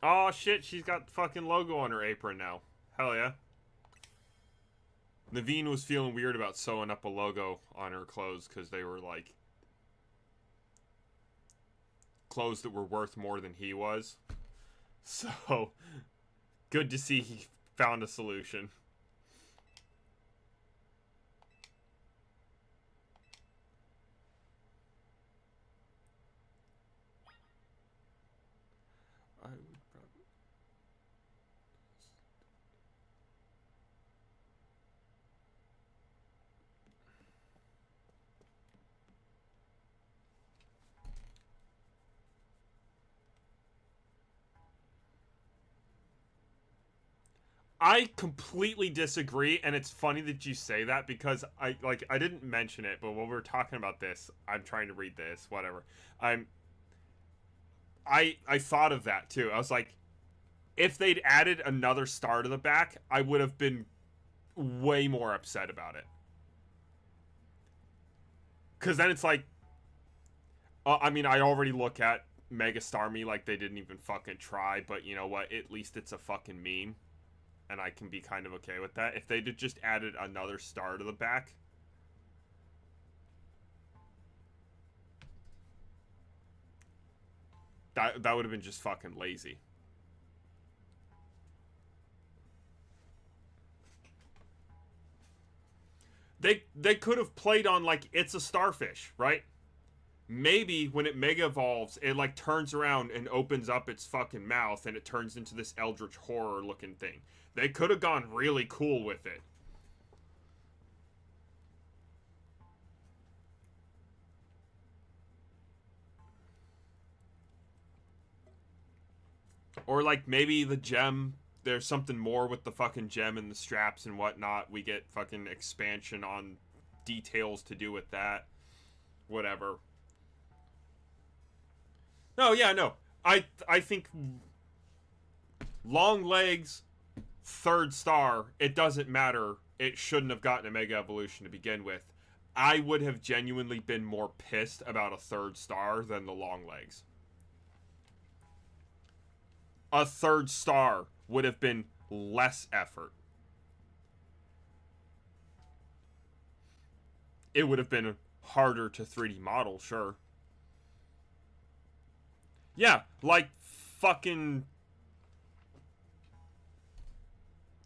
Oh shit, she's got the fucking logo on her apron now. Hell yeah. Naveen was feeling weird about sewing up a logo on her clothes because they were like clothes that were worth more than he was. So good to see he found a solution. I would probably... I completely disagree, and it's funny that you say that because I didn't mention it, but when we were talking about this, I'm trying to read this, whatever. I thought of that too. I was like, if they'd added another star to the back, I would have been way more upset about it. Because then it's like, I mean, I already look at Mega Star Me like they didn't even fucking try, but you know what? At least it's a fucking meme, and I can be kind of okay with that. If they'd just added another star to the back, that would have been just fucking lazy. They could have played on like it's a starfish, right? Maybe when it mega evolves, it like turns around and opens up its fucking mouth and it turns into this eldritch horror looking thing. They could have gone really cool with it. Or like maybe the gem, there's something more with the fucking gem and the straps and whatnot. We get fucking expansion on details to do with that. Whatever. No, yeah, no. I think long legs, third star, it doesn't matter. It shouldn't have gotten a mega evolution to begin with. I would have genuinely been more pissed about a third star than the long legs. A third star would have been less effort. It would have been harder to 3D model, sure. Yeah, like fucking...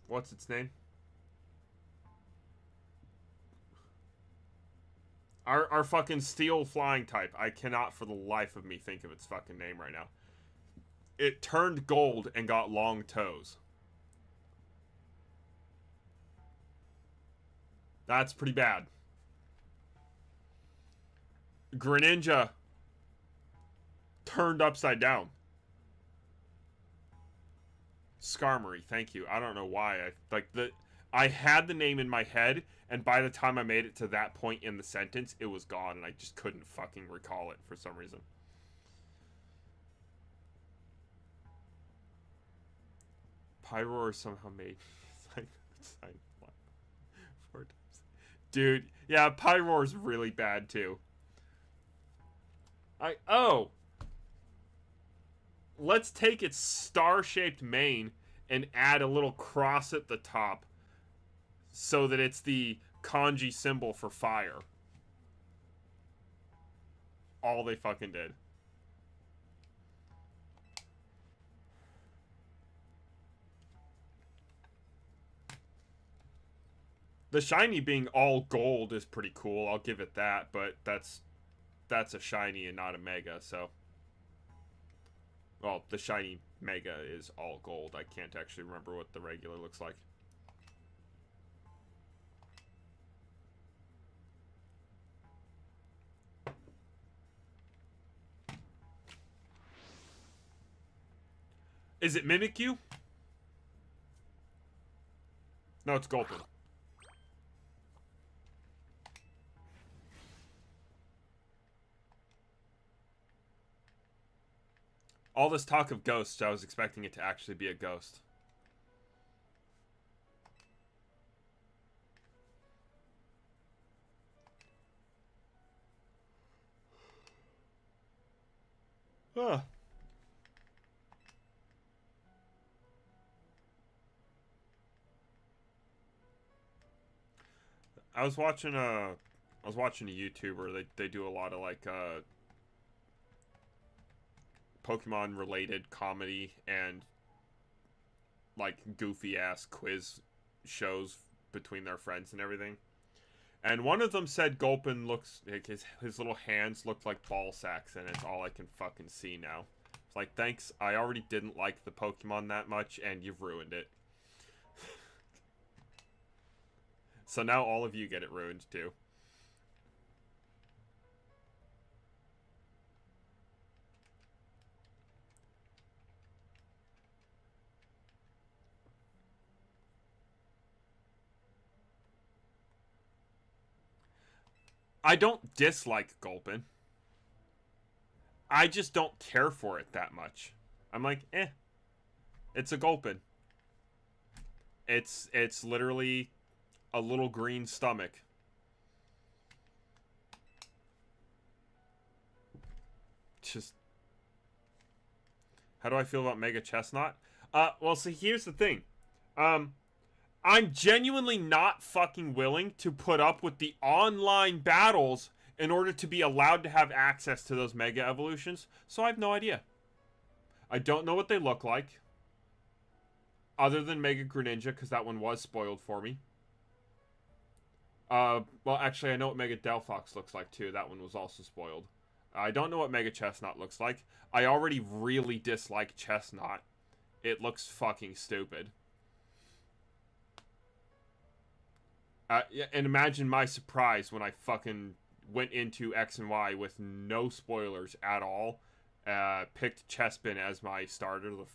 What's its name? Our fucking steel flying type. I cannot for the life of me think of its fucking name right now. It turned gold and got long toes. That's pretty bad. Greninja turned upside down. Skarmory, thank you. I don't know why. I had the name in my head, and by the time I made it to that point in the sentence, it was gone, and I just couldn't fucking recall it for some reason. Pyroar somehow made four times. Dude, yeah, Pyroar's really bad too. Let's take its star-shaped mane and add a little cross at the top so that it's the kanji symbol for fire. All they fucking did. The shiny being all gold is pretty cool. I'll give it that, but that's a shiny and not a mega, so. Well, the shiny mega is all gold. I can't actually remember what the regular looks like. Is it Mimikyu? No, it's Gulpin. All this talk of ghosts, I was expecting it to actually be a ghost. Huh. I was watching a YouTuber. They do a lot of like Pokemon related comedy and like goofy ass quiz shows between their friends and everything. And one of them said Gulpin looks like his little hands look like ball sacks, and it's all I can fucking see now. It's like, thanks, I already didn't like the Pokemon that much, and you've ruined it. So now all of you get it ruined too. I don't dislike Gulpin. I just don't care for it that much. I'm like, eh. It's a Gulpin. It's literally a little green stomach. just... How do I feel about Mega Chestnut? Well, see, here's the thing. I'm genuinely not fucking willing to put up with the online battles in order to be allowed to have access to those Mega Evolutions, so I have no idea. I don't know what they look like. Other than Mega Greninja, because that one was spoiled for me. Well, actually, I know what Mega Delphox looks like, too. That one was also spoiled. I don't know what Mega Chestnut looks like. I already really dislike Chestnut. It looks fucking stupid. Yeah, and imagine my surprise when I fucking went into X and Y with no spoilers at all. Picked Chespin as my starter the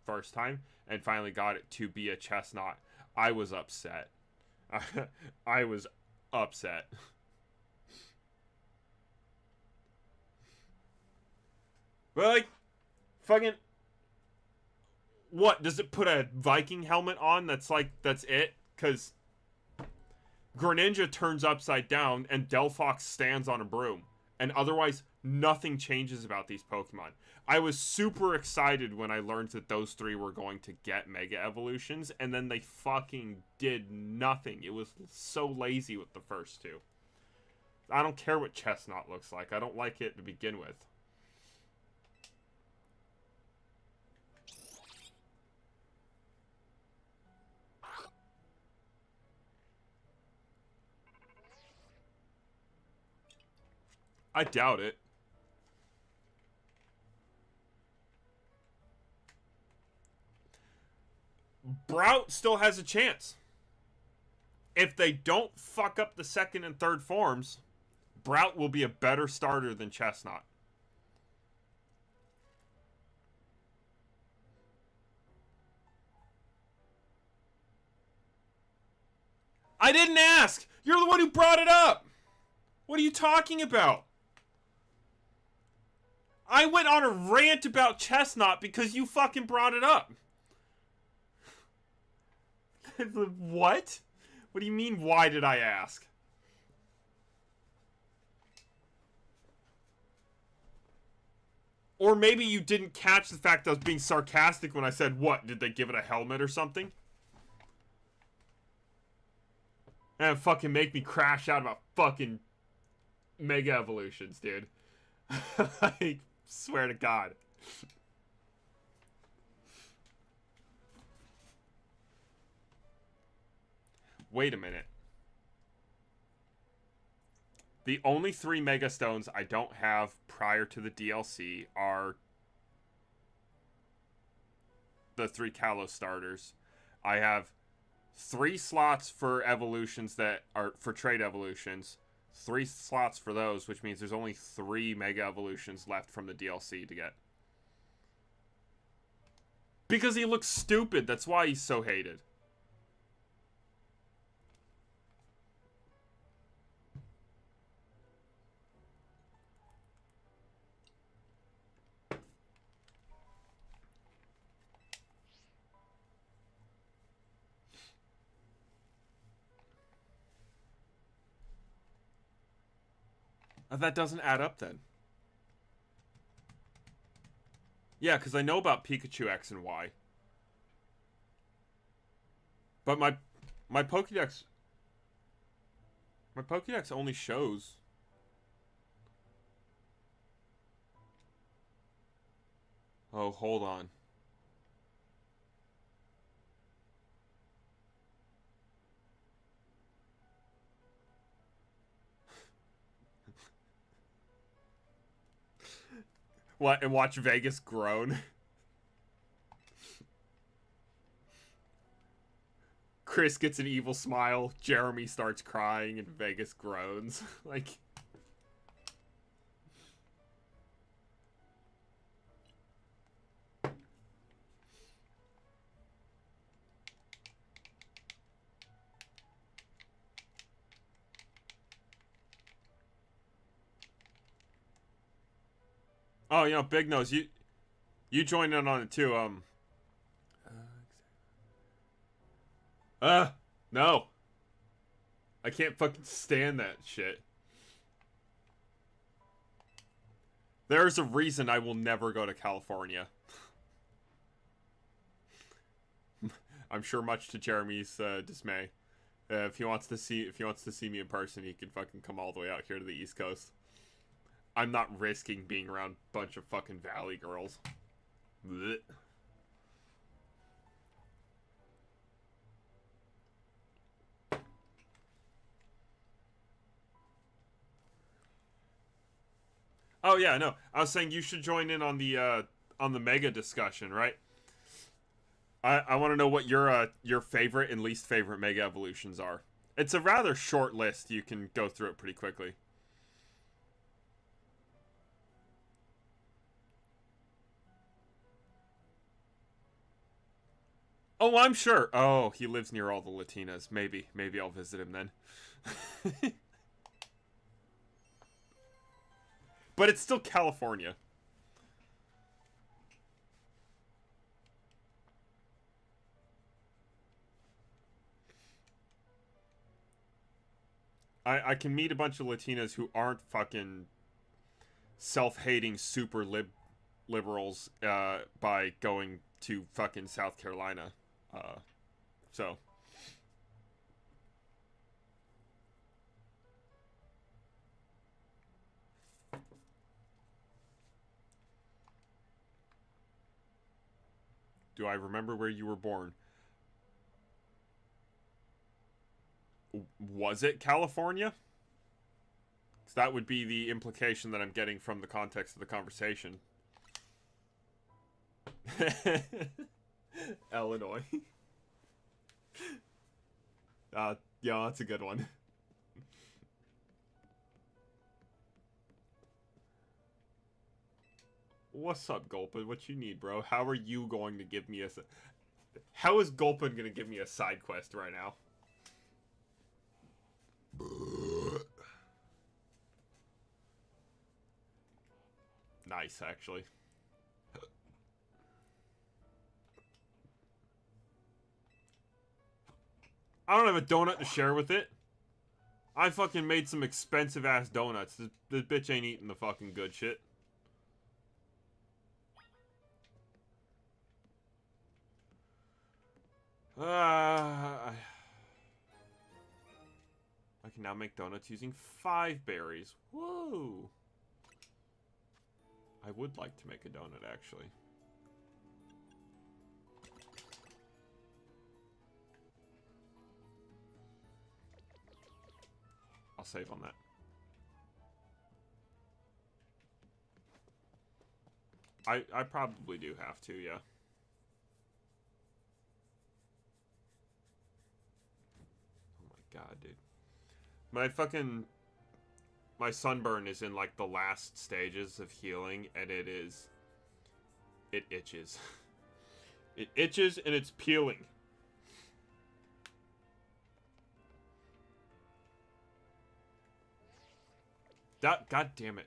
first time, and finally got it to be a Chestnut. I was upset. I was upset. But, like, fucking... What, does it put a Viking helmet on that's it? Because Greninja turns upside down and Delphox stands on a broom. And otherwise, nothing changes about these Pokemon. I was super excited when I learned that those three were going to get Mega Evolutions, and then they fucking did nothing. It was so lazy with the first two. I don't care what Chestnut looks like. I don't like it to begin with. I doubt it. Brout still has a chance. If they don't fuck up the second and third forms, Brout will be a better starter than Chestnut. I didn't ask! You're the one who brought it up! What are you talking about? I went on a rant about Chestnut because you fucking brought it up. What? What do you mean, why did I ask? Or maybe you didn't catch the fact that I was being sarcastic when I said, what, did they give it a helmet or something? And fucking make me crash out about fucking Mega Evolutions, dude. I swear to God. Wait a minute. The only 3 Mega Stones I don't have prior to the DLC are the 3 Kalos starters. I have 3 slots for evolutions that are for trade evolutions. 3 slots for those, which means there's only 3 Mega Evolutions left from the DLC to get. Because he looks stupid, that's why he's so hated. That doesn't add up then. Yeah, because I know about Pikachu X and Y. But my Pokédex... My Pokédex only shows... Oh, hold on. What, and watch Vegas groan? Chris gets an evil smile, Jeremy starts crying, and Vegas groans. Like... Oh, you know, Big Nose, you joined in on it too, no. I can't fucking stand that shit. There's a reason I will never go to California. I'm sure much to Jeremy's dismay. If he wants to see me in person, he can fucking come all the way out here to the East Coast. I'm not risking being around a bunch of fucking Valley girls. Blech. Oh yeah, no. I was saying you should join in on the mega discussion, right? I want to know what your favorite and least favorite mega evolutions are. It's a rather short list. You can go through it pretty quickly. Oh, I'm sure. Oh, he lives near all the Latinas. Maybe I'll visit him then. But it's still California. I can meet a bunch of Latinas who aren't fucking self-hating super liberals by going to fucking South Carolina. So. Do I remember where you were born? Was it California? So that would be the implication that I'm getting from the context of the conversation. Illinois. Yeah, that's a good one. What's up, Gulpin? What you need, bro? How are you going to give me a... How is Gulpin going to give me a side quest right now? Nice, actually. I don't have a donut to share with it. I fucking made some expensive ass donuts. This bitch ain't eating the fucking good shit. I can now make donuts using 5 berries. Whoa! I would like to make a donut, actually. I'll save on that. I probably do have to, yeah. Oh my god, dude. My sunburn is in like the last stages of healing, and it itches. It itches and it's peeling. God damn it.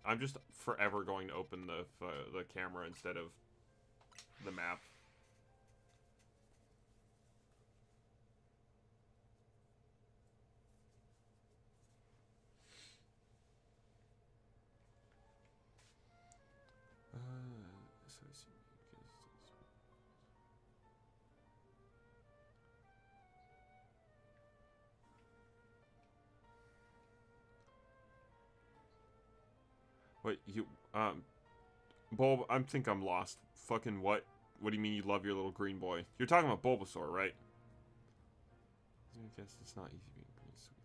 I'm just forever going to open the camera instead of the map. Wait, Bulb, I think I'm lost. Fucking what? What do you mean you love your little green boy? You're talking about Bulbasaur, right? I guess it's not easy being pretty sweet.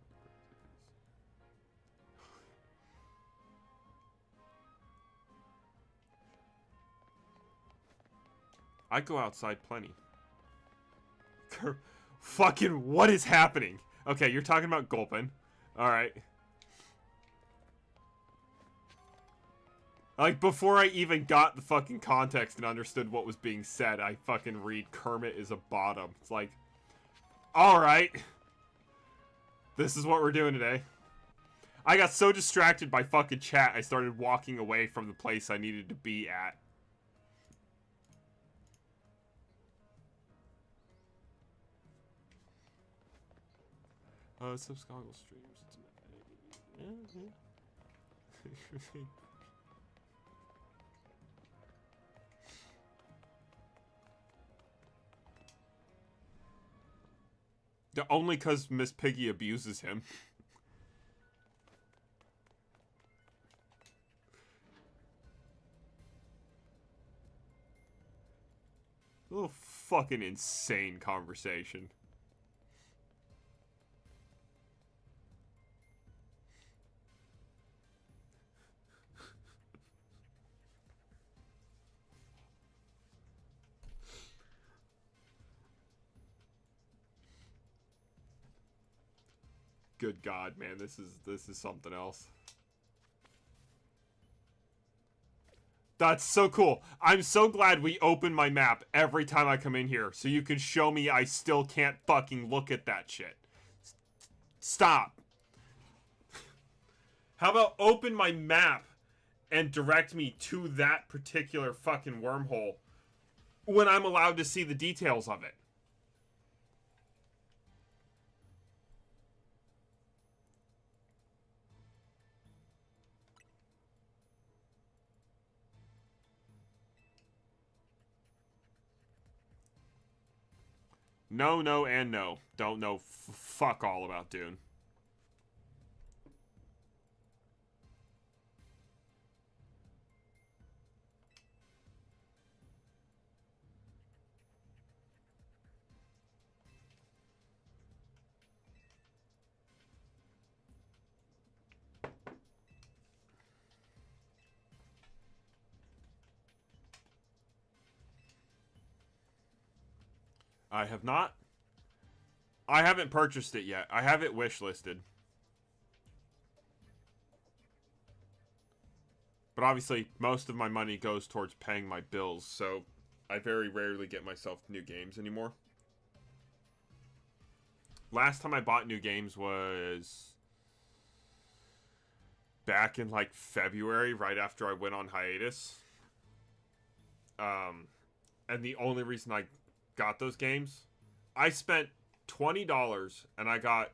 I go outside plenty. Fucking what is happening? Okay, you're talking about Gulpin. Alright. Like, before I even got the fucking context and understood what was being said, I fucking read Kermit is a bottom. It's like, alright. This is what we're doing today. I got so distracted by fucking chat, I started walking away from the place I needed to be at. Subscribe streams. Only because Miss Piggy abuses him. A little fucking insane conversation. Good God, man, this is something else. That's so cool. I'm so glad we open my map every time I come in here, so you can show me I still can't fucking look at that shit. Stop. How about open my map and direct me to that particular fucking wormhole when I'm allowed to see the details of it? No, no, and no. Don't know fuck all about Dune. I have not. I haven't purchased it yet. I have it wishlisted. But obviously, most of my money goes towards paying my bills, so I very rarely get myself new games anymore. Last time I bought new games was back in like February, right after I went on hiatus. And the only reason I got those games, I spent $20 and I got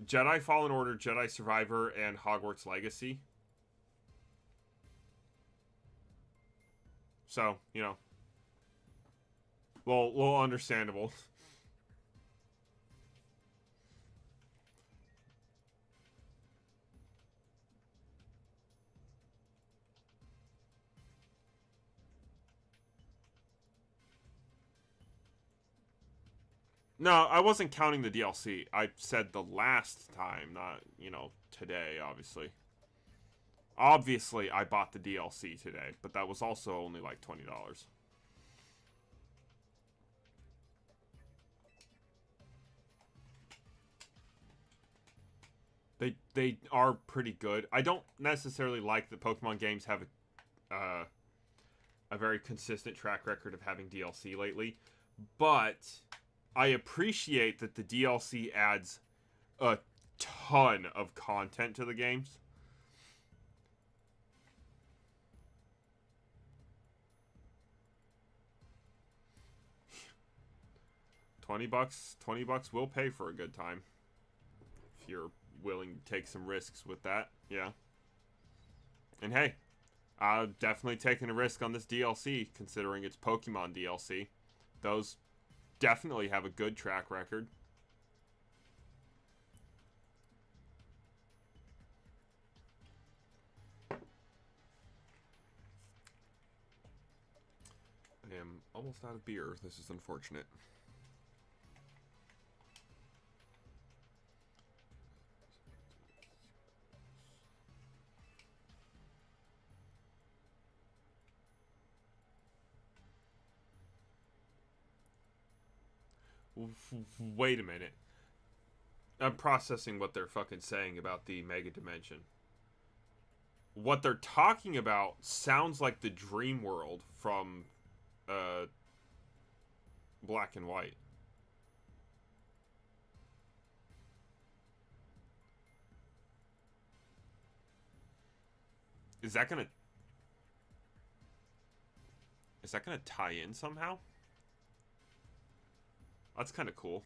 Jedi Fallen Order, Jedi Survivor, and Hogwarts Legacy. So, you know, little understandable. No, I wasn't counting the DLC. I said the last time, not, you know, today, obviously. Obviously, I bought the DLC today, but that was also only like $20. They are pretty good. I don't necessarily like that Pokemon games have a very consistent track record of having DLC lately, but I appreciate that the DLC adds a ton of content to the games. $20 will pay for a good time. If you're willing to take some risks with that, yeah. And hey, I've definitely taken a risk on this DLC, considering it's Pokemon DLC. Those definitely have a good track record. I am almost out of beer. This is unfortunate. Wait a minute. I'm processing what they're fucking saying about the Mega Dimension. What they're talking about sounds like the Dream World from Black and White. Is that gonna tie in somehow? That's kind of cool.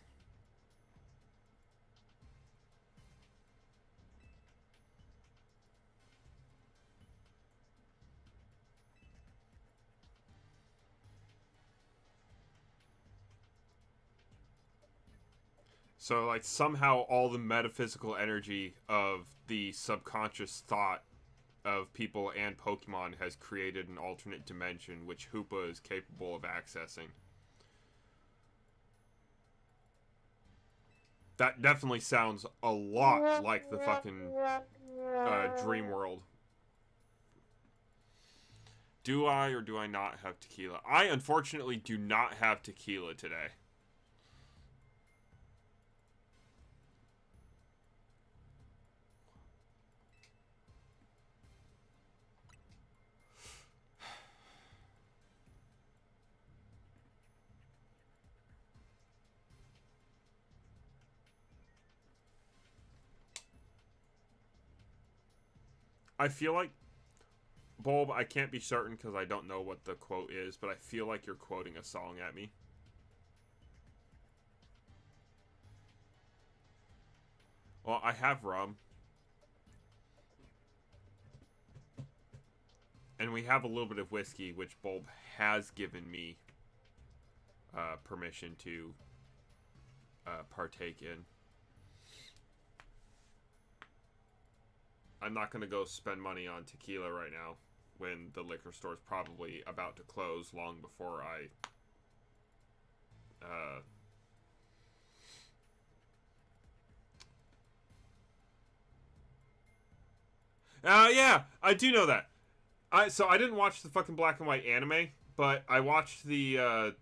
So, like, somehow all the metaphysical energy of the subconscious thought of people and Pokemon has created an alternate dimension which Hoopa is capable of accessing. That definitely sounds a lot like the fucking Dream World. Do I or do I not have tequila? I unfortunately do not have tequila today. I feel like, Bulb, I can't be certain because I don't know what the quote is, but I feel like you're quoting a song at me. Well, I have rum. And we have a little bit of whiskey, which Bulb has given me permission to partake in. I'm not going to go spend money on tequila right now when the liquor store is probably about to close long before I yeah, I do know that. So I didn't watch the fucking black and white anime, but I watched the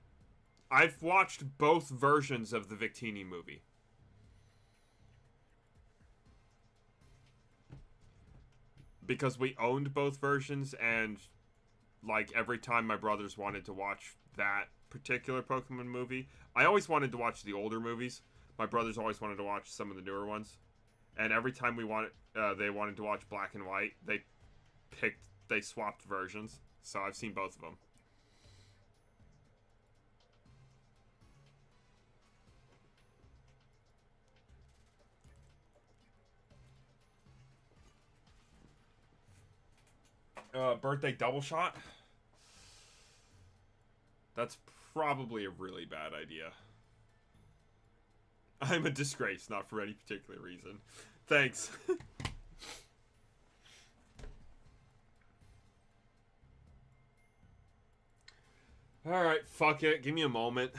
I've watched both versions of the Victini movie. Because we owned both versions, and like every time my brothers wanted to watch that particular Pokemon movie, I always wanted to watch the older movies. My brothers always wanted to watch some of the newer ones, and every time they wanted to watch black and white, they swapped versions. So I've seen both of them. Birthday double shot? That's probably a really bad idea. I'm a disgrace, not for any particular reason. Thanks. Alright, fuck it. Give me a moment.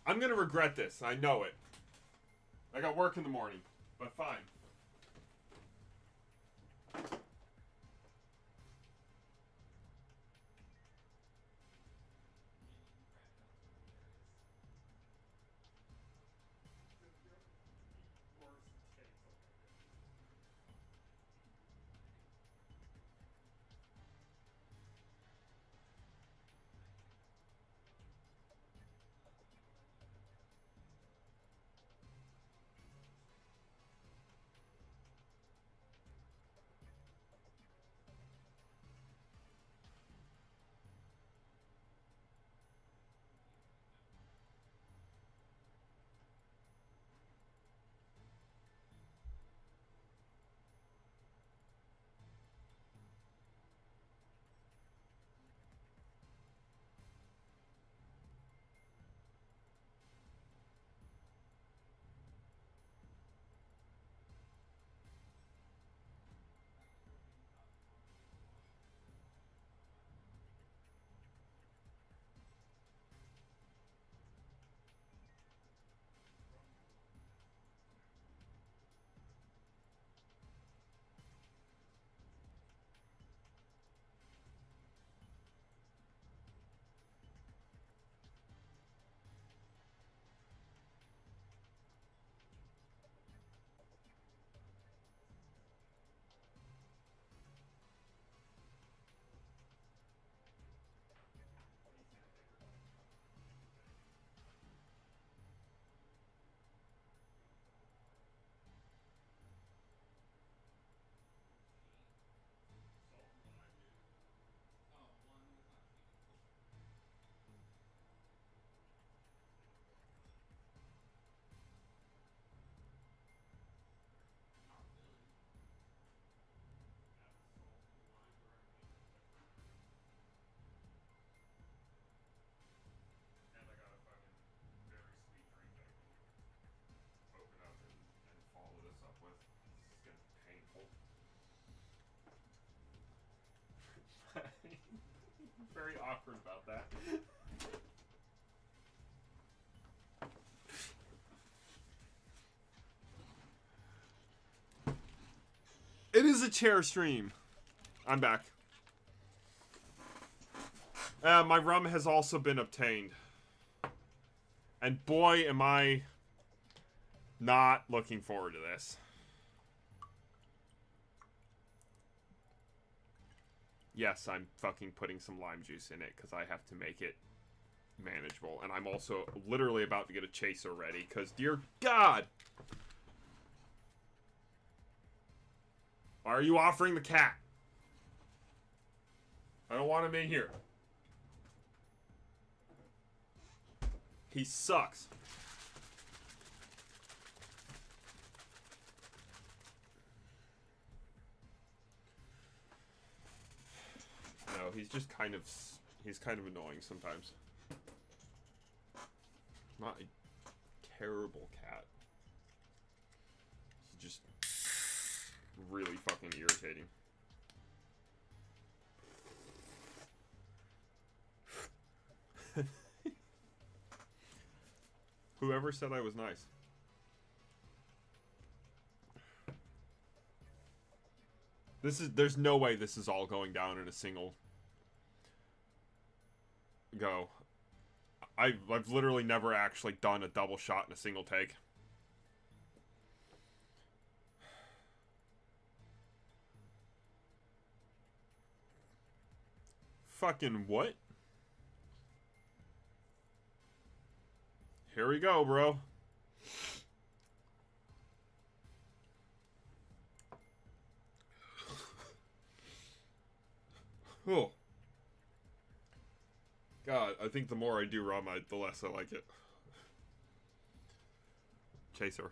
I'm gonna regret this. I know it. I got work in the morning, but fine. awkward about that. It is a chair stream. I'm back. My rum has also been obtained. And boy, am I not looking forward to this. Yes, I'm fucking putting some lime juice in it because I have to make it manageable. And I'm also literally about to get a chaser ready because, dear God! Why are you offering the cat? I don't want him in here. He sucks. No, he's just kind of... He's kind of annoying sometimes. Not a terrible cat. He's just really fucking irritating. Whoever said I was nice? There's no way this is all going down in a single go. I've literally never actually done a double shot in a single take. Fucking what? Here we go, bro. Oh. God, I think the more I do rum, the less I like it. Chaser.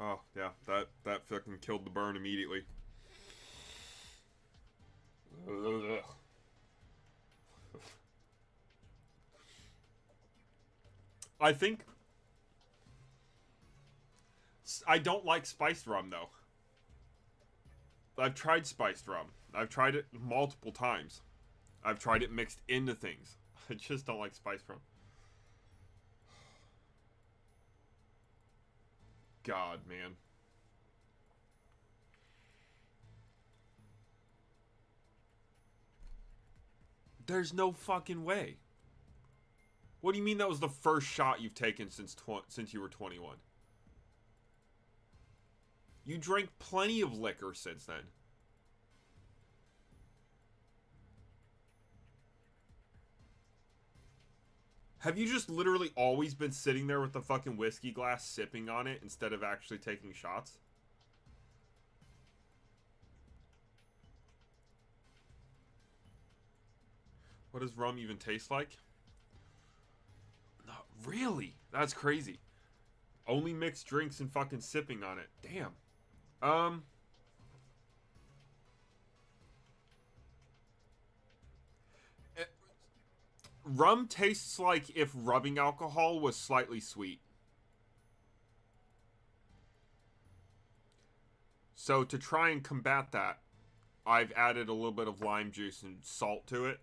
Oh, yeah, that fucking killed the burn immediately. Ugh. I think I don't like spiced rum though. I've tried spiced rum. I've tried it multiple times. I've tried it mixed into things. I just don't like spiced rum. God, man. There's no fucking way. What do you mean that was the first shot you've taken since you were 21? You drank plenty of liquor since then. Have you just literally always been sitting there with the fucking whiskey glass sipping on it instead of actually taking shots? What does rum even taste like? Not really. That's crazy. Only mixed drinks and fucking sipping on it. Damn. Rum tastes like if rubbing alcohol was slightly sweet. So to try and combat that, I've added a little bit of lime juice and salt to it.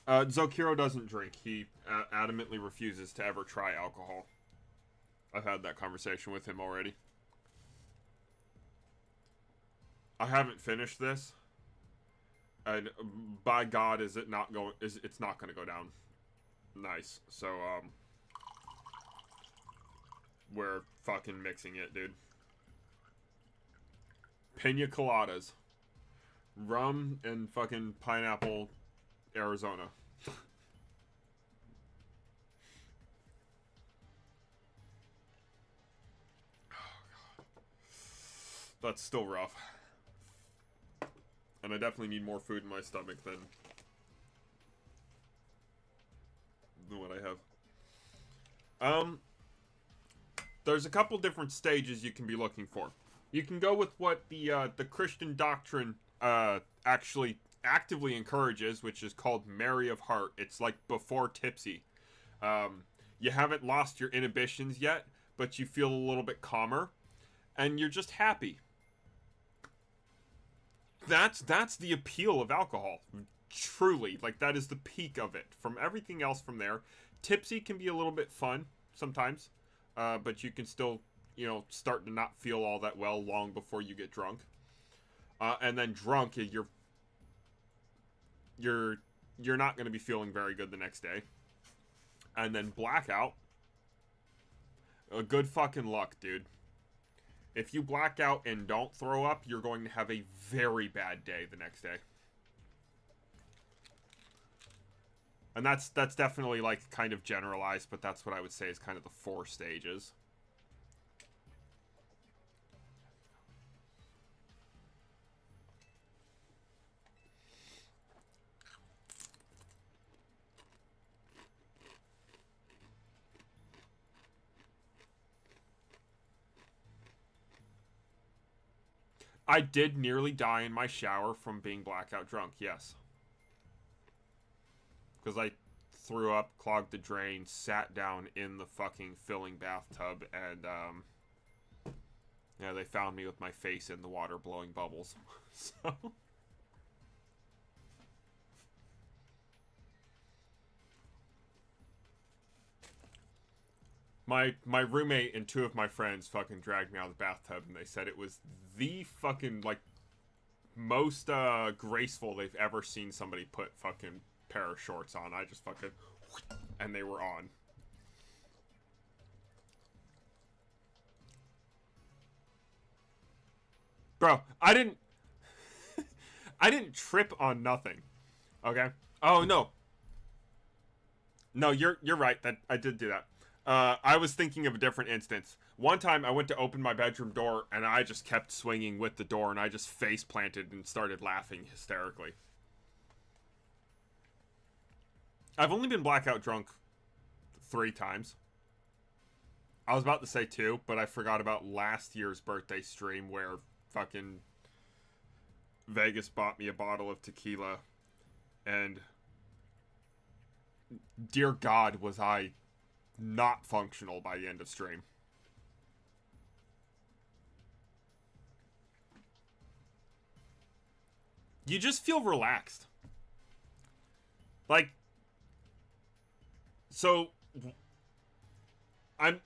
Zokiro doesn't drink. He adamantly refuses to ever try alcohol. I've had that conversation with him already. I haven't finished this. And by God, it's not going to go down nice. So, we're fucking mixing it, dude. Pina coladas. Rum and fucking pineapple Arizona. That's still rough. And I definitely need more food in my stomach than what I have. There's a couple different stages you can be looking for. You can go with what the Christian doctrine actually actively encourages, which is called Mary of Heart. It's like before tipsy. You haven't lost your inhibitions yet, but you feel a little bit calmer, and you're just happy. that's the appeal of alcohol. Truly, like, that is the peak of it. From everything else from there, tipsy can be a little bit fun sometimes, but you can still, you know, start to not feel all that well long before you get drunk. And then drunk, you're not going to be feeling very good the next day. And then blackout, good fucking luck, dude. If you black out and don't throw up, you're going to have a very bad day the next day. And that's definitely, like, kind of generalized, but that's what I would say is kind of the 4 stages. I did nearly die in my shower from being blackout drunk, yes. Because I threw up, clogged the drain, sat down in the fucking filling bathtub, and, yeah, they found me with my face in the water blowing bubbles. So... My roommate and 2 of my friends fucking dragged me out of the bathtub, and they said it was the fucking, like, most graceful they've ever seen somebody put fucking pair of shorts on. I just fucking... and they were on. Bro, I didn't... I didn't trip on nothing. Okay? Oh, no. No, you're right. That I did do that. I was thinking of a different instance. One time I went to open my bedroom door and I just kept swinging with the door and I just face planted and started laughing hysterically. I've only been blackout drunk 3 times. I was about to say 2, but I forgot about last year's birthday stream where fucking Vegas bought me a bottle of tequila and dear God was I not functional by the end of stream. You just feel relaxed. Like, so I'm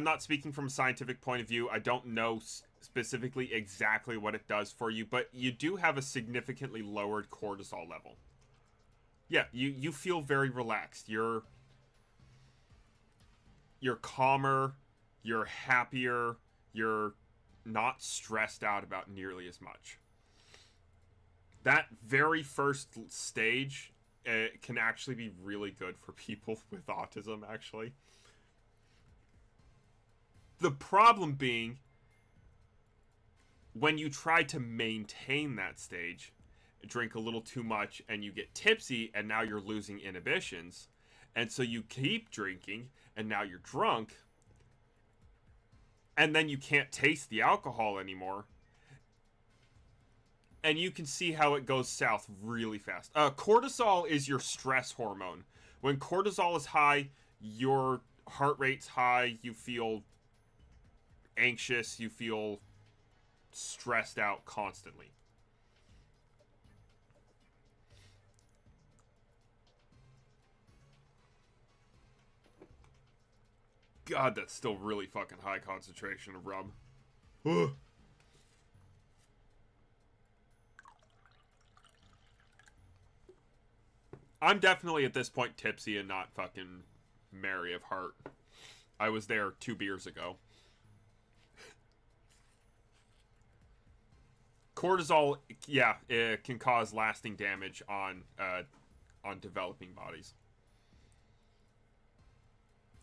not speaking from a scientific point of view. I don't know specifically exactly what it does for you, but you do have a significantly lowered cortisol level. Yeah, you feel very relaxed. You're calmer, you're happier, you're not stressed out about nearly as much. That very first stage can actually be really good for people with autism, actually. The problem being, when you try to maintain that stage, drink a little too much, and you get tipsy, and now you're losing inhibitions, and so you keep drinking, and now you're drunk, and then you can't taste the alcohol anymore, and you can see how it goes south really fast. Cortisol is your stress hormone. When cortisol is high, your heart rate's high, you feel anxious, you feel stressed out constantly. God, that's still really fucking high concentration of rum. Ugh. I'm definitely at this point tipsy and not fucking merry of heart. I was there 2 beers ago. Cortisol, yeah, it can cause lasting damage on developing bodies.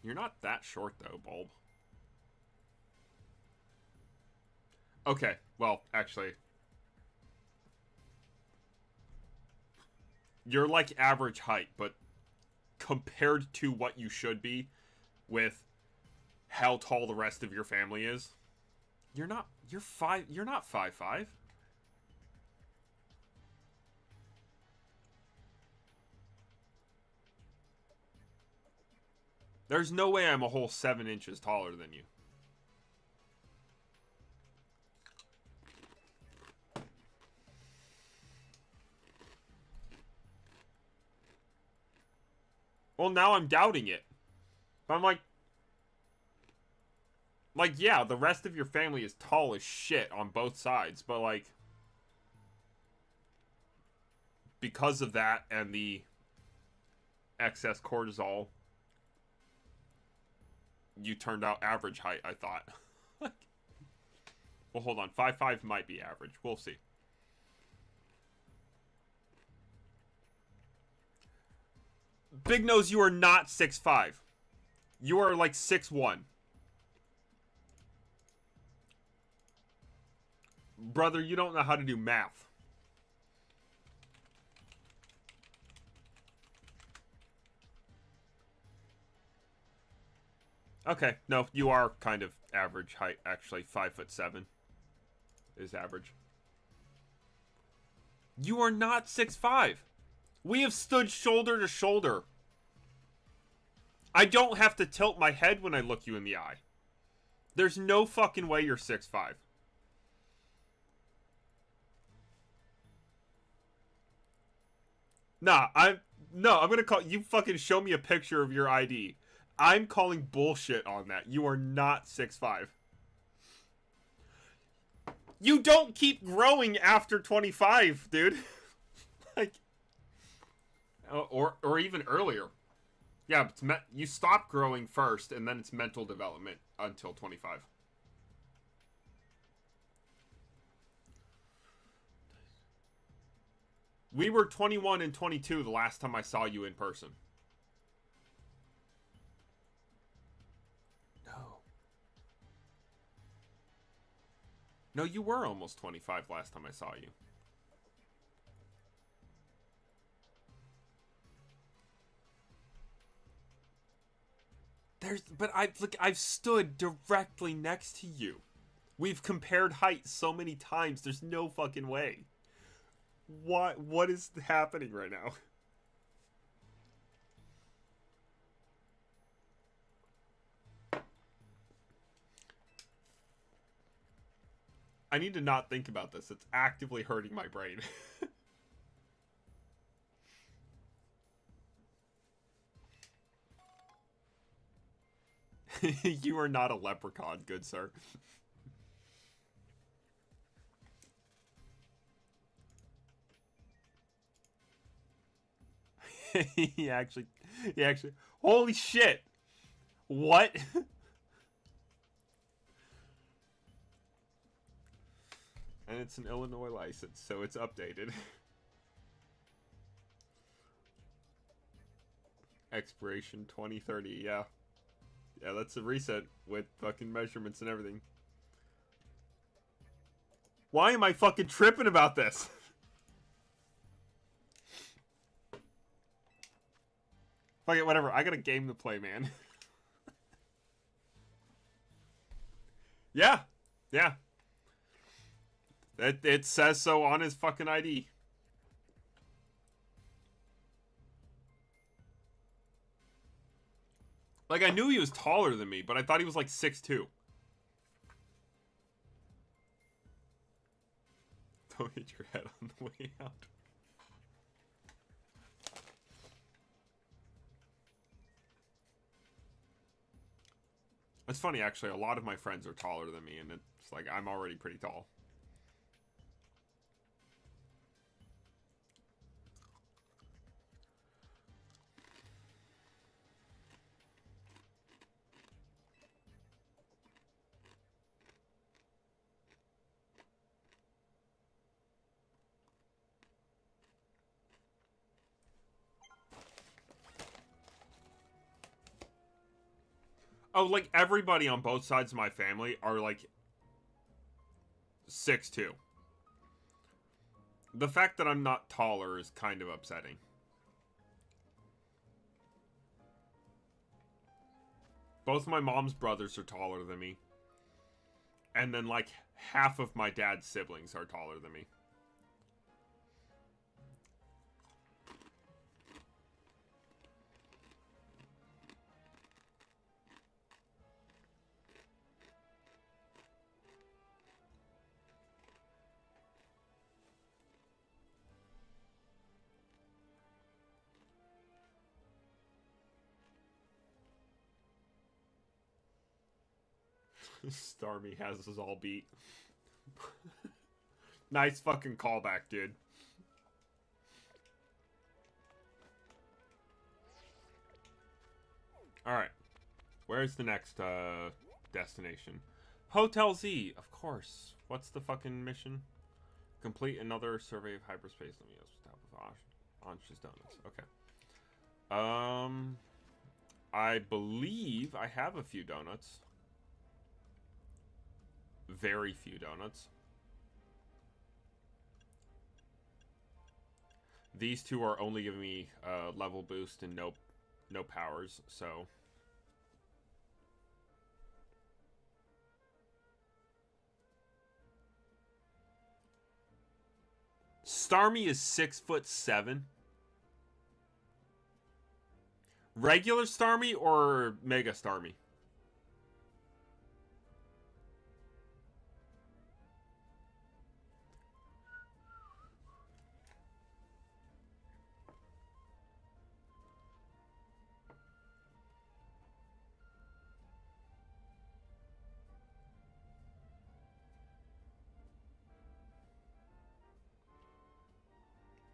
You're not that short, though, Bulb. Okay, well, actually. You're like average height, but compared to what you should be with how tall the rest of your family is, you're not 5'5". There's no way I'm a whole 7 inches taller than you. Well, now I'm doubting it. But I'm like, yeah, the rest of your family is tall as shit on both sides, but like, because of that and the excess cortisol, you turned out average height, I thought. Well, hold on. 5'5" might be average. We'll see. Big Nose, you are not 6'5". You are like 6'1". Brother, you don't know how to do math. Okay, no, you are kind of average height, actually. 5'7" is average. You are not 6'5". We have stood shoulder to shoulder. I don't have to tilt my head when I look you in the eye. There's no fucking way you're 6'5". Nah, I'm gonna call you. Fucking show me a picture of your ID. I'm calling bullshit on that. You are not 6'5". You don't keep growing after 25, dude. Like, or even earlier. Yeah, but you stop growing first, and then it's mental development until 25. We were 21 and 22 the last time I saw you in person. No. No, you were almost 25 last time I saw you. But I've stood directly next to you. We've compared heights so many times. There's no fucking way. What is happening right now? I need to not think about this. It's actively hurting my brain. You are not a leprechaun, good sir. he actually, holy shit. What? And it's an Illinois license, so it's updated. Expiration 2030, yeah. Yeah, that's a reset with fucking measurements and everything. Why am I fucking tripping about this? Fuck it, whatever. I got a game to play, man. Yeah. Yeah. It says so on his fucking ID. Like, I knew he was taller than me, but I thought he was like 6'2". Don't hit your head on the way out. It's funny, actually. A lot of my friends are taller than me, and it's like, I'm already pretty tall. Oh, like, everybody on both sides of my family are, like, 6'2". The fact that I'm not taller is kind of upsetting. Both my mom's brothers are taller than me. And then, like, half of my dad's siblings are taller than me. Starmie has us all beat. Nice fucking callback, dude. Alright. Where's the next destination? Hotel Z, of course. What's the fucking mission? Complete another survey of hyperspace. Let me stop with Ansh's Donuts. Okay. I believe I have a few donuts. Very few donuts. These two are only giving me level boost and no powers, so Starmie is 6'7". Regular Starmie or Mega Starmie?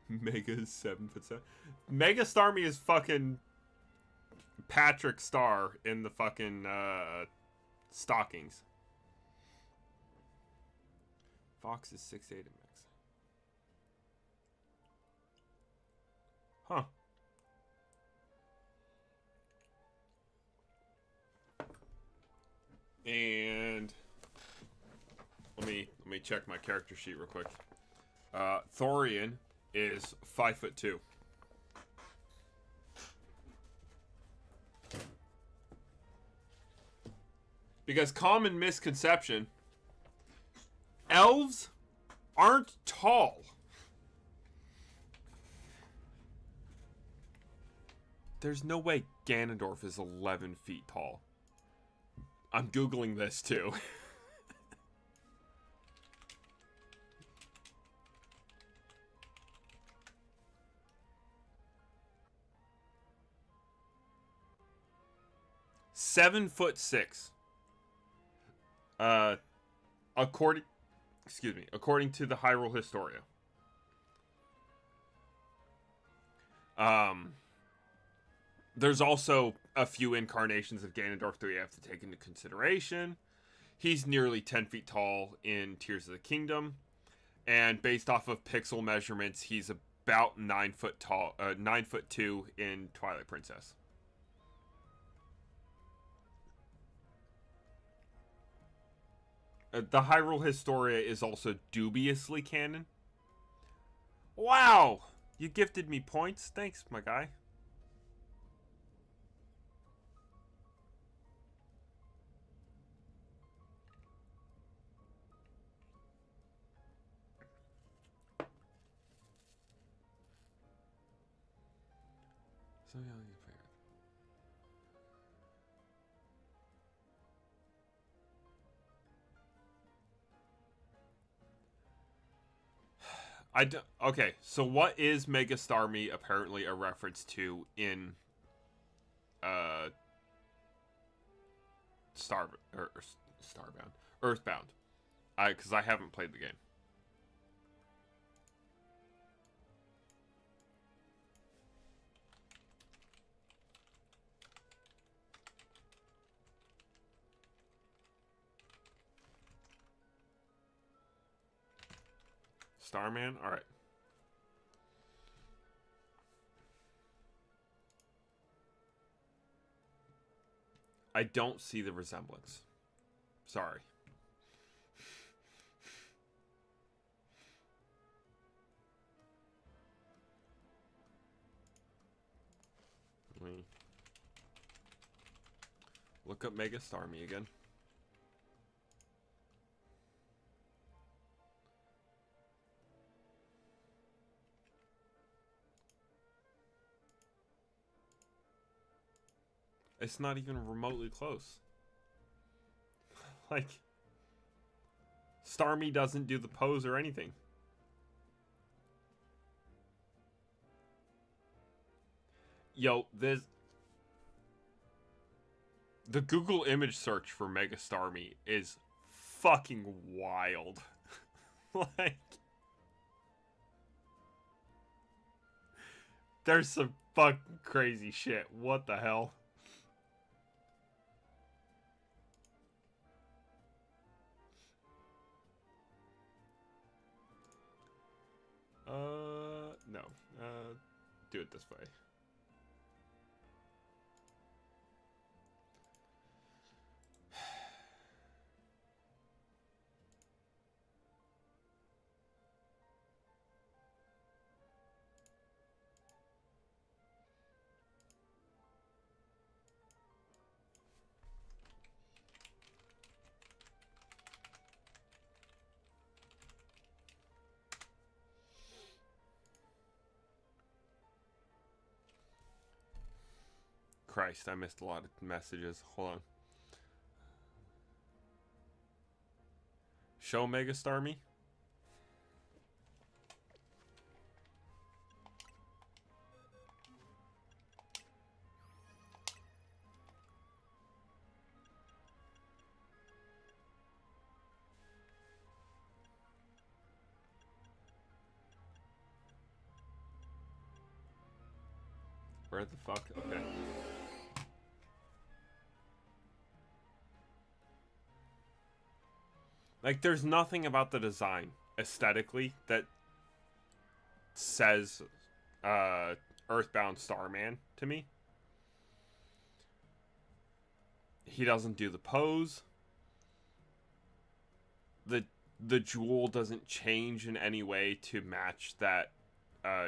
Mega is 7'7". Mega Starmie is fucking Patrick Star in the fucking stockings. Fox is 6'8" at max. Huh. And let me check my character sheet real quick. Thorian is 5'2". Because common misconception, elves aren't tall. There's no way Ganondorf is 11 feet tall. I'm Googling this too. (7'6". According to the Hyrule Historia. There's also a few incarnations of Ganondorf that we have to take into consideration. He's nearly 10 feet tall in Tears of the Kingdom, and based off of pixel measurements, he's about 9 foot tall, 9'2" in Twilight Princess. The Hyrule Historia is also dubiously canon. Wow! You gifted me points. Thanks, my guy. So yeah, okay, so what is Mega Starmie apparently a reference to in Starbound, Earthbound? Because I haven't played the game. Starman? Alright. I don't see the resemblance. Sorry. Let me look up Mega Starmie again. It's not even remotely close. Like, Starmie doesn't do the pose or anything. Yo, this... The Google image search for Mega Starmie is fucking wild. Like, there's some fucking crazy shit. What the hell? No. Do it this way. Christ, I missed a lot of messages. Hold on. Show Mega Starmie. Where the fuck? Okay. Like, there's nothing about the design aesthetically that says Earthbound Starman to me. He doesn't do the pose. The jewel doesn't change in any way to match that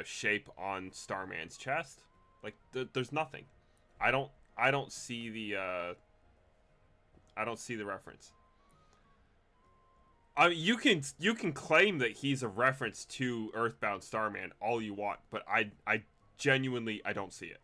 shape on Starman's chest. Like, there's nothing. I don't see the reference. I mean, you can claim that he's a reference to Earthbound Starman all you want, but I genuinely I don't see it.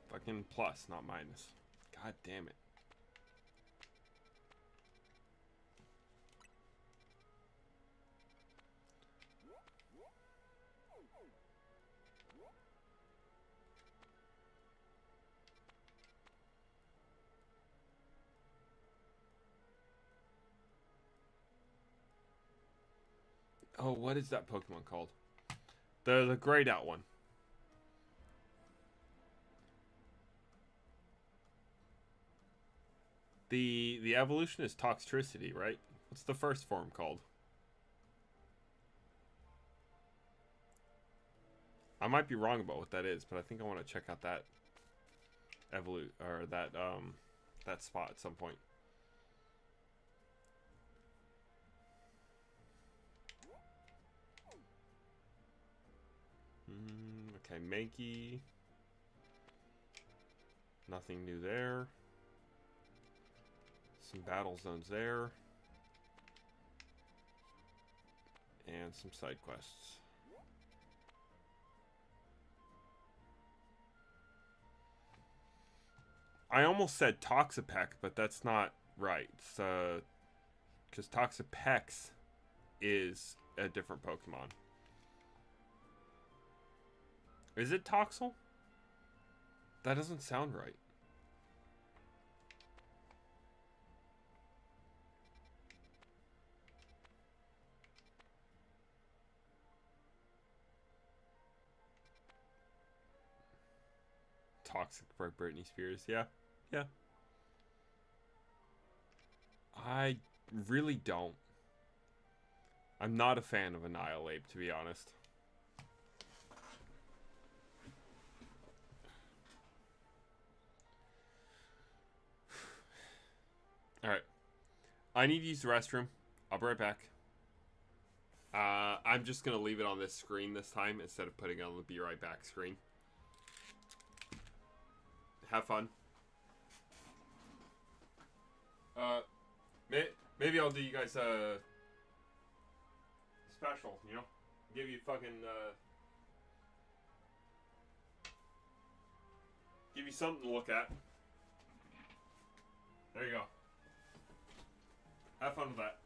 Fucking plus, not minus. God damn it. Oh, what is that Pokemon called? The grayed out one. The evolution is Toxtricity, right? What's the first form called? I might be wrong about what that is, but I think I want to check out that that spot at some point. Okay, Mankey. Nothing new there. Some battle zones there. And some side quests. I almost said Toxapex, but that's not right. Because Toxapex is a different Pokemon. Is it Toxel? That doesn't sound right. Toxic by Britney Spears. Yeah. Yeah. I really don't. I'm not a fan of Annihilate, to be honest. Alright. I need to use the restroom. I'll be right back. I'm just gonna leave it on this screen this time instead of putting it on the Be Right Back screen. Have fun. Maybe I'll do you guys a special, you know? Give you fucking, give you something to look at. There you go. Have fun with that.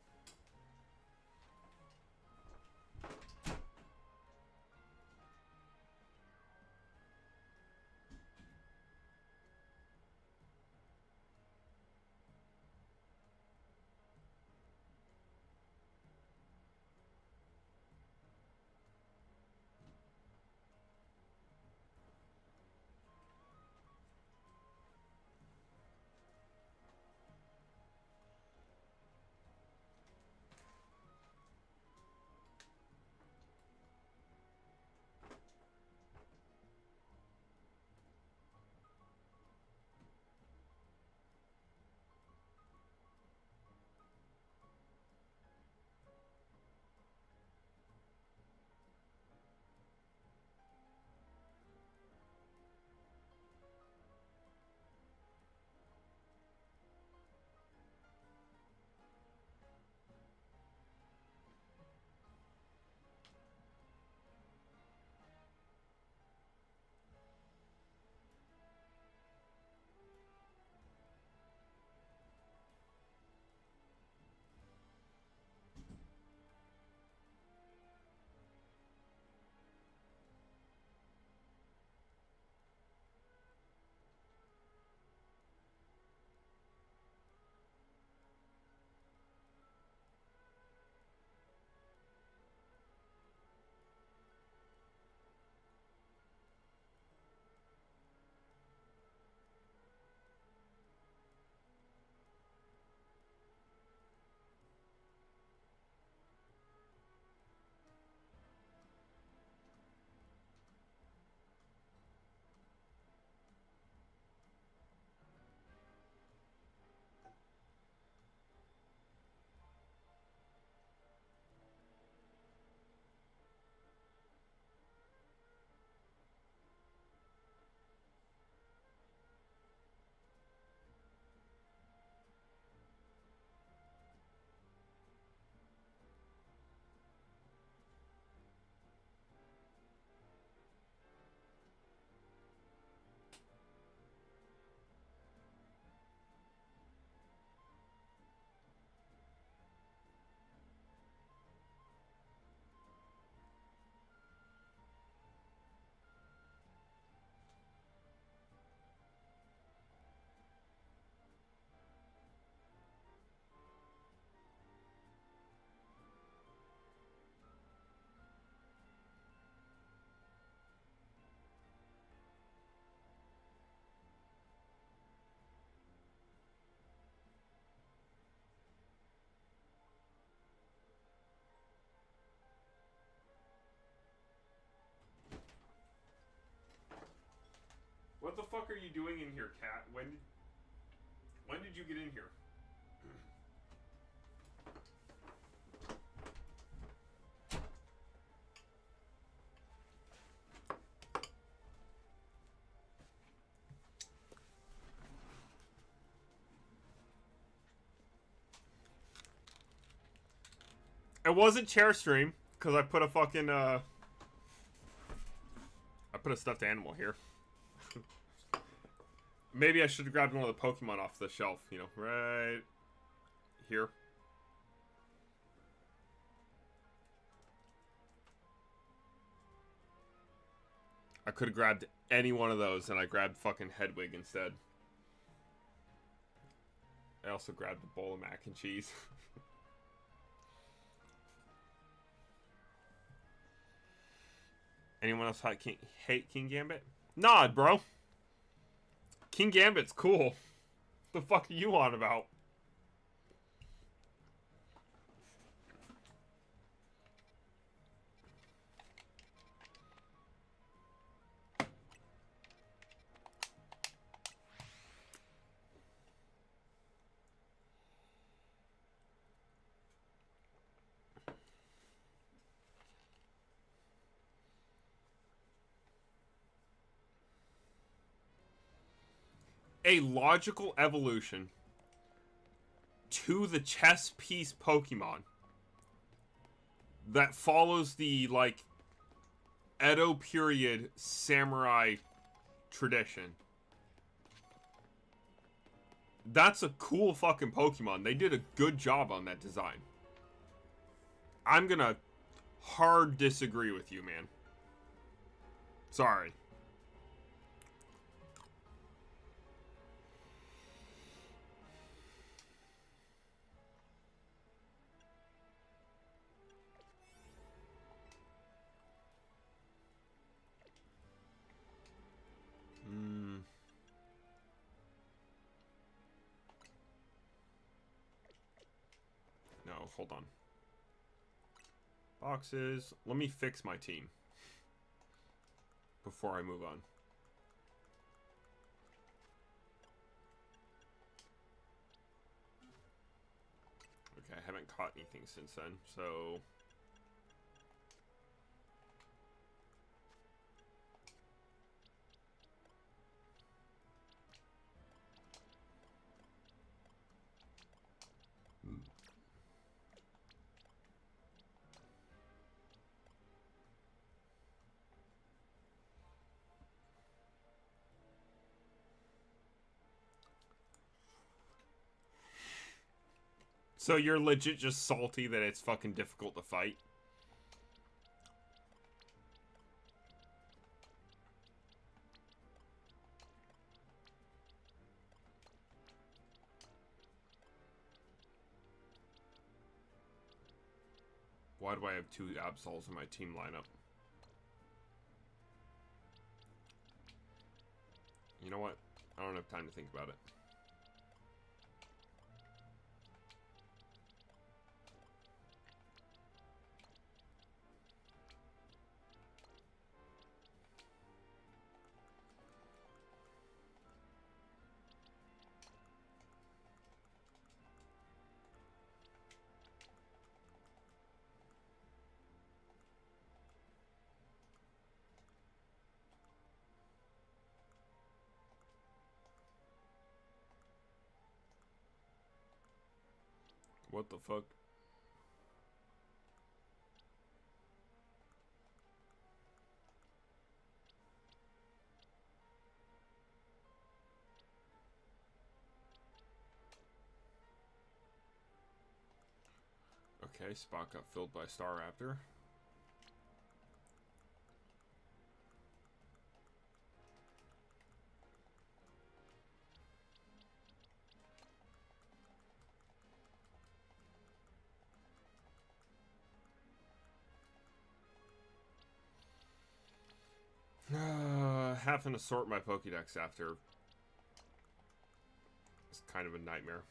What the fuck are you doing in here, cat? When did you get in here? It wasn't chair stream because I put a fucking I put a stuffed animal here. Maybe I should have grabbed one of the Pokemon off the shelf, you know, right here. I could have grabbed any one of those, and I grabbed fucking Hedwig instead. I also grabbed a bowl of mac and cheese. Anyone else hate King Gambit? Nah, bro. King Gambit's cool. The fuck are you on about? a logical evolution to the chess piece Pokemon that follows the, like, Edo period samurai tradition. That's a cool fucking Pokemon. They did a good job on that design. I'm gonna hard disagree with you, man. Sorry. No, hold on. Boxes. Let me fix my team before I move on. Okay, I haven't caught anything since then, so... So you're legit just salty that it's fucking difficult to fight? Why do I have 2 Absols in my team lineup? You know what? I don't have time to think about it. What the fuck? Okay, spot got filled by Staraptor. Having to sort my Pokédex after is kind of a nightmare.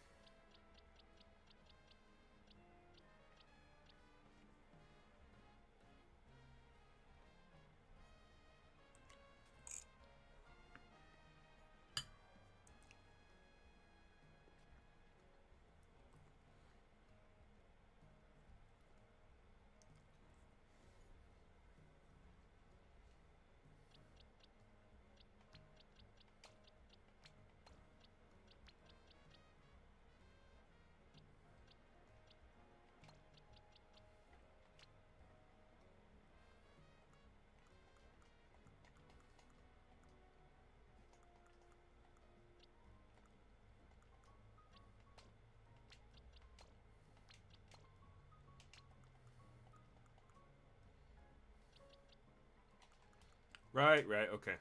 Right, okay.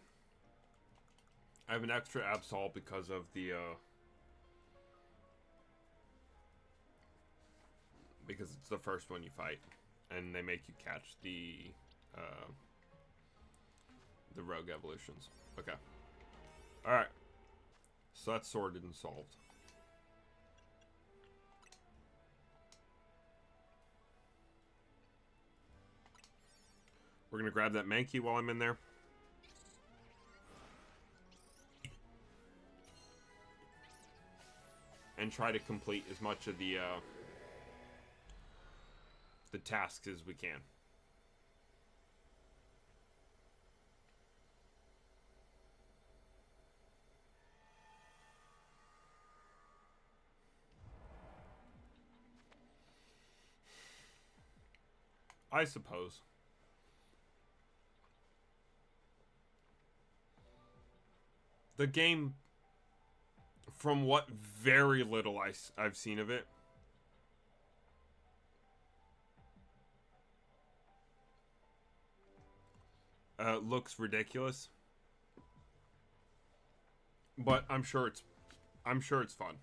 I have an extra Absol because of the, because it's the first one you fight. And they make you catch the rogue evolutions. Okay. Alright. So that's sorted and solved. We're gonna grab that Mankey while I'm in there. And try to complete as much of the tasks as we can. I suppose. The game, from what very little I've seen of it, looks ridiculous. But I'm sure it's fun.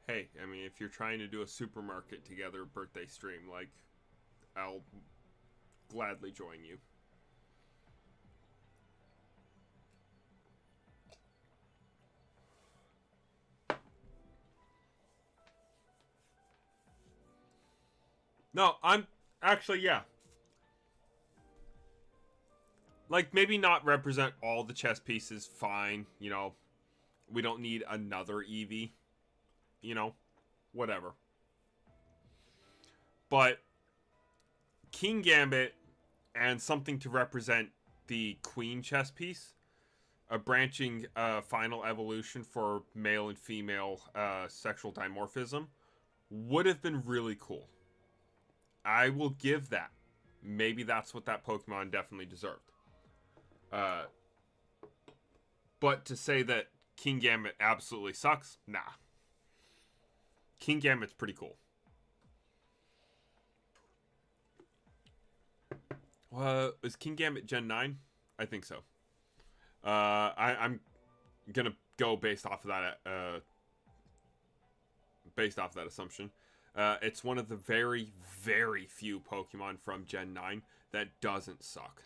Hey, I mean, if you're trying to do a supermarket together birthday stream, like, I'll gladly join you. No, I'm actually, yeah. Like, maybe not represent all the chess pieces, fine. You know, we don't need another Eevee. You know, whatever. But King Gambit and something to represent the Queen chess piece, a branching final evolution for male and female sexual dimorphism, would have been really cool. I will give that. Maybe that's what that Pokemon definitely deserved. But to say that King Gambit absolutely sucks, nah. King Gambit's pretty cool. Is King Gambit Gen 9? I think so. I'm gonna go based off of that assumption. It's one of the very, very few Pokemon from Gen 9 that doesn't suck.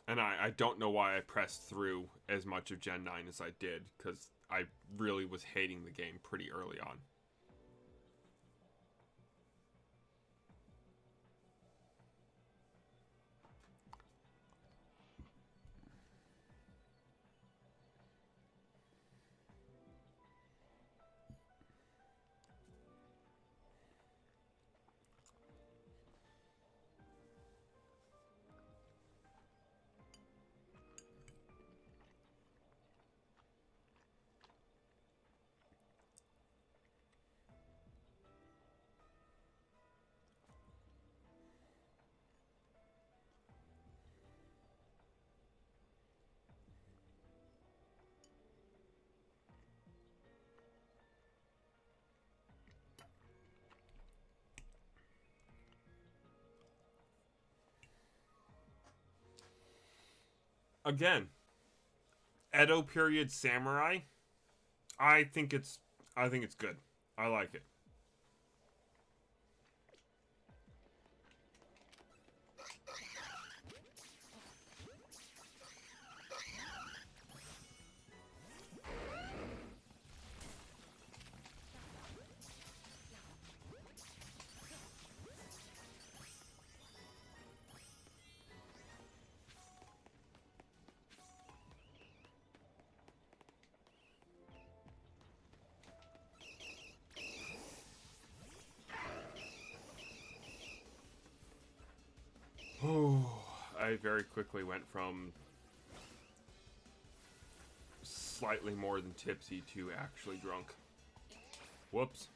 And I don't know why I pressed through as much of Gen 9 as I did, because I really was hating the game pretty early on. Again, Edo period samurai. I think it's good. I like it. I very quickly went from slightly more than tipsy to actually drunk. Whoops.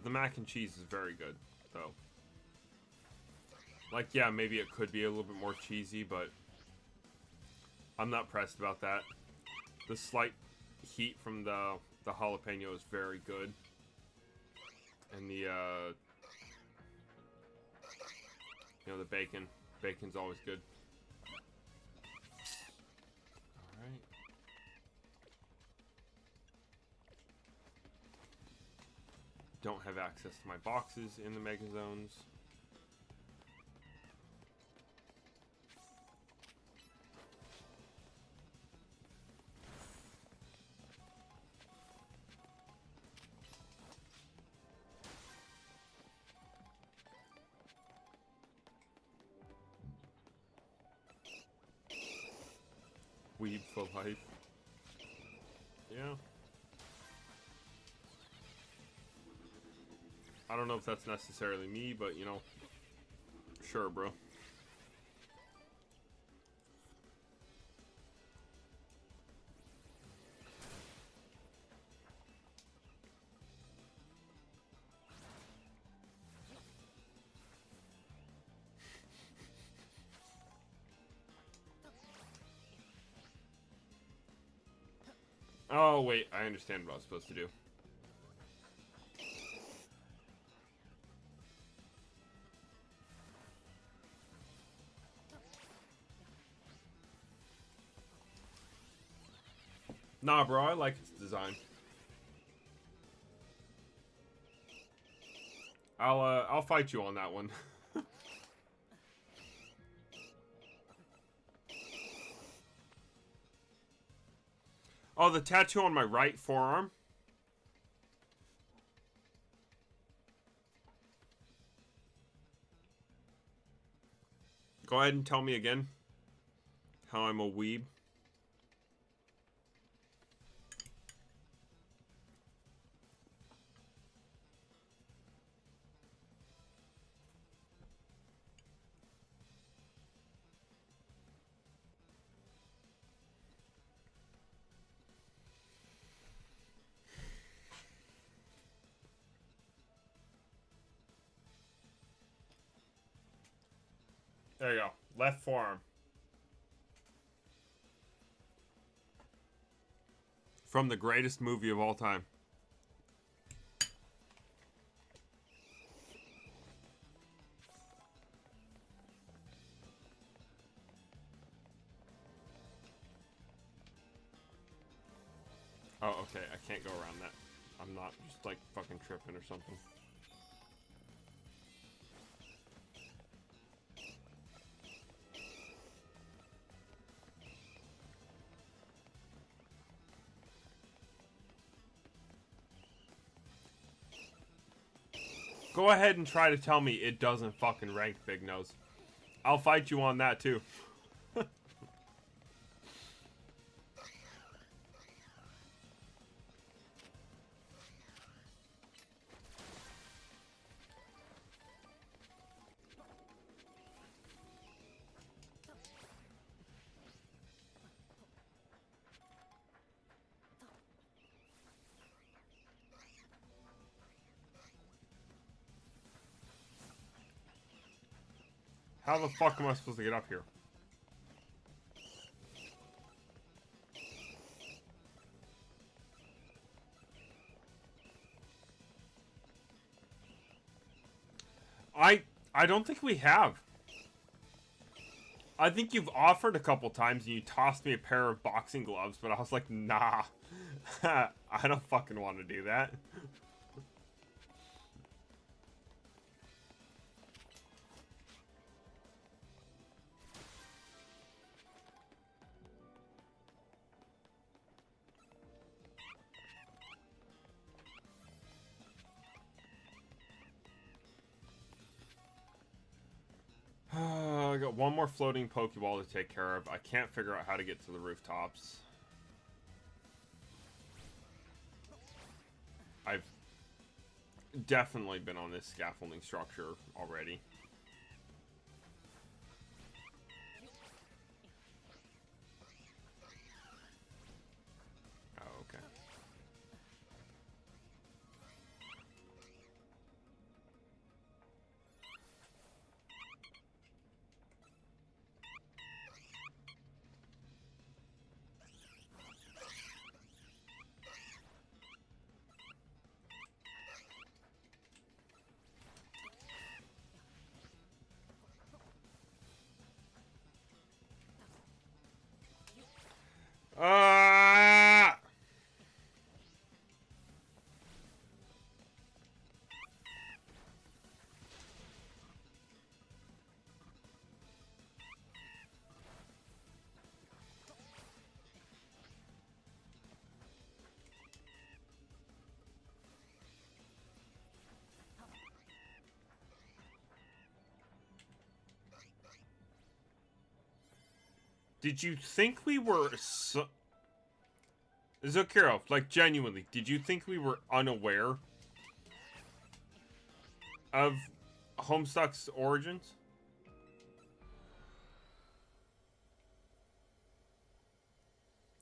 The mac and cheese is very good, though. Like, yeah, maybe it could be a little bit more cheesy, but I'm not pressed about that. The slight heat from the jalapeno is very good. And the, the bacon's always good. Alright. Don't have access to my boxes in the Mega Zones. Weeb for life. Yeah. I don't know if that's necessarily me, but you know, sure, bro. Oh, wait, I understand what I was supposed to do. Nah, bro, I like its design. I'll fight you on that one. Oh, the tattoo on my right forearm? Go ahead and tell me again how I'm a weeb. There you go. Left forearm. From the greatest movie of all time. Oh, okay. I can't go around that. I'm not just like fucking tripping or something. Go ahead and try to tell me it doesn't fucking rank, Big Nose. I'll fight you on that too. How the fuck am I supposed to get up here? I don't think we have. I think you've offered a couple times and you tossed me a pair of boxing gloves, but I was like, nah. I don't fucking want to do that. I got one more floating Pokeball to take care of. I can't figure out how to get to the rooftops. I've definitely been on this scaffolding structure already. Oh, okay. Did you think we were... Zokiro, like, genuinely, did you think we were unaware of Homestuck's origins?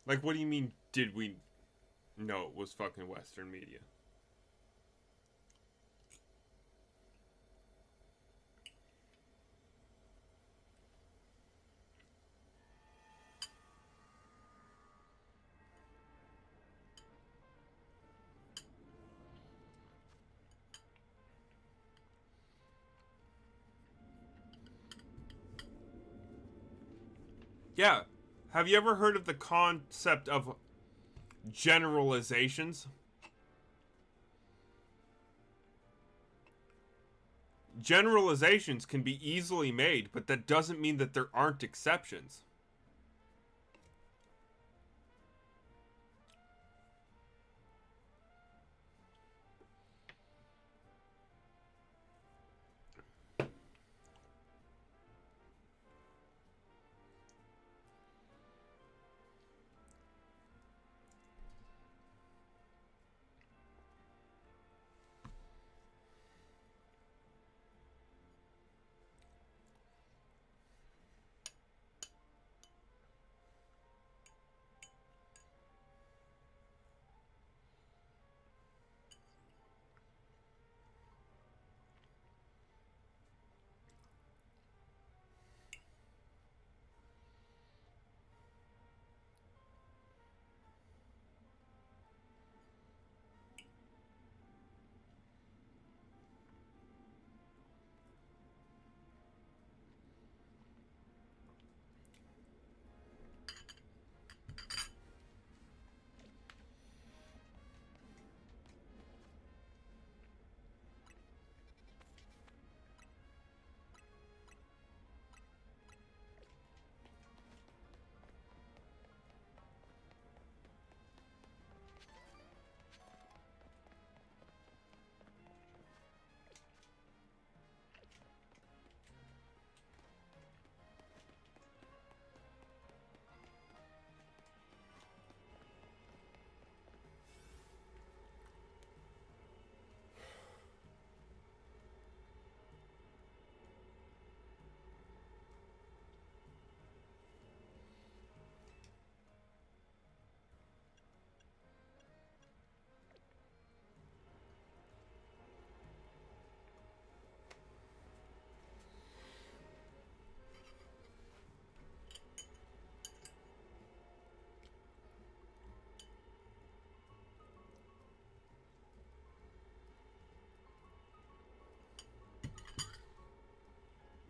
Like, what do you mean, did we know it was fucking Western media? Yeah. Have you ever heard of the concept of generalizations? Generalizations can be easily made, but that doesn't mean that there aren't exceptions.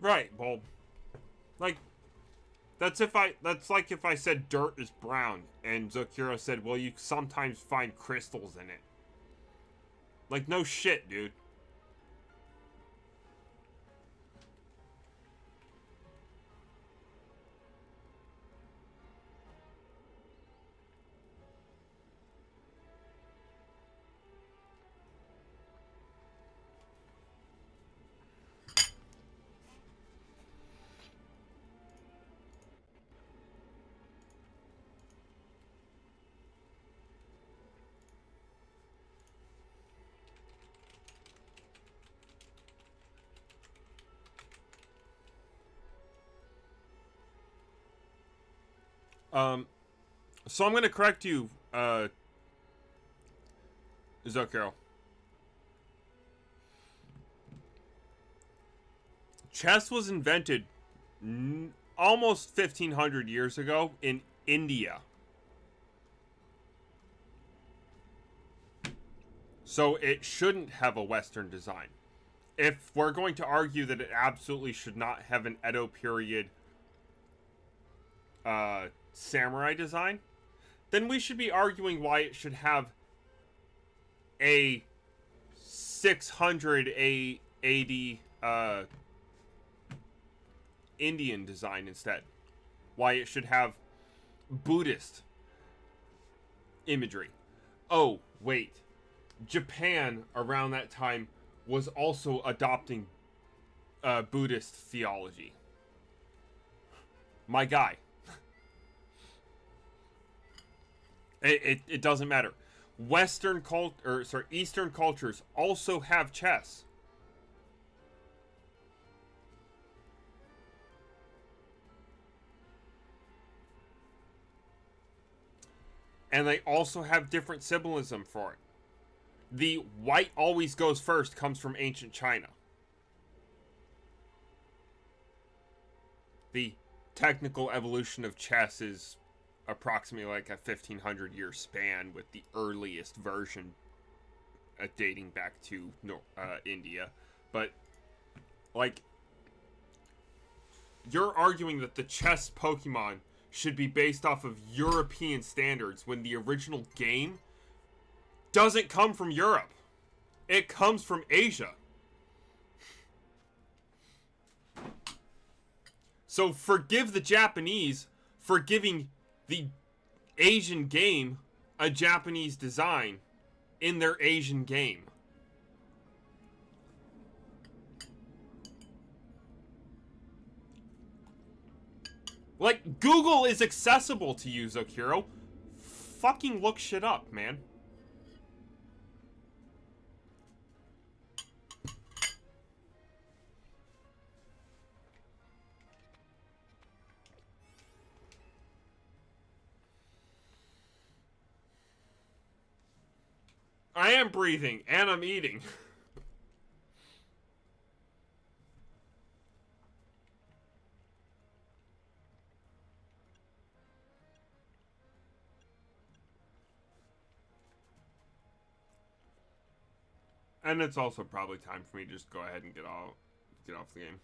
Right, Bulb. Like, that's like if I said dirt is brown, and Zokiro said, well, you sometimes find crystals in it. Like, no shit, dude. So I'm gonna correct you, Zokiro. Chess was invented almost 1,500 years ago in India. So it shouldn't have a Western design. If we're going to argue that it absolutely should not have an Edo period samurai design, then we should be arguing why it should have a 600 AD Indian design instead. Why it should have Buddhist imagery. Oh, wait. Japan around that time was also adopting Buddhist theology. My guy. It doesn't matter. Eastern cultures also have chess. And they also have different symbolism for it. The white always goes first comes from ancient China. The technical evolution of chess is approximately like a 1500-year span, with the earliest version dating back to India. But, like, you're arguing that the chess Pokemon should be based off of European standards when the original game doesn't come from Europe. It comes from Asia. So forgive the Japanese for giving the Asian game a Japanese design in their Asian game. Like, Google is accessible to you, Zokiro. Fucking look shit up, man. I am breathing, and I'm eating. And it's also probably time for me to just go ahead and get off the game.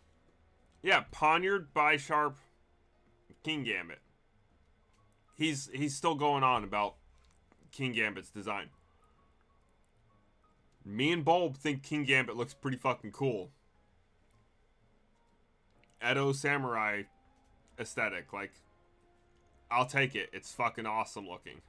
Yeah, Poniard, Bisharp, King Gambit. He's still going on about King Gambit's design. Me and Bulb think King Gambit looks pretty fucking cool. Edo Samurai aesthetic, like, I'll take it. It's fucking awesome looking.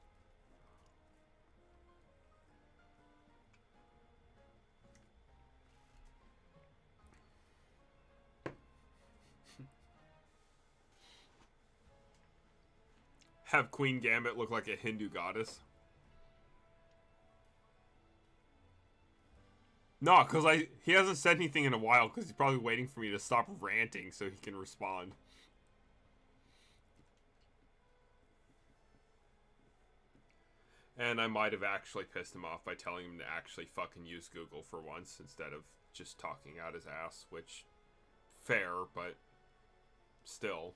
Have Queen Gambit look like a Hindu goddess. No, because he hasn't said anything in a while, because he's probably waiting for me to stop ranting so he can respond. And I might have actually pissed him off by telling him to actually fucking use Google for once, instead of just talking out his ass, which, fair, but still.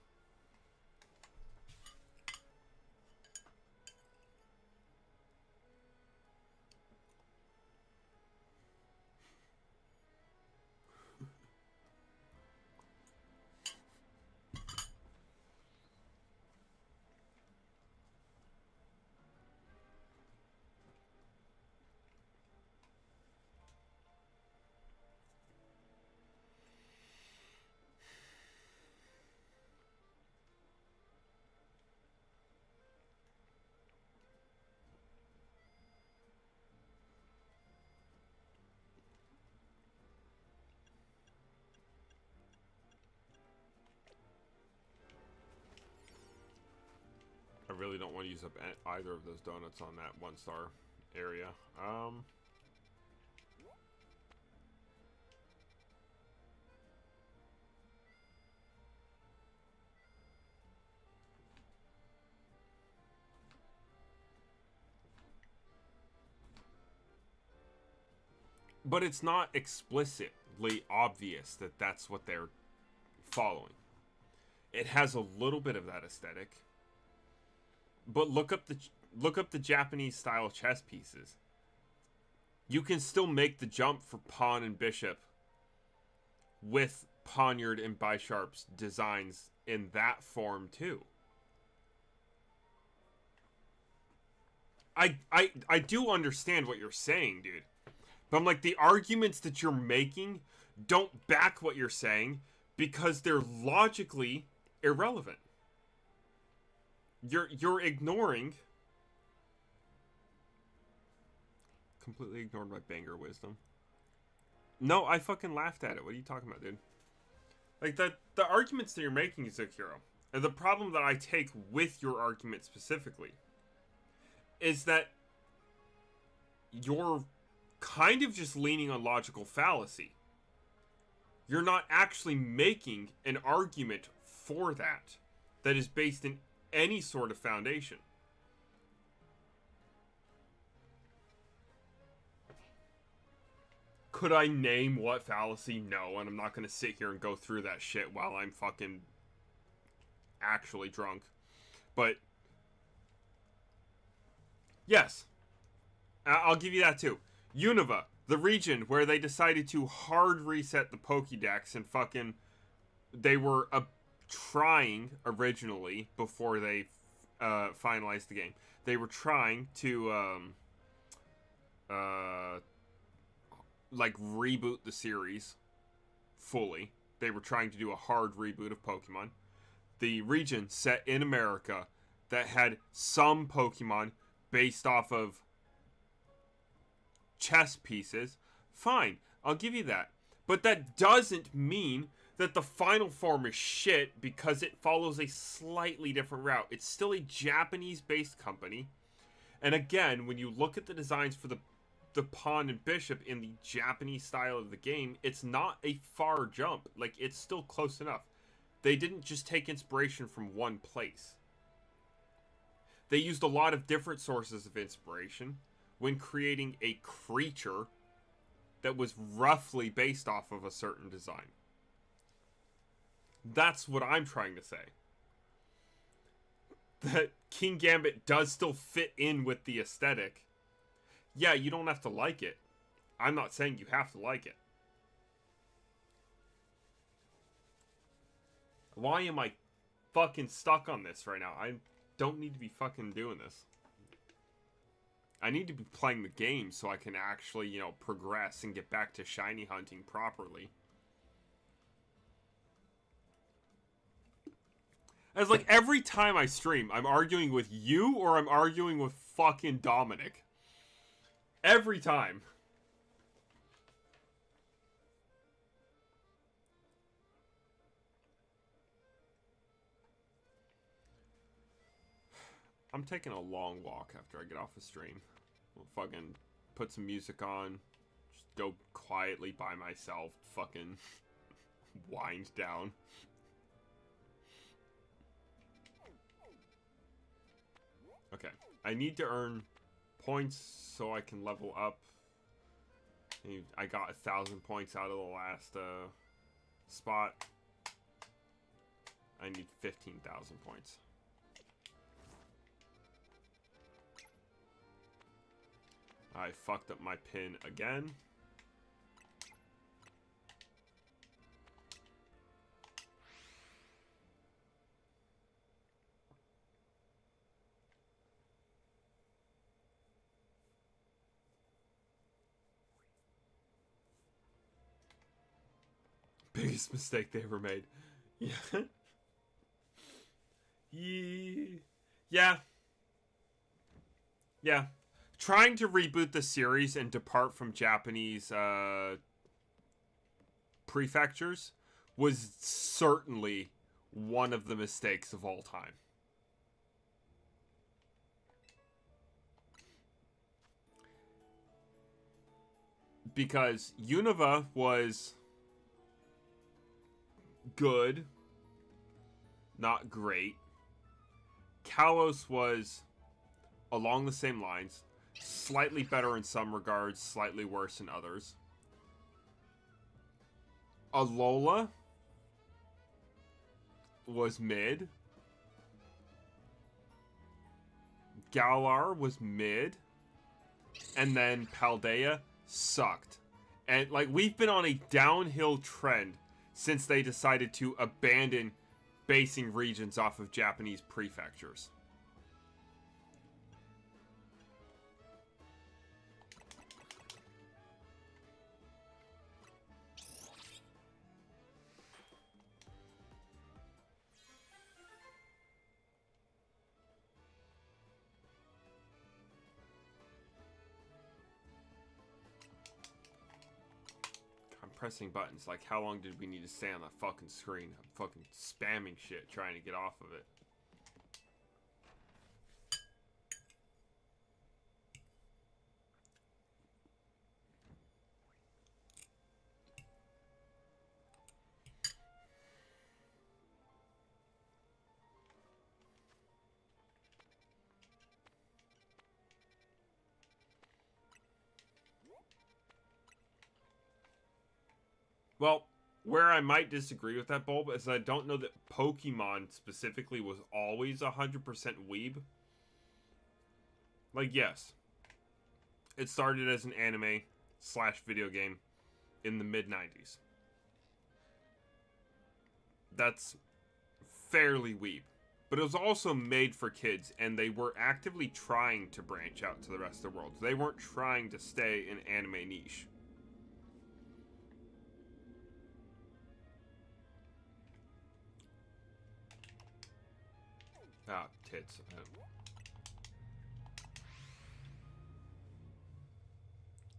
I really don't want to use up either of those donuts on that 1-star area. But it's not explicitly obvious that that's what they're following. It has a little bit of that aesthetic. But look up the Japanese style chess pieces. You can still make the jump for pawn and bishop with Poniard and Bisharp's designs in that form too. I do understand what you're saying, dude. But I'm like, the arguments that you're making don't back what you're saying because they're logically irrelevant. You're ignoring. Completely ignored my banger wisdom. No, I fucking laughed at it. What are you talking about, dude? Like, the arguments that you're making, Zokiro, and the problem that I take with your argument specifically is that you're kind of just leaning on logical fallacy. You're not actually making an argument for that is based in any sort of foundation. Could I name what fallacy? No, and I'm not going to sit here and go through that shit while I'm fucking actually drunk. But yes, I'll give you that too. Unova, the region where they decided to hard reset the Pokédex and fucking... They were trying, originally, before they finalized the game, they were trying to, like, reboot the series fully. They were trying to do a hard reboot of Pokemon. The region set in America that had some Pokemon based off of chess pieces, fine, I'll give you that. But that doesn't mean that the final form is shit because it follows a slightly different route. It's still a Japanese-based company. And again, when you look at the designs for the pawn and bishop in the Japanese style of the game, it's not a far jump. Like, it's still close enough. They didn't just take inspiration from one place. They used a lot of different sources of inspiration when creating a creature that was roughly based off of a certain design. That's what I'm trying to say. That King Gambit does still fit in with the aesthetic. Yeah, you don't have to like it. I'm not saying you have to like it. Why am I fucking stuck on this right now? I don't need to be fucking doing this. I need to be playing the game so I can actually, you know, progress and get back to shiny hunting properly. As like every time I stream, I'm arguing with you or I'm arguing with fucking Dominic. Every time. I'm taking a long walk after I get off the stream. We'll fucking put some music on. Just go quietly by myself. Fucking wind down. Okay. I need to earn points so I can level up. I got 1,000 points out of the last spot. I need 15,000 points. I fucked up my pin again. Biggest mistake they ever made. Yeah. Yeah. Yeah. Trying to reboot the series and depart from Japanese prefectures was certainly one of the mistakes of all time. Because Unova was good, not great. Kalos was along the same lines. Slightly better in some regards, slightly worse in others. Alola was mid. Galar was mid. And then Paldea sucked. And, like, we've been on a downhill trend since they decided to abandon basing regions off of Japanese prefectures. Pressing buttons. Like, how long did we need to stay on that fucking screen? I'm fucking spamming shit trying to get off of it. Well, where I might disagree with that, Bulb, is I don't know that Pokemon specifically was always 100% weeb. Like, yes, it started as an anime slash video game in the mid-90s. That's fairly weeb. But it was also made for kids, and they were actively trying to branch out to the rest of the world. They weren't trying to stay in anime niche. Ah, tits.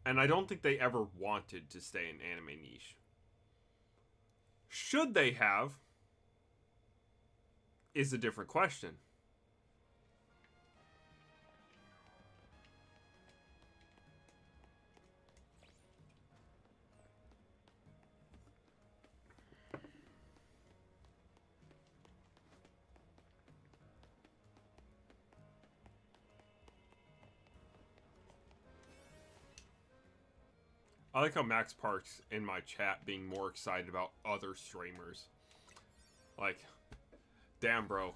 And I don't think they ever wanted to stay in anime niche. Should they have? Is a different question. I like how Max Parks in my chat being more excited about other streamers. Like, damn, bro.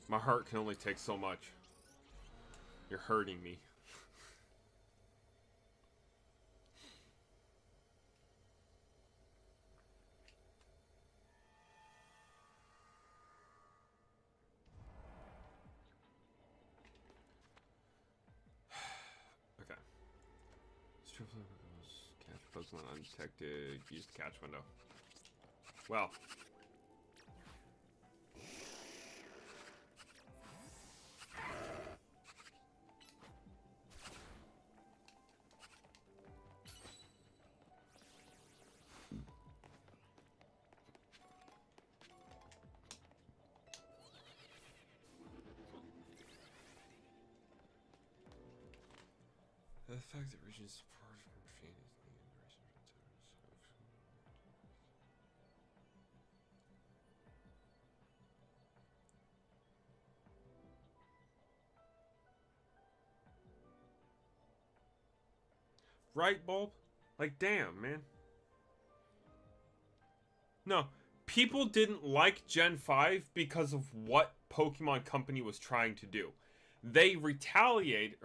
My heart can only take so much. You're hurting me. Okay. Catch Pokemon undetected. Use the catch window. Well. The fact that regions support from right, Bulb? Like, damn, man. No, people didn't like Gen 5 because of what Pokemon Company was trying to do. They retaliated.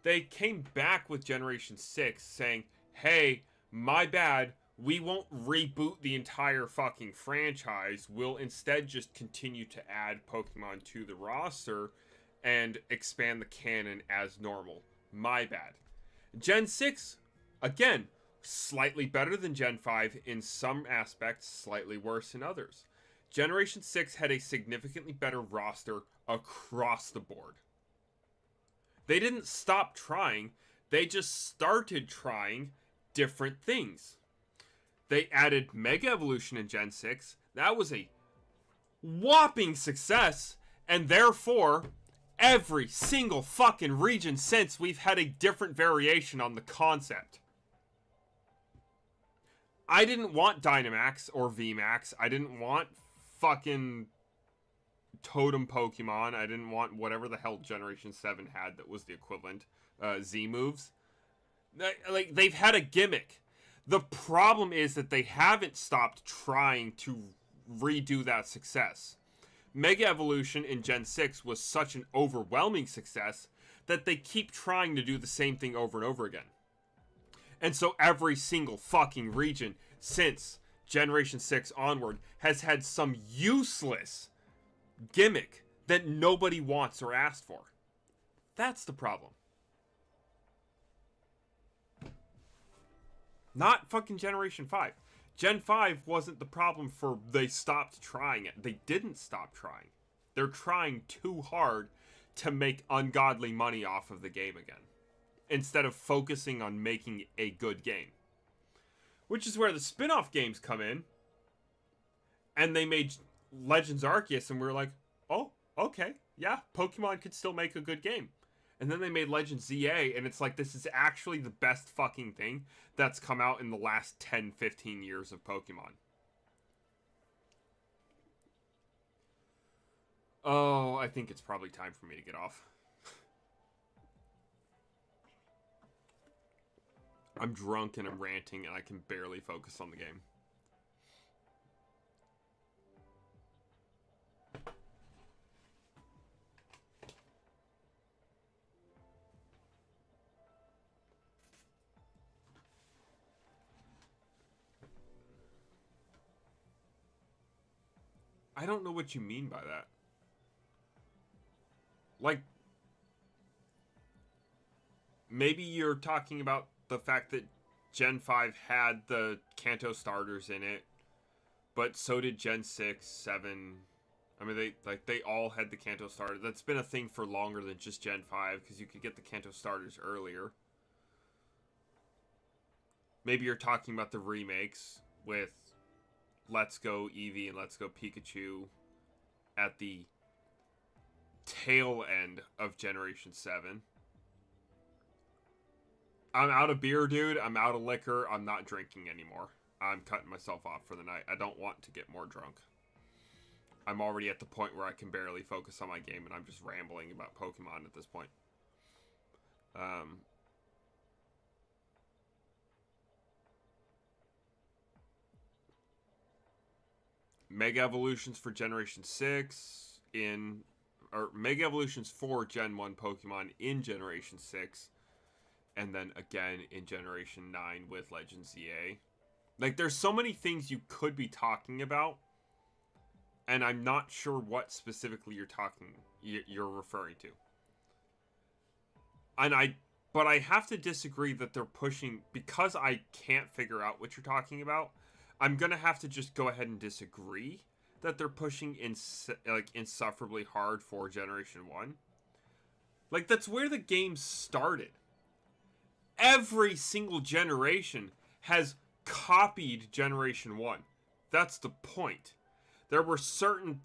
They came back with Generation 6 saying, hey, my bad, we won't reboot the entire fucking franchise. We'll instead just continue to add Pokemon to the roster and expand the canon as normal. My bad. Gen 6, again, slightly better than Gen 5 in some aspects, slightly worse in others. Generation 6 had a significantly better roster across the board. They didn't stop trying, they just started trying different things. They added Mega Evolution in Gen 6. That was a whopping success, and therefore, every single fucking region since, we've had a different variation on the concept. I didn't want Dynamax or VMAX. I didn't want fucking Totem Pokemon. I didn't want whatever the hell Generation 7 had that was the equivalent. Z moves. Like, they've had a gimmick. The problem is that they haven't stopped trying to redo that success. Mega Evolution in Gen 6 was such an overwhelming success that they keep trying to do the same thing over and over again. And so every single fucking region since Generation 6 onward has had some useless gimmick that nobody wants or asked for. That's the problem. Not fucking Generation 5. Gen 5 wasn't the problem for they stopped trying it. They didn't stop trying. They're trying too hard to make ungodly money off of the game again, instead of focusing on making a good game. Which is where the spin-off games come in. And they made Legends Arceus, and we were like, oh, okay, yeah, Pokemon could still make a good game. And then they made Legends ZA, and it's like, this is actually the best fucking thing that's come out in the last 10, 15 years of Pokemon. Oh, I think it's probably time for me to get off. I'm drunk and I'm ranting and I can barely focus on the game. I don't know what you mean by that. Like, maybe you're talking about the fact that Gen 5 had the Kanto starters in it, but so did Gen 6, 7. I mean, they all had the Kanto starters. That's been a thing for longer than just Gen 5, because you could get the Kanto starters earlier. Maybe you're talking about the remakes with Let's Go Eevee and Let's Go Pikachu at the tail end of Generation 7. I'm out of beer, dude. I'm out of liquor. I'm not drinking anymore. I'm cutting myself off for the night. I don't want to get more drunk. I'm already at the point where I can barely focus on my game, and I'm just rambling about Pokemon at this point. Mega Evolutions for Generation 6 or Mega Evolutions for Gen 1 Pokemon in Generation 6, and then again in Generation 9 with Legends EA. Like, there's so many things you could be talking about, and I'm not sure what specifically you're referring to. But I have to disagree that they're pushing, because I can't figure out what you're talking about. I'm gonna have to just go ahead and disagree that they're pushing insufferably hard for Generation 1. Like, that's where the game started. Every single generation has copied Generation 1. That's the point. There were certain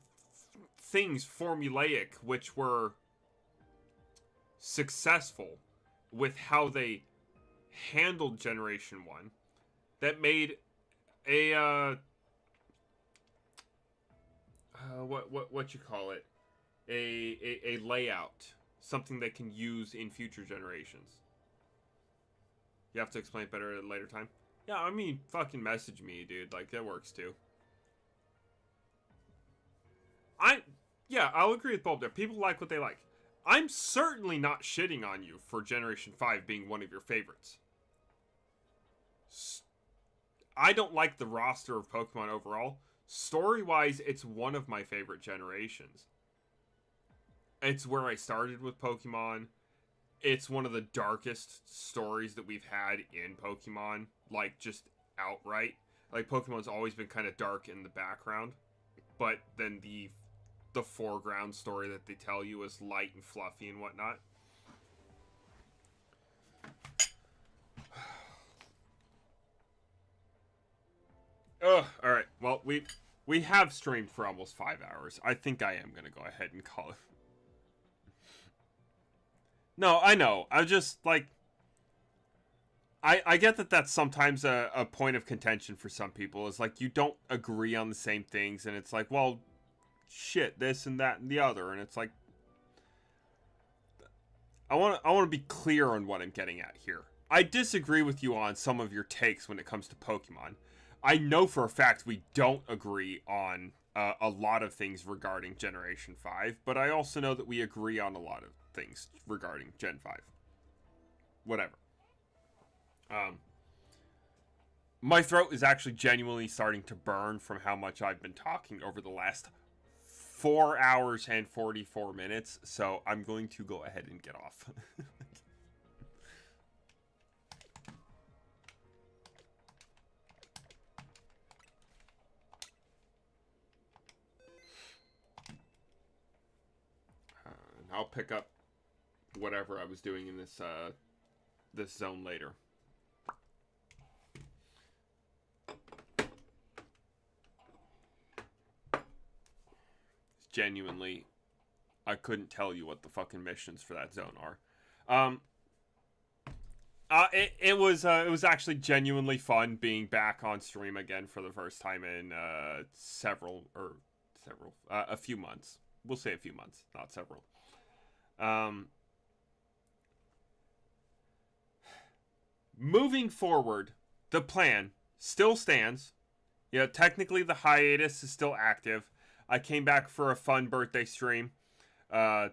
things formulaic which were successful with how they handled Generation 1 that made a what you call it, a layout, something they can use in future generations. You have to explain it better at a later time. Yeah, I mean, fucking message me, dude. Like, that works too. I'll agree with Bulb there. People like what they like. I'm certainly not shitting on you for Generation 5 being one of your favorites. I don't like the roster of Pokemon overall. Story-wise, it's one of my favorite generations. It's where I started with Pokemon. It's one of the darkest stories that we've had in Pokemon. Like, just outright. Like, Pokemon's always been kind of dark in the background. But then the foreground story that they tell you is light and fluffy and whatnot. Ugh, alright. Well, we have streamed for almost 5 hours. I think I am going to go ahead and call it. No, I know. I just, like... I get that that's sometimes a point of contention for some people. It's like, you don't agree on the same things, and it's like, well, shit, this and that and the other. And it's like... I want to be clear on what I'm getting at here. I disagree with you on some of your takes when it comes to Pokemon. I know for a fact we don't agree on a lot of things regarding Generation 5, but I also know that we agree on a lot of things regarding Gen 5. Whatever. My throat is actually genuinely starting to burn from how much I've been talking over the last 4 hours and 44 minutes, so I'm going to go ahead and get off. I'll pick up whatever I was doing in this this zone later. Genuinely, I couldn't tell you what the fucking missions for that zone are. It was actually genuinely fun being back on stream again for the first time in a few months. We'll say a few months, not several. moving forward, the plan still stands. Yeah, technically the hiatus is still active. I came back for a fun birthday stream. And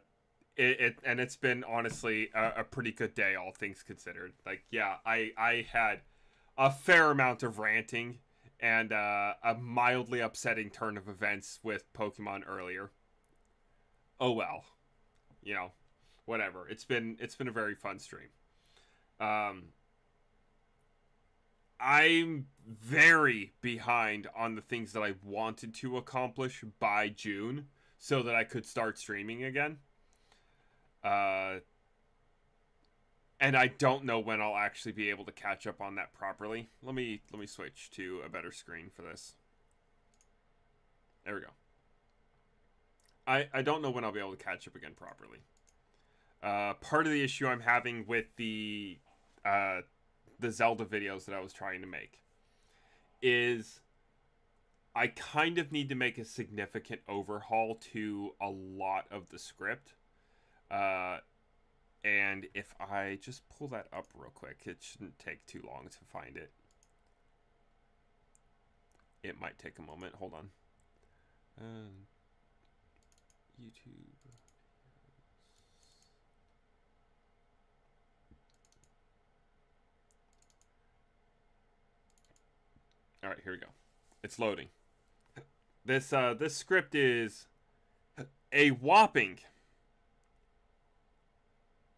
it's been honestly a pretty good day, all things considered. Like, yeah, I had a fair amount of ranting and a mildly upsetting turn of events with Pokemon earlier. Oh well, you know, whatever. It's been a very fun stream. I'm very behind on the things that I wanted to accomplish by June so that I could start streaming again. And I don't know when I'll actually be able to catch up on that properly. Let me switch to a better screen for this. There we go. I don't know when I'll be able to catch up again properly. Part of the issue I'm having with the Zelda videos that I was trying to make is I kind of need to make a significant overhaul to a lot of the script. And if I just pull that up real quick, it shouldn't take too long to find it. It might take a moment. Hold on. YouTube. All right, here we go. It's loading. This script is a whopping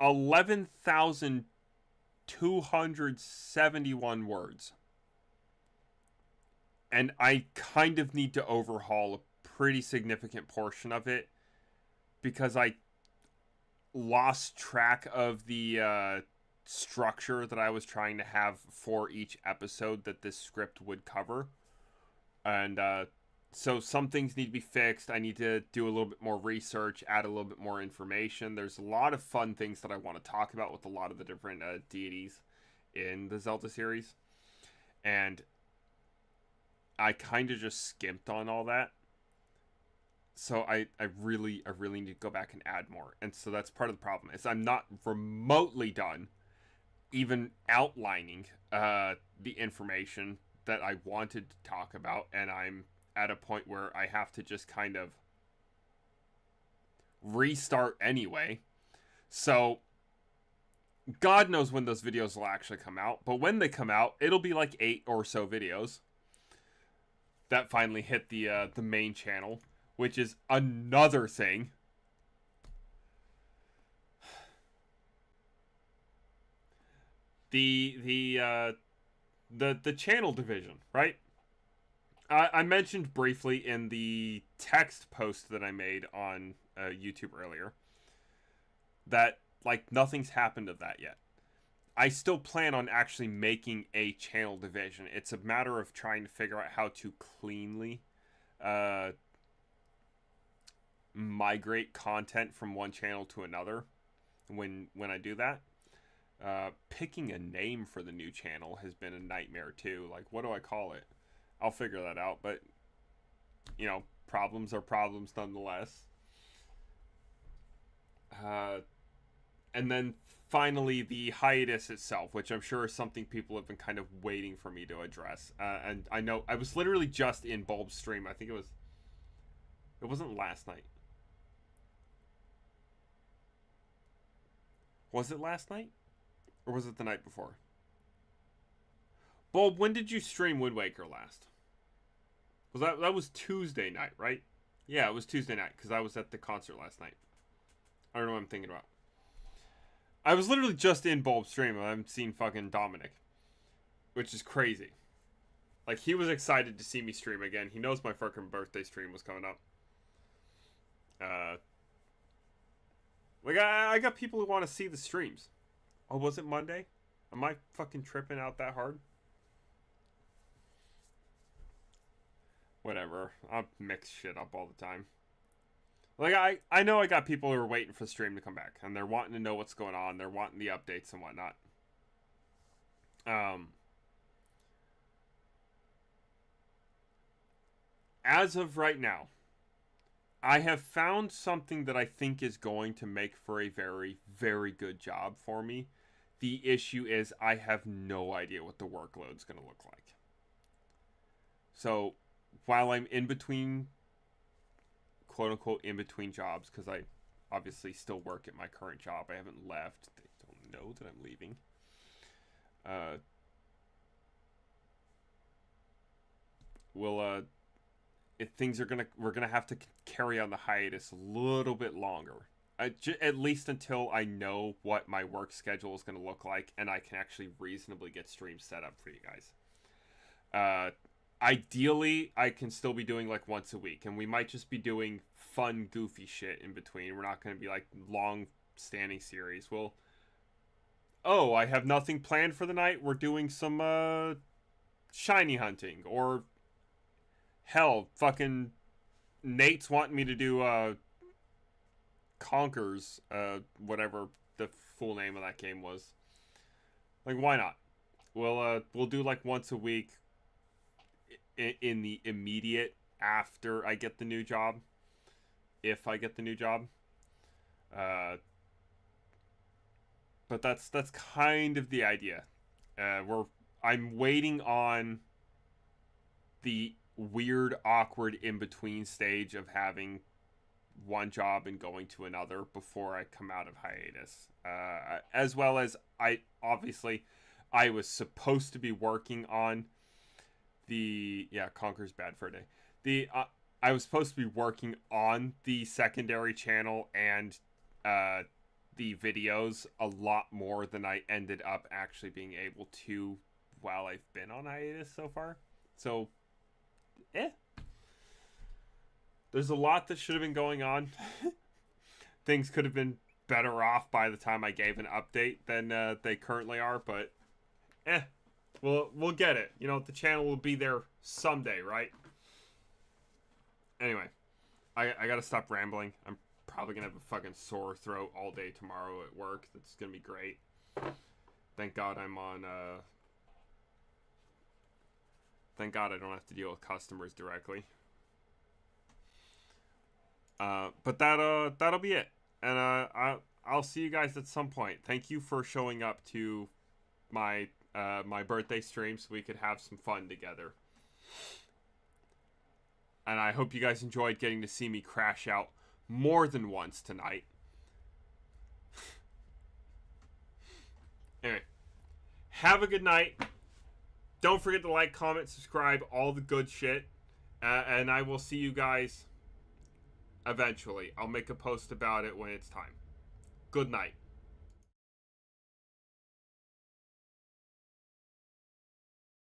11,271 words. And I kind of need to overhaul a pretty significant portion of it because I lost track of the structure that I was trying to have for each episode that this script would cover. And so some things need to be fixed. I need to do a little bit more research, add a little bit more information. There's a lot of fun things that I want to talk about with a lot of the different deities in the Zelda series. And I kind of just skimped on all that. So I really need to go back and add more. And so that's part of the problem is I'm not remotely done even outlining the information that I wanted to talk about, and I'm at a point where I have to just kind of restart anyway. So God knows when those videos will actually come out, but when they come out, it'll be like 8 or so videos that finally hit the main channel, which is another thing. The channel division, right? I mentioned briefly in the text post that I made on YouTube earlier that like nothing's happened of that yet. I still plan on actually making a channel division. It's a matter of trying to figure out how to cleanly migrate content from one channel to another when I do that. Picking a name for the new channel has been a nightmare too. Like, what do I call it? I'll figure that out, but you know, problems are problems nonetheless. And then finally the hiatus itself, which I'm sure is something people have been kind of waiting for me to address. And I know I was literally just in Bulb's stream. I think it wasn't last night. Was it last night? Or was it the night before? Bulb, when did you stream Wind Waker last? Was that was Tuesday night, right? Yeah, it was Tuesday night, because I was at the concert last night. I don't know what I'm thinking about. I was literally just in Bulb's stream, and I haven't seen fucking Dominic. Which is crazy. Like, he was excited to see me stream again. He knows my fucking birthday stream was coming up. Like, I got people who want to see the streams. Oh, was it Monday? Am I fucking tripping out that hard? Whatever. I'll mix shit up all the time. Like, I know I got people who are waiting for the stream to come back. And they're wanting to know what's going on. They're wanting the updates and whatnot. As of right now, I have found something that I think is going to make for a very, very good job for me. The issue is I have no idea what the workload's going to look like. So while I'm in between, quote unquote, in between jobs, because I obviously still work at my current job, I haven't left. They don't know that I'm leaving. If things are we're gonna have to carry on the hiatus a little bit longer. At least until I know what my work schedule is gonna look like, and I can actually reasonably get streams set up for you guys. Ideally, I can still be doing like once a week, and we might just be doing fun, goofy shit in between. We're not gonna be like long-standing series. Well, oh, I have nothing planned for the night. We're doing some shiny hunting, or hell, fucking Nate's wanting me to do Conkers, whatever the full name of that game was. Like, why not? We'll do like once a week in the immediate after I get the new job, if I get the new job. But that's kind of the idea. I'm waiting on the weird, awkward in-between stage of having one job and going to another before I come out of hiatus. As well as I was supposed to be working on Conker's bad for a day. I was supposed to be working on the secondary channel and the videos a lot more than I ended up actually being able to while I've been on hiatus so far. So, there's a lot that should have been going on. Things could have been better off by the time I gave an update than they currently are, but we'll get it. You know, the channel will be there someday, right? Anyway, I gotta stop rambling. I'm probably gonna have a fucking sore throat all day tomorrow at work. That's gonna be great. Thank God I'm on, thank God I don't have to deal with customers directly. But that'll be it. And I'll see you guys at some point. Thank you for showing up to my my birthday stream so we could have some fun together. And I hope you guys enjoyed getting to see me crash out more than once tonight. Anyway, have a good night. Don't forget to like, comment, subscribe, all the good shit. And I will see you guys eventually. I'll make a post about it when it's time. Good night.